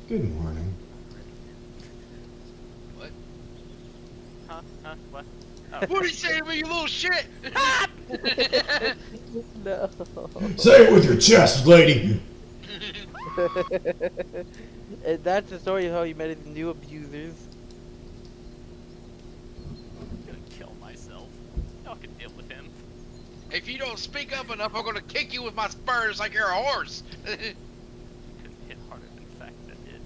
Good morning. What? Huh? What? What are you saying to me, you little shit? No. Say it with your chest, lady! And that's the story of how he met his new abusers. I'm gonna kill myself. Y'all can deal with him. If you don't speak up enough, I'm gonna kick you with my spurs like you're a horse. Couldn't hit harder than fact that did.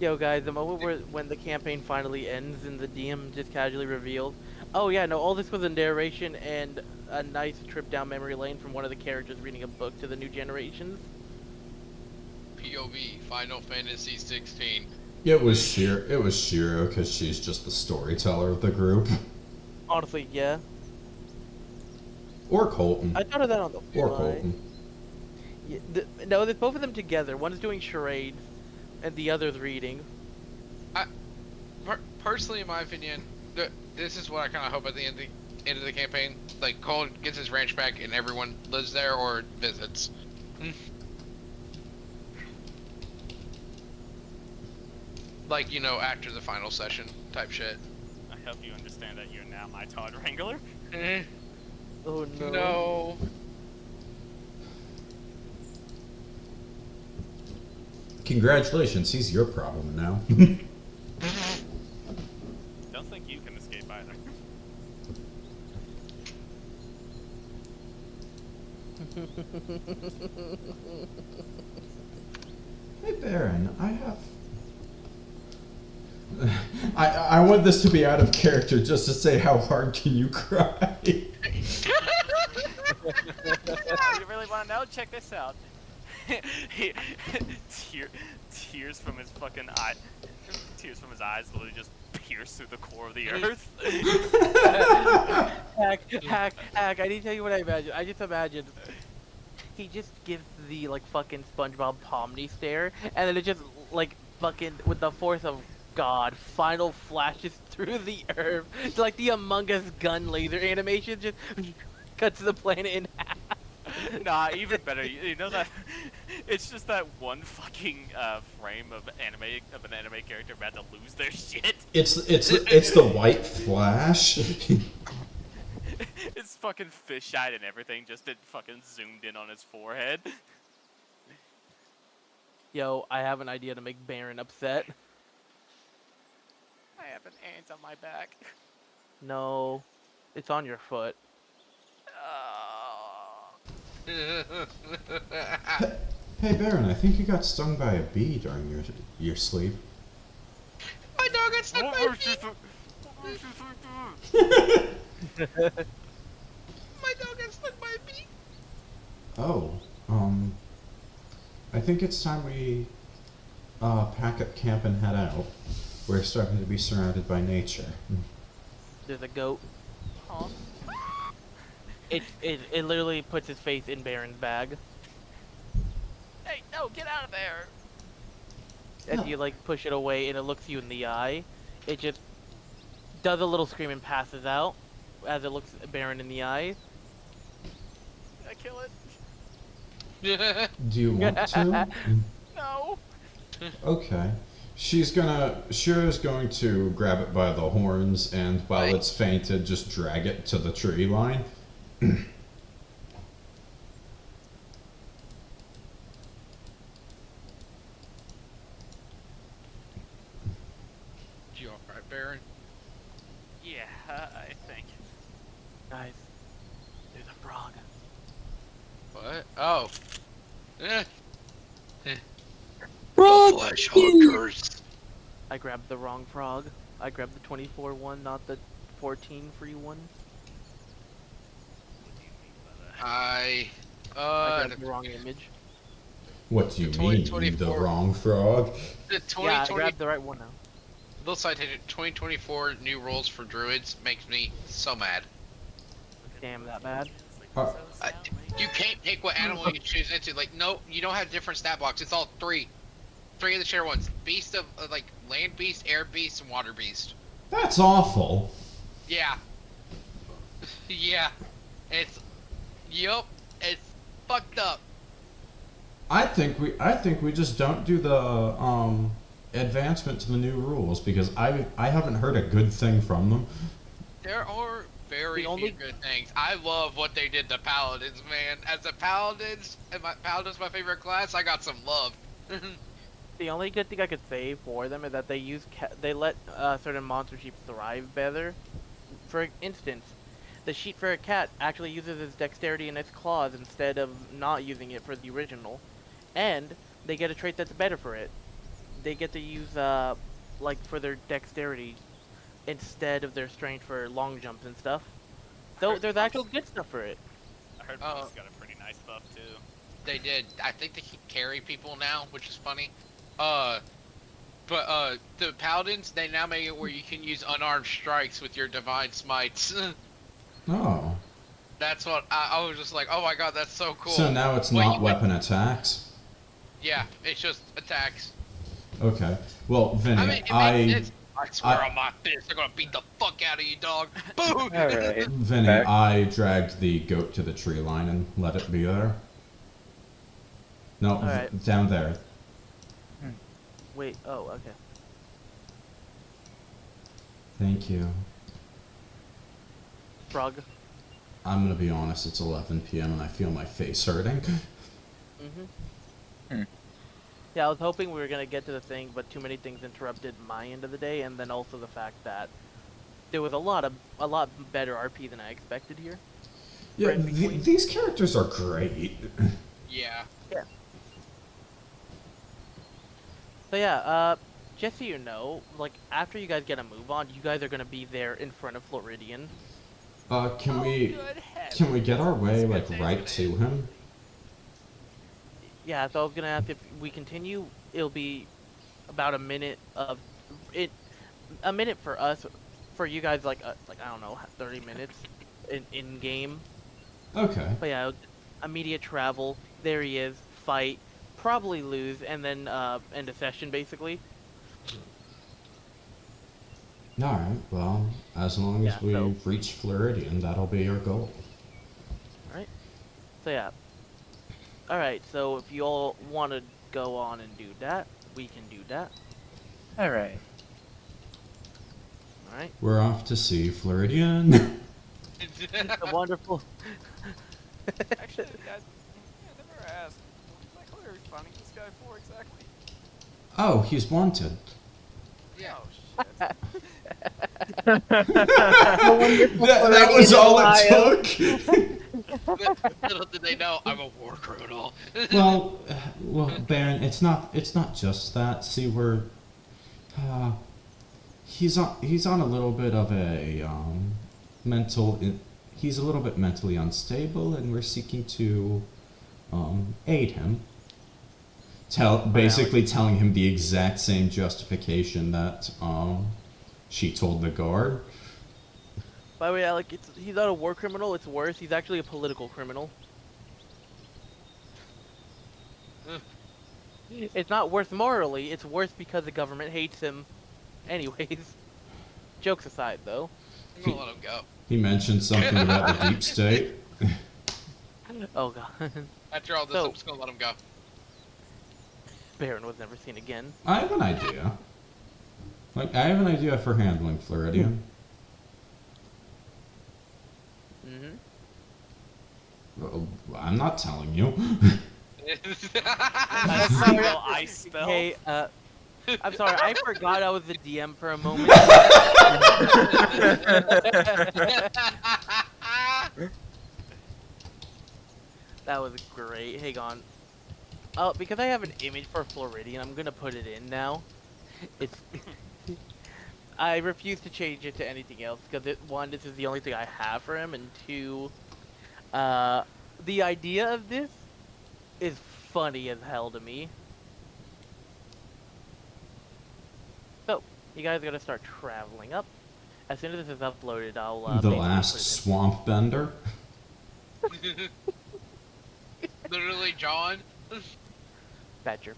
Yo guys, the moment when the campaign finally ends and the DM just casually revealed, oh yeah, no, all this was a narration and a nice trip down memory lane from one of the characters reading a book to the new generations. POV, Final Fantasy 16. It was Shiro, because she's just the storyteller of the group. Honestly, yeah. Or Colton. I thought of that on the fly. Or Colton. Yeah, no, there's both of them together. One's doing charades, and the other's reading. Personally, in my opinion, this is what I kind of hope at the end of the campaign. Like, Colton gets his ranch back and everyone lives there or visits. Like, you know, after the final session type shit. I hope you understand that you're now my Todd Wrangler. Oh no. No. Congratulations, he's your problem now. Don't think you can escape either. Hey Baron, I have... I want this to be out of character just to say how hard can you cry? You really want to know? Check this out. Tears from his fucking eye. Tears from his eyes literally just pierce through the core of the earth. Hack, I need to tell you what I imagine. I just imagined he just gives the, like, fucking SpongeBob Pomni stare, and then it just, like, fucking, with the force of God, final flashes through the earth. It's like the Among Us gun laser animation just cuts the planet in half. Nah, even better. You know that it's just that one fucking frame of an anime character about to lose their shit. It's the white flash. It's fucking fish-eyed and everything, just it fucking zoomed in on his forehead. Yo, I have an idea to make Barron upset. I have an ant on my back. No, it's on your foot. Hey Baron, I think you got stung by a bee during your sleep. My dog got stuck by a bee. My dog got stuck by a bee. Oh, I think it's time we pack up camp and head out. We're starting to be surrounded by nature. There's a goat. Aw. It literally puts his face in Barron's bag. Hey, no, get out of there! As you, like, push it away and it looks you in the eye, it just does a little scream and passes out as it looks Barron in the eye. Did I kill it? Do you want to? No! Okay. Shiro's going to grab it by the horns and while it's fainted, just drag it to the tree line. You alright, Baron? Yeah, I think. Guys, there's a frog. What? Oh. Frog! Flesh hunters. I grabbed the wrong frog. I grabbed the 24 one, not the 14 free one. I grabbed the wrong image. What do you The mean, 2024 the wrong frog? The Yeah, I 2020. grabbed the right one now. little side tangent, 2024 new rules for druids makes me so mad. Damn, that bad. You can't pick what animal you choose into. Like, no, you don't have different stat blocks. It's all three of the share ones: beast of like land beast, air beast, and water beast. That's awful. Yeah. Yeah. It's fucked up. I think we just don't do the advancement to the new rules because I haven't heard a good thing from them. There are very few good things. I love what they did to paladins, man. As a paladins, and paladins my favorite class, I got some love. The only good thing I could say for them is that they let certain monster sheep thrive better. For instance, the sheep for a cat actually uses its dexterity and its claws instead of not using it for the original, and they get a trait that's better for it. They get to use like for their dexterity instead of their strength for long jumps and stuff. So there's actual good stuff for it. I heard Monk's got a pretty nice buff too. They did. I think they can carry people now, which is funny. But the paladins, they now make it where you can use unarmed strikes with your divine smites. Oh. That's what I was just like, oh my god, that's so cool. So now it's not weapon attacks? Yeah, it's just attacks. Okay. Well, Vinny, I mean, I swear on my fist, they're gonna beat the fuck out of you, dog. Boom! Alright. Vinny, I dragged the goat to the tree line and let it be there. No, Alright. down there. Wait, oh, okay. Thank you. Frog. I'm gonna be honest, it's 11 p.m. and I feel my face hurting. Yeah, I was hoping we were gonna get to the thing, but too many things interrupted my end of the day, and then also the fact that there was a lot better RP than I expected here. Yeah, these characters are great. Yeah. Yeah. So yeah, just so you know, like after you guys get a move on, you guys are gonna be there in front of Floridian. Can we get our way like right to him? Yeah, so I was gonna ask if we continue, it'll be about a minute of it. A minute for us, for you guys, like I don't know, 30 minutes in game. Okay. But yeah, immediate travel. There he is. Fight. Probably lose, and then end a session basically. Alright, well, as long as we reach Floridian, that'll be our goal. Alright. So yeah. Alright, so if you all want to go on and do that, we can do that. Alright. Alright. We're off to see Floridian. It's wonderful. Actually, I never asked. What exactly are we finding this guy for exactly? Oh, he's wanted. Yeah. Oh, shit. That was all it took. Little did they know, I'm a war criminal. well, Baron, it's not just that. See, he's on a little bit of a he's a little bit mentally unstable, and we're seeking to aid him. Basically telling him the exact same justification that she told the guard. By the way, Alec, he's not a war criminal, it's worse, he's actually a political criminal. It's not worse morally, it's worse because the government hates him anyways. Jokes aside, though. I'm gonna let him go. He mentioned something about the deep state. Oh god. After all this, I'm just gonna let him go. Barron was never seen again. I have an idea. I have an idea for handling Floridian. Well, I'm not telling you. Ice spell. Hey, I'm sorry, I forgot I was the DM for a moment. That was great. Hang on. Because I have an image for Floridian, I'm gonna put it in now. It's. I refuse to change it to anything else because one, this is the only thing I have for him, and two, the idea of this is funny as hell to me. So, You guys gotta start traveling up. As soon as this is uploaded, I'll The basically last put it swamp bender. Literally, John. in. Badger.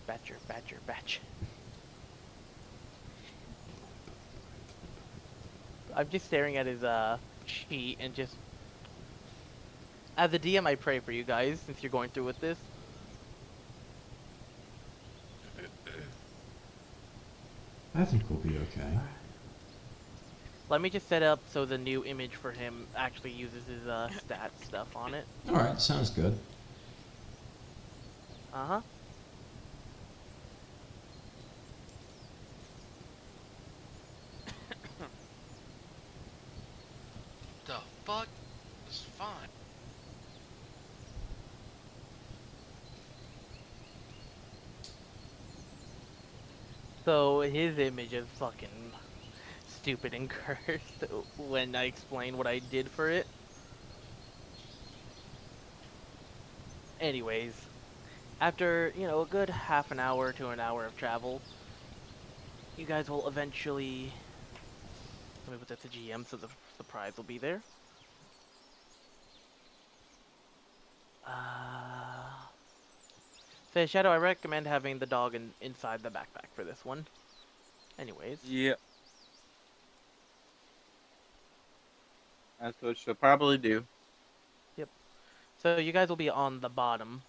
I'm just staring at his sheet and just. As a DM, I pray for you guys since you're going through with this. I think we'll be okay. Let me just set up so the new image for him actually uses his stat stuff on it. Alright, sounds good. Uh-huh. The fuck? It's fine. So his image is fucking stupid and cursed when I explain what I did for it. Anyways, after, a good half an hour to an hour of travel, you guys will eventually... Let me put that to GM so the prize will be there. So Shadow, I recommend having the dog inside the backpack for this one. Anyways. Yep. That's what she'll probably do. Yep. So you guys will be on the bottom.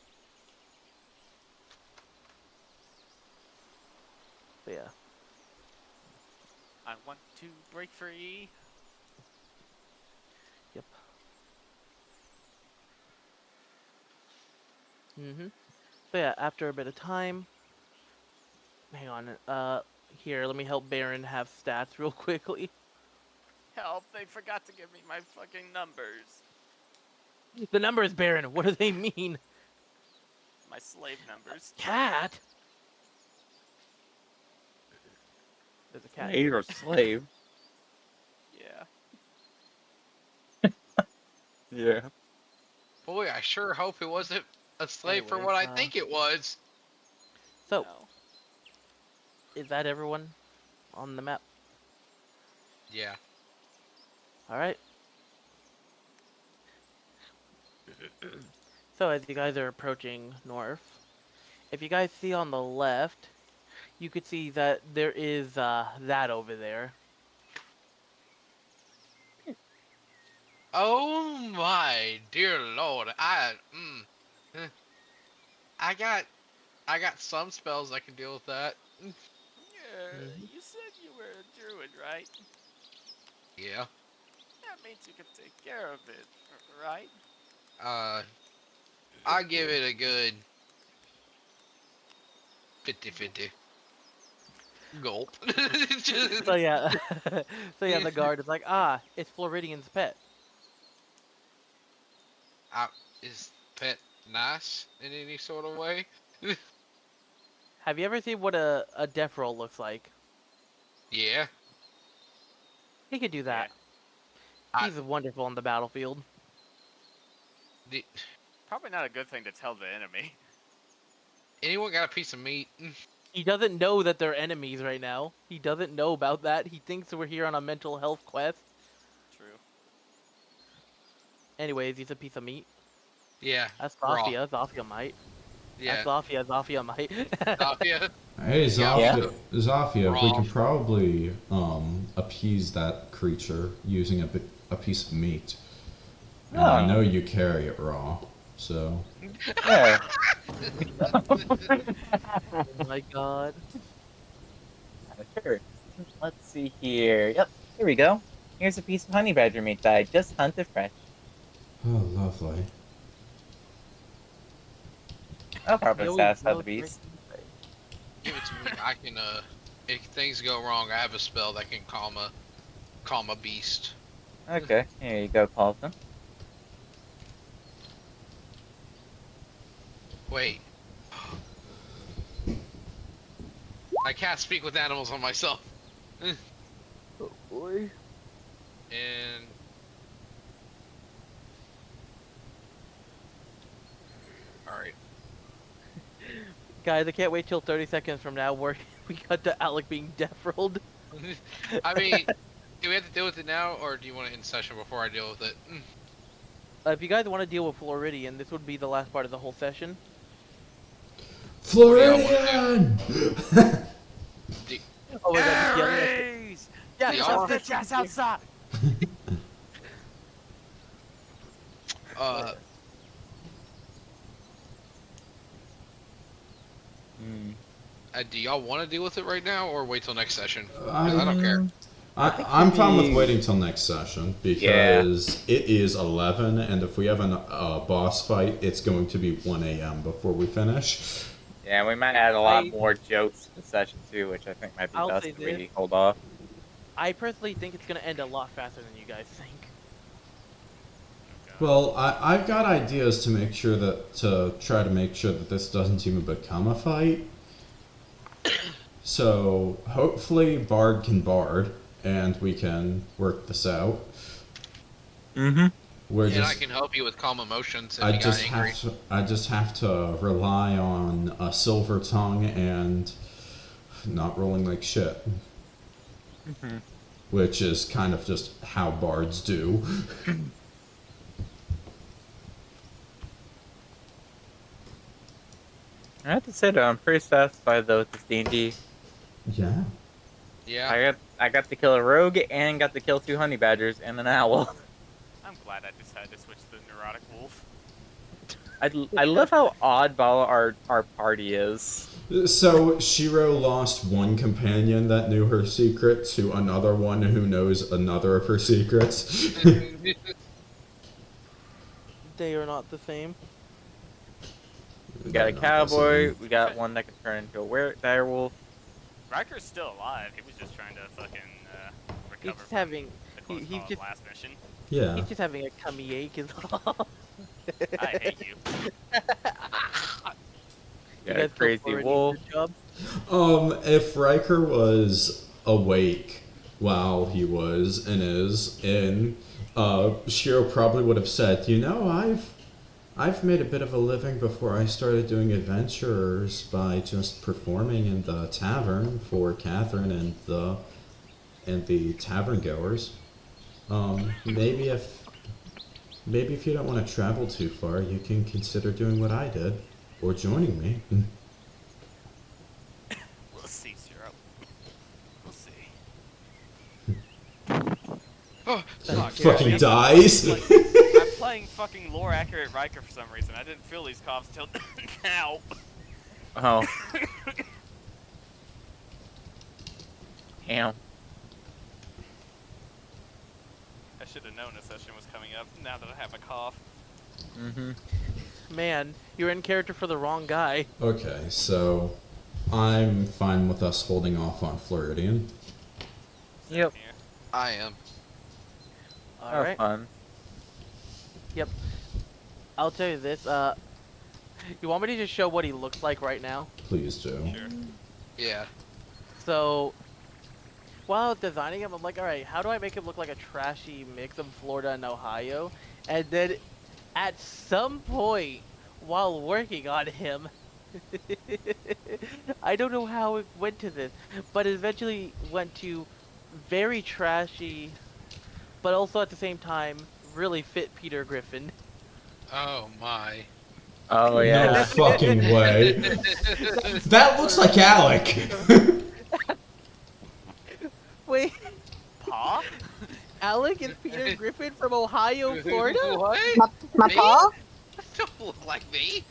So yeah. I want to break free. Yep. So yeah, after a bit of time. Hang on. Here, let me help Barron have stats real quickly. Help, they forgot to give me my fucking numbers. The numbers, Barron, what do they mean? My slave numbers. Cat? There's a cat. Slave or slave? Yeah. Yeah. Boy, I sure hope it wasn't a slave for Anyways, what I think it was. So, No. is that everyone on the map? Yeah. Alright. So, as you guys are approaching north, if you guys see on the left, you could see that there is that over there. Oh my dear lord, I got some spells that can deal with that. Yeah, you said you were a druid, right? Yeah. That means you can take care of it, right? I give it a good 50-50. Gulp. So yeah, the guard is like, it's Floridian's pet. Is pet nice in any sort of way? Have you ever seen what a death roll looks like? Yeah. He could do that. I- He's wonderful on the battlefield. Probably not a good thing to tell the enemy. Anyone got a piece of meat? He doesn't know that they're enemies right now. He doesn't know about that. He thinks we're here on a mental health quest. True. Anyways, he's a piece of meat. Yeah. That's raw. Zofia. Zofia might. Yeah. That's Zofia might. Zofia. Hey, Zofia, Zofia, we Raw. can probably appease that creature using a piece of meat. And I know you carry it raw, so... Yeah. Oh my god. Sure. Let's see here. Yep, here we go. Here's a piece of honey badger meat that I just hunted fresh. Oh, lovely. I'll probably satisfy the beast. Give it to me. I can if things go wrong, I have a spell that can calm a beast. Okay, here you go, Colton. Wait. I can't speak with animals on myself. Oh boy. And alright. Guys, I can't wait till 30 seconds from now where we got to Alec being death rolled. I mean, do we have to deal with it now, or do you want it in session before I deal with it? If you guys want to deal with Floridian, this would be the last part of the whole session. Floridian! Oh my god, he's yelling at Aries! Yeah, Yeah. shut bitch ass outside! Do y'all want to deal with it right now, or wait till next session? 'Cause I don't care. I'm fine with waiting till next session because it is 11, and if we have a boss fight, it's going to be 1 a.m. before we finish. Yeah, we might add a lot more jokes to the session too, which I think might be I'll best say if we this. hold off. I personally think it's gonna end a lot faster than you guys think. Well, I've got ideas to make sure to try to make sure that this doesn't even become a fight. So hopefully Bard can Bard, and we can work this out. Mm-hmm. And I can help you with calm emotions if I you just got angry. have to rely on a silver tongue and not rolling like shit. Mm-hmm. Which is kind of just how bards do. I have to say though, I'm pretty satisfied though with this D&D. Yeah. Yeah. I got to kill a rogue and got to kill 2 honey badgers and an owl. I'm glad I decided to switch to the neurotic wolf. I love how oddball our party is. So Shiro lost one companion that knew her secret to another one who knows another of her secrets. They are not the same. We got a cowboy, we got one that can turn into a werewolf. Ryker's still alive. He was just trying to fucking recover He's just from having. the close He's call just. last mission. Yeah. He's just having a tummy ache is all. I hate you. Got a guys crazy already wolf. did your job? If Ryker was awake while he was and is in, Shiro probably would have said, you know, I've made a bit of a living before I started doing adventures by just performing in the tavern for Catherine and the tavern goers. Maybe if you don't want to travel too far, you can consider doing what I did, or joining me. We'll see, Shiro. We'll see. Oh, fuck. Fucking dies. I'm playing fucking lore accurate Ryker for some reason. I didn't feel these coughs till now. Oh. Damn. I should have known a session was coming up now that I have a cough. Mm-hmm. Man, you're in character for the wrong guy. Okay, so I'm fine with us holding off on Floridian. Yep. Here. I am. Have Alright. fun. Yep. I'll tell you this, you want me to just show what he looks like right now? Please do. Sure. Yeah. So, while I was designing him, I'm like, alright, how do I make him look like a trashy mix of Florida and Ohio? And then, at some point, while working on him, I don't know how it went to this, but it eventually went to very trashy, but also at the same time, really fit Peter Griffin. Oh my. Oh No yeah. fucking way. That looks like Alec. Wait, Paw? Alec is Peter Griffin from Ohio, Florida? What? My Me? paw? Don't look like me.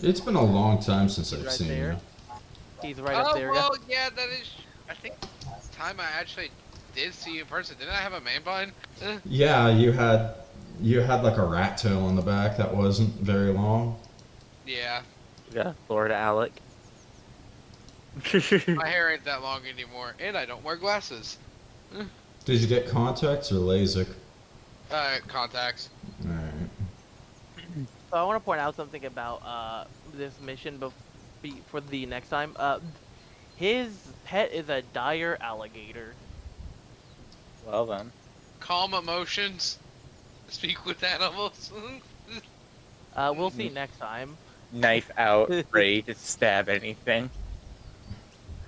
It's been a long time since I've Right seen there. you. He's right up there. Well, yeah, that is. I think it's time I actually did see you in person. Didn't I have a man bun? Yeah, you had like a rat tail on the back that wasn't very long. Yeah. Yeah, Florida Alec. My hair ain't that long anymore, and I don't wear glasses. Did you get contacts or LASIK? Contacts. Alright. So I want to point out something about this mission for the next time. His pet is a dire alligator. Well then. Calm emotions. Speak with animals. We'll see next time. Knife out, ready to stab anything.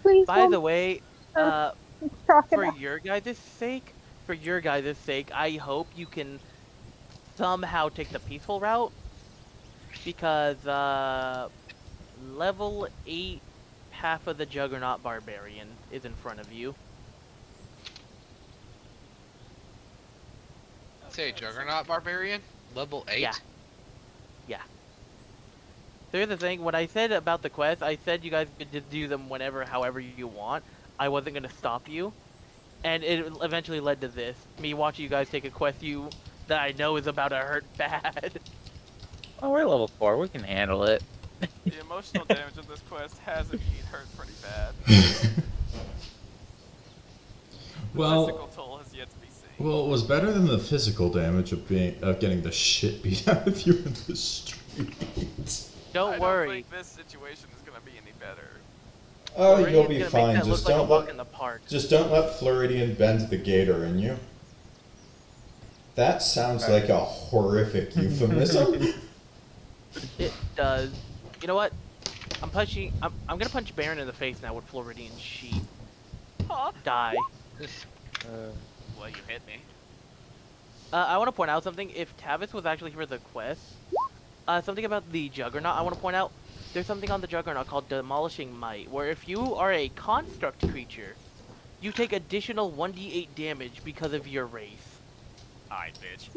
Please By don't the way, For your guys' sake, I hope you can somehow take the peaceful route, because level 8 half of the Juggernaut Barbarian is in front of you. Say Juggernaut Barbarian? Level 8? Yeah. Yeah. So here's the thing, when I said about the quest, I said you guys could just do them whenever, however you want. I wasn't going to stop you. And it eventually led to this. Me watching you guys take a quest that I know is about to hurt bad. Oh, we're level 4. We can handle it. The emotional damage of this quest has indeed hurt pretty bad. The physical toll has yet to be seen. Well, it was better than the physical damage of getting the shit beat out of you in the street. Don't worry. I don't think this situation is going to be any better. Oh, Floridian's you'll be gonna fine. Make that Just look like a don't walk in the park. just don't let Floridian bend the gator in you. That sounds like a horrific euphemism. It does. You know what? I'm gonna punch Barron in the face now with Floridian sheet. Huh? Die. Well, you hit me. I want to point out something. If Tavis was actually here for the quest, something about the Juggernaut I want to point out. There's something on the Juggernaut called Demolishing Might, where if you are a construct creature, you take additional 1d8 damage because of your race. Alright, bitch.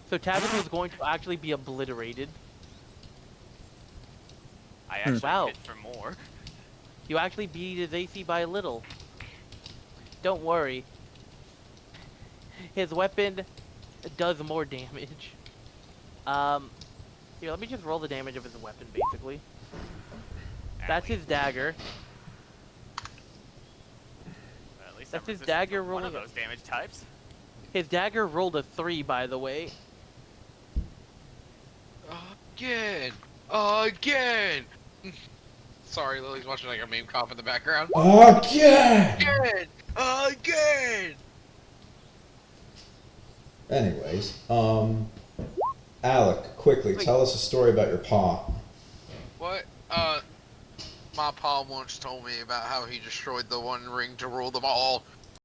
So Tavis was going to actually be obliterated. I actually Wow. hit for more. You actually beat his AC by a little. Don't worry. His weapon does more damage. Here, let me just roll the damage of his weapon, basically. That's his dagger. At least That's I'm his resistant dagger to one of rolling those damage types. His dagger rolled a 3, by the way. Again! Again! Sorry, Lily's watching like a meme cough in the background. Again! Again! Again! Anyways, Alec, quickly tell us a story about your paw. What? My pa once told me about how he destroyed the One Ring to rule them all,